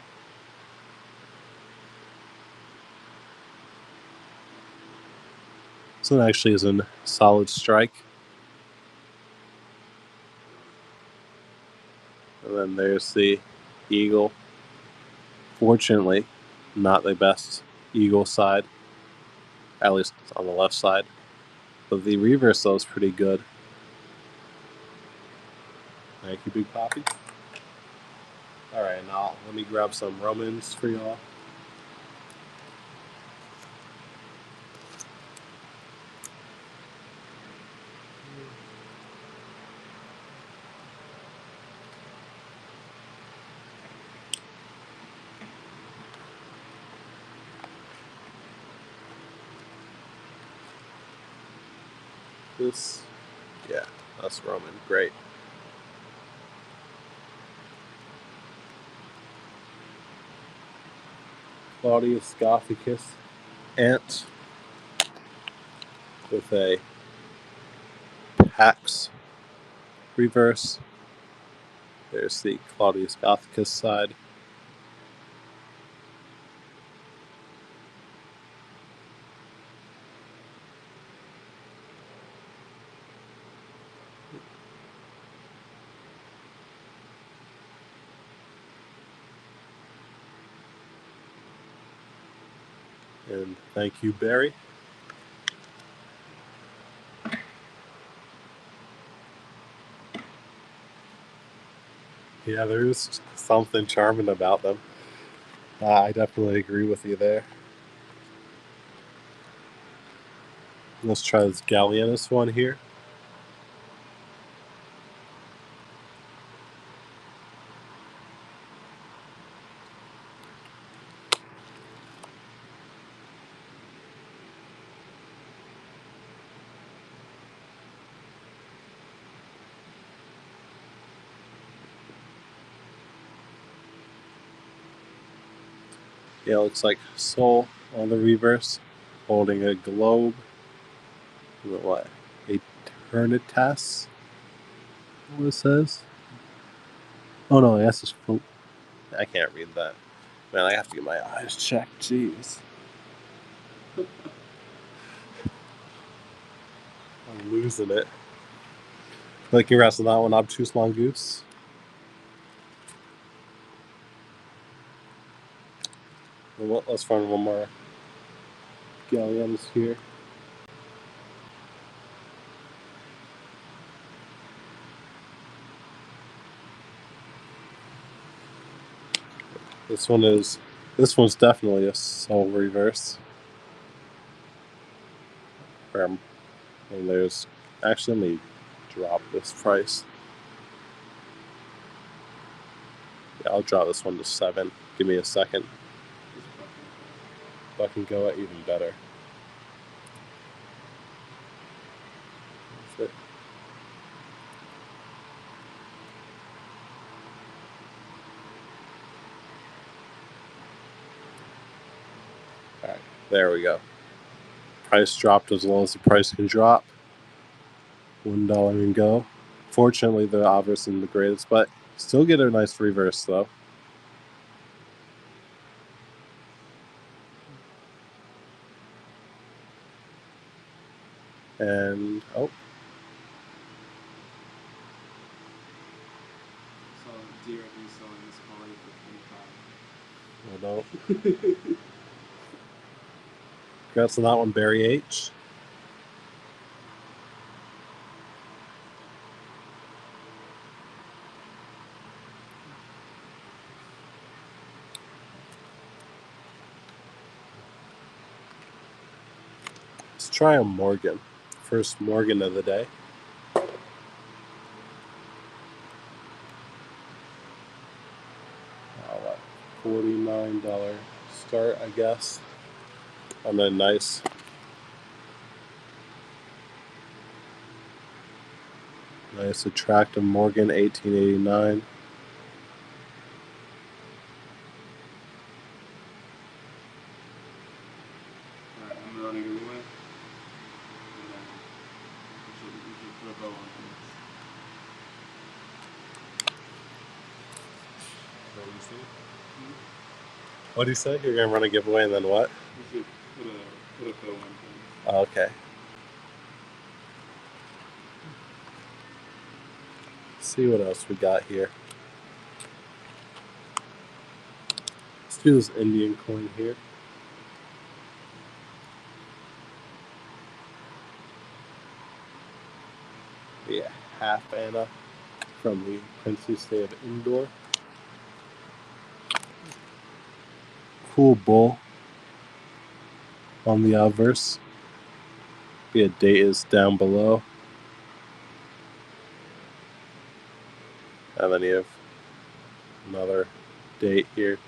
This one actually is in solid strike. And then there's the eagle. Fortunately, not the best eagle side, at least on the left side. But the reverse, though, is pretty good. Thank you, Big Poppy. Alright, now let me grab some Romans for y'all. This, yeah, that's Roman. Great. Claudius Gothicus Ant with a Pax reverse. There's the Claudius Gothicus side. And thank you, Barry. Yeah, there's something charming about them. I definitely agree with you there. Let's try this Gallienus one here. Yeah, it looks like Soul on the reverse, holding a globe. What? Eternitas? What it says? Oh no, that's just. I can't read that. Man, I have to get my eyes checked. Jeez. I'm losing it. Like your rest of that one, Obtuse Mongoose. Let's find one more Galleons here. This one's definitely a Soul reverse. And there's actually, let me drop this price. Yeah, I'll drop this one to 7. Give me a second. If I can go at even better. That's it. Alright, there we go. Price dropped as low as the price can drop. $1 and go. Fortunately, the obverse isn't the greatest, but still get a nice reverse though. And So do you reckon selling this quality for 25? I don't. Congrats on that one, Barry H. Let's try a Morgan. First Morgan of the day. What? $49 start, I guess. On a nice attractive Morgan, 1889. Alright, I'm running away. And then we should put a bow on things. What do you say? You're gonna run a giveaway and then what? We should put a bow on things. Oh, okay. Let's see what else we got here. Let's do this Indian coin here. Yeah, half Anna from the princely state of Indore. Cool bull on the obverse. The date is down below. And then you have another date here.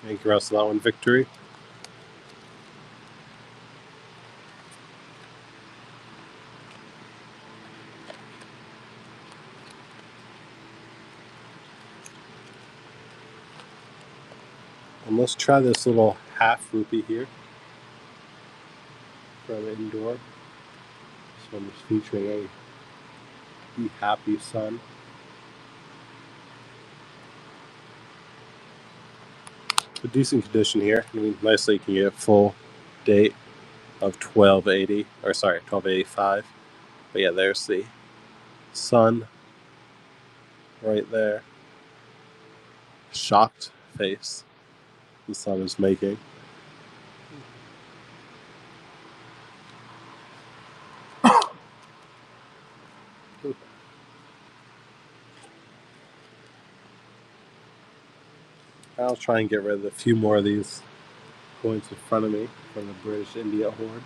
Thank you, rest of that one, Victory. And let's try this little half rupee here from Indore. This one is featuring a Be Happy Sun. A decent condition here. I mean, nicely you can get a full date of 1280, or sorry, 1285. But yeah, there's the sun right there. Shocked face the sun is making. I'll try and get rid of a few more of these coins in front of me from the British India hoard.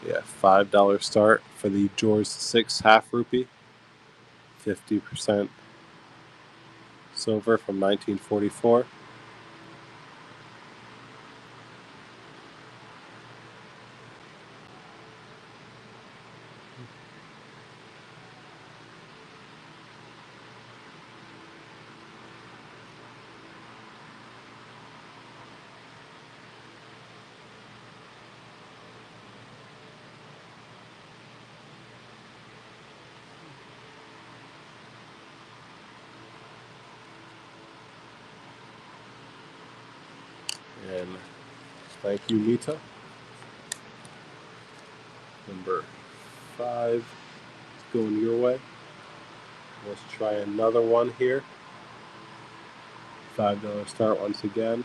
Yeah, $5 start for the George VI half rupee, 50% silver from 1944. And thank you, Nita. Number 5 is going your way. Let's try another one here. $5 start once again.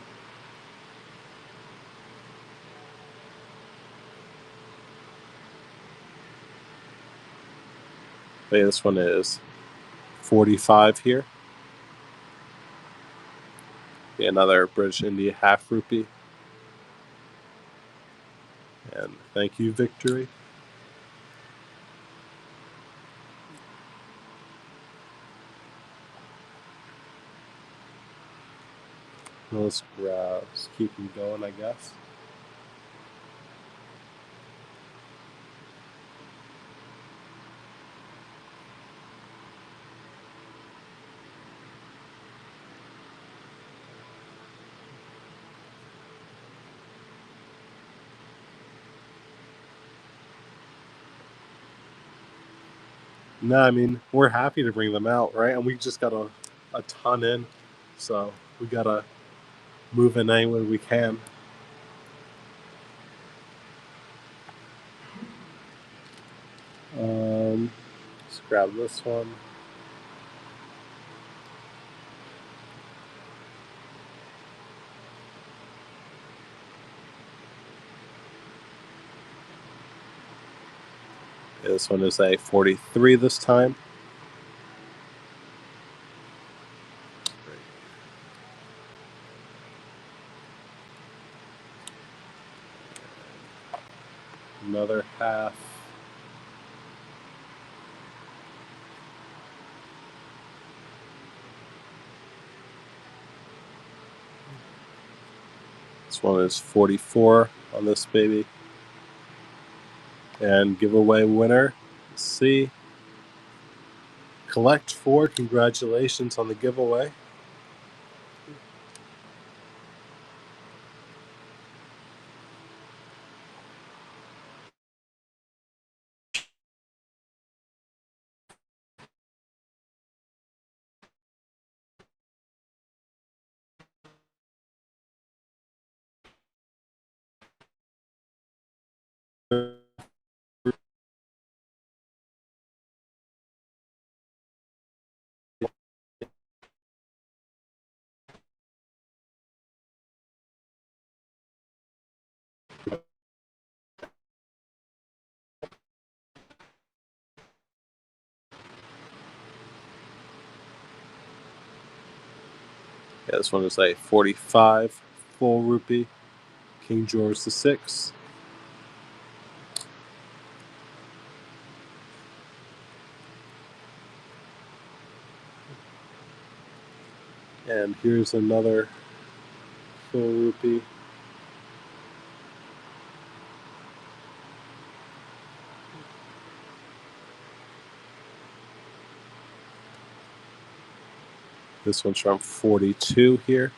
But yeah, this one is 45 here. Yeah, another British India half rupee. And thank you, Victory. Let's keep them going, I guess. No, I mean, we're happy to bring them out, right? And we just got a ton in, so we got to move in any way we can. Let's grab this one. Yeah, this one is a 43 this time. Another half. This one is 44 on this baby. And giveaway winner, let's see. Collect 4, congratulations on the giveaway. Yeah, this one is a 45 full rupee, King George VI. And here's another full rupee. This one's from 42 here.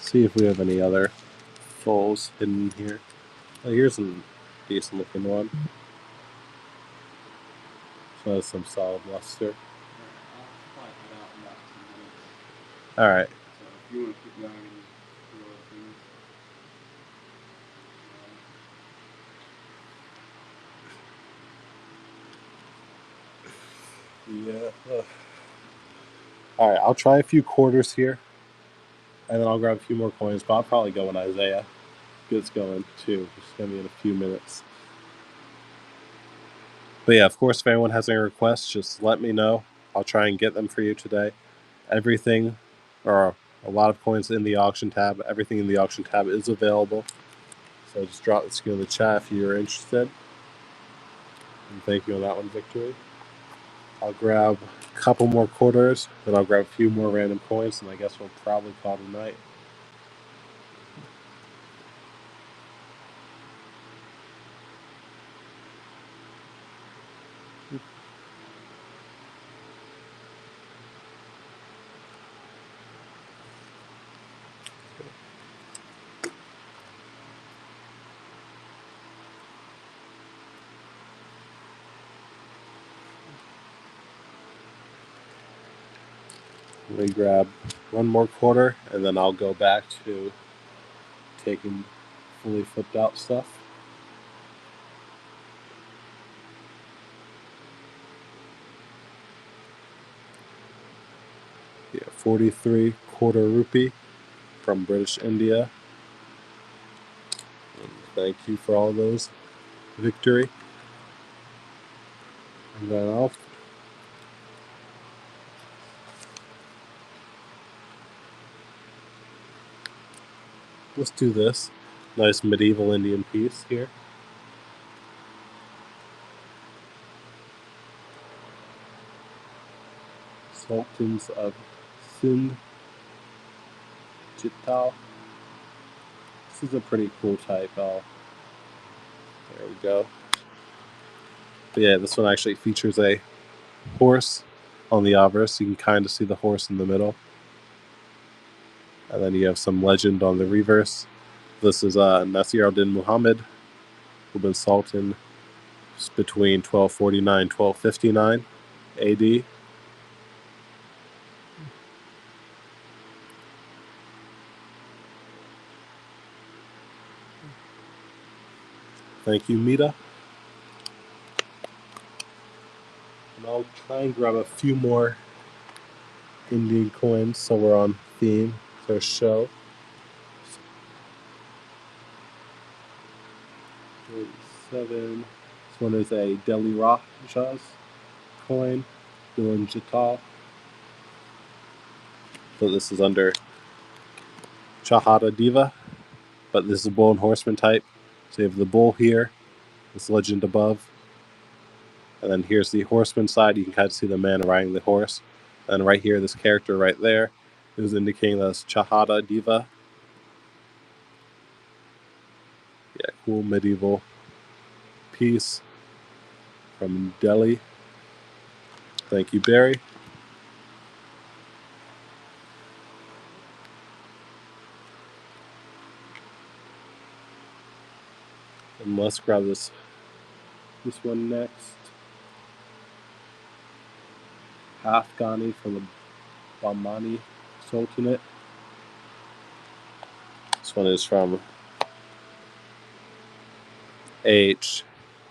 See if we have any other fulls hidden here. Oh, here's a decent looking one. So has some solid luster. All right. So if you want to keep going and do other things. Yeah. All right, I'll try a few quarters here, and then I'll grab a few more coins, but I'll probably go when Isaiah gets going, too. It's going to be in a few minutes. But yeah, of course, if anyone has any requests, just let me know. I'll try and get them for you today. Everything, or a lot of coins in the auction tab, everything in the auction tab is available. So just drop the skill in the chat if you're interested. And thank you on that one, Victory. I'll grab a couple more quarters, then I'll grab a few more random coins, and I guess we'll probably call it a night. Let me grab one more quarter, and then I'll go back to taking fully flipped out stuff. Yeah, 43 quarter rupee from British India. And thank you for all those, Victory. And then let's do this. Nice medieval Indian piece here. Sultans of Sindh, Chittal. This is a pretty cool type. There we go. But yeah, this one actually features a horse on the obverse. You can kind of see the horse in the middle. And then you have some legend on the reverse. This is Nasir al-Din Muhammad, who been Sultan between 1249 and 1259 AD. Thank you, Mita. And I'll try and grab a few more Indian coins so we're on theme for a show. 37. This one is a Delhi Raja's coin, Dylan Jital. So this is under Chahada Diva, but this is a bull and horseman type. So you have the bull here, this legend above, and then here's the horseman side. You can kind of see the man riding the horse. And right here, this character right there is indicating that's Chahada Diva. Yeah, cool medieval piece from Delhi. Thank you, Barry. And let's grab this one next. Afghani from the Bahmani Sultanate. This one is from age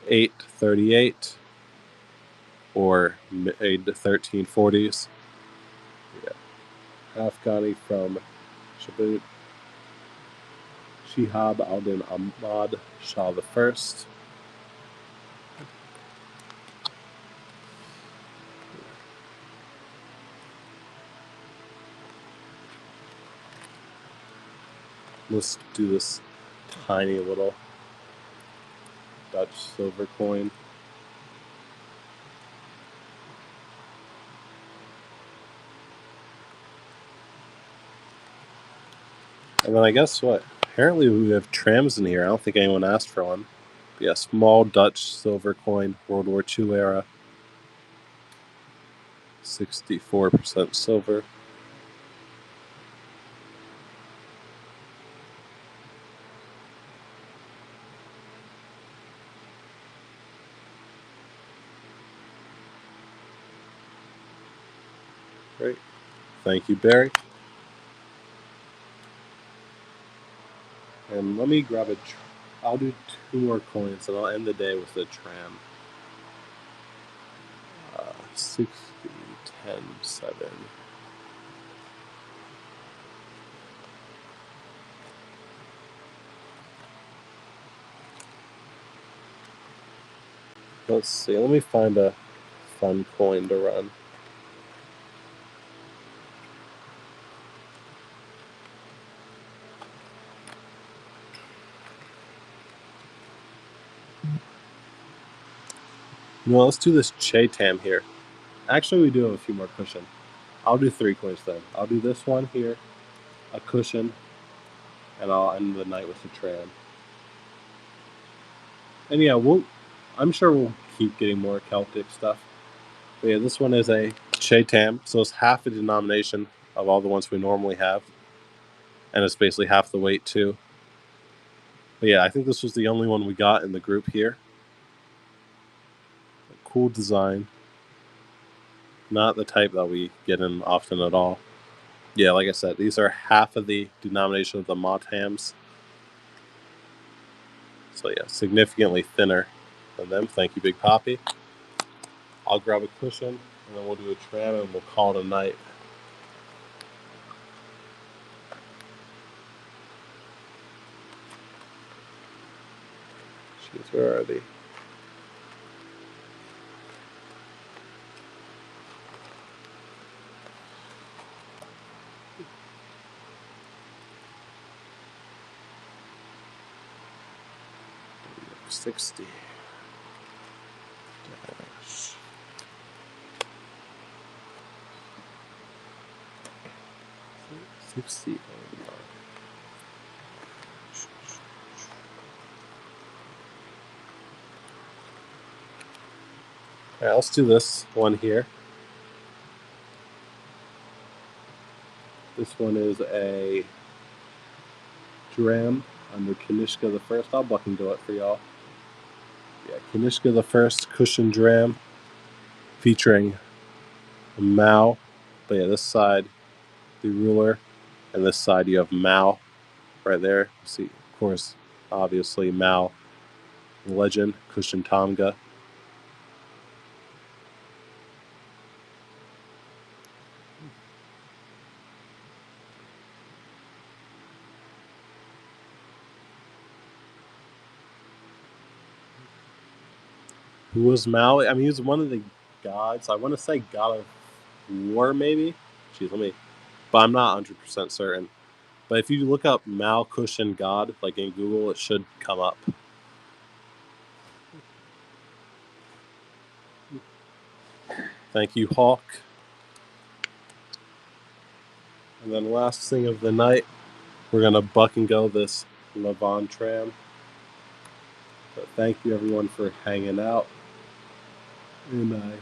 838 or mid 1340s. Yeah. Afghani from Shihab al-Din Ahmad Shah I. Let's do this tiny little Dutch silver coin. And then I guess what? Apparently we have trams in here. I don't think anyone asked for one. But yeah, small Dutch silver coin, World War II era. 64% silver. Great. Thank you, Barry. And let me grab a... I'll do 2 more coins, and I'll end the day with the tram. 60, 10, 7. Let's see. Let me find a fun coin to run. No, let's do this Chetam here. Actually, we do have a few more cushion. I'll do 3 coins then. I'll do this one here, a cushion, and I'll end the night with a tram. And yeah, I'm sure we'll keep getting more Celtic stuff. But yeah, this one is a Chetam, so it's half the denomination of all the ones we normally have. And it's basically half the weight too. But yeah, I think this was the only one we got in the group here. A cool design. Not the type that we get in often at all. Yeah, like I said, these are half of the denomination of the Mothams. So yeah, significantly thinner than them. Thank you, Big Poppy. I'll grab a cushion, and then we'll do a tram, and we'll call it a night. Jeez, where are they? $60. 60. Alright, let's do this one here. This one is a dram under Kanishka the First. I'll buck and go it for y'all. Yeah, Kanishka the First cushion dram featuring a Mao. But yeah, this side, the ruler, and this side you have Mao right there. See, of course, obviously Mao, legend, cushion Tonga. Who was Mao? I mean, he was one of the gods. I want to say god of war, maybe. Jeez, but I'm not 100% certain. But if you look up Mao cushion god, like in Google, it should come up. Thank you, Hawk. And then last thing of the night, we're gonna buck and go this Levon tram. But thank you everyone for hanging out, and I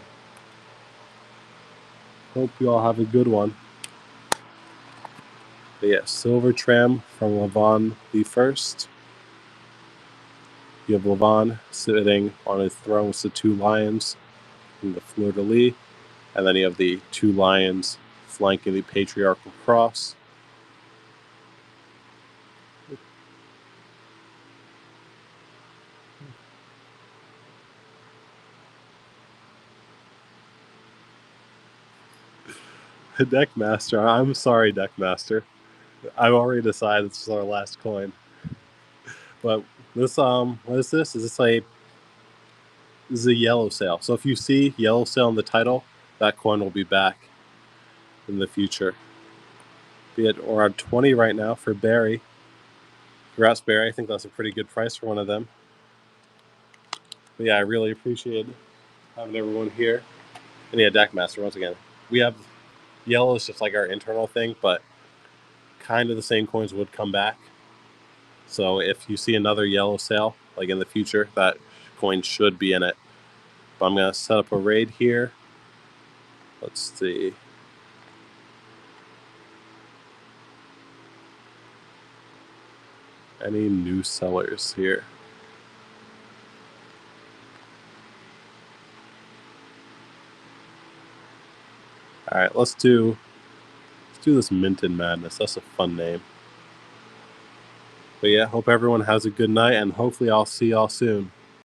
hope you all have a good one. But yeah, silver tram from Levon the First. You have Levon sitting on his throne with the 2 lions in the fleur-de-lis, and then you have the 2 lions flanking the patriarchal cross. Deckmaster, I'm sorry, Deckmaster. I've already decided this is our last coin. But this, what is this? This is a yellow sail. So if you see yellow sail in the title, that coin will be back in the future. We're at 20 right now for Barry. Congrats, Barry. I think that's a pretty good price for one of them. But yeah, I really appreciate having everyone here. And yeah, Deckmaster, once again. We have yellow is just like our internal thing, but kind of the same coins would come back. So if you see another yellow sail, like in the future, that coin should be in it. But I'm going to set up a raid here. Let's see. Any new sellers here? All right, let's do this Minted Madness. That's a fun name. But yeah, hope everyone has a good night, and hopefully I'll see y'all soon.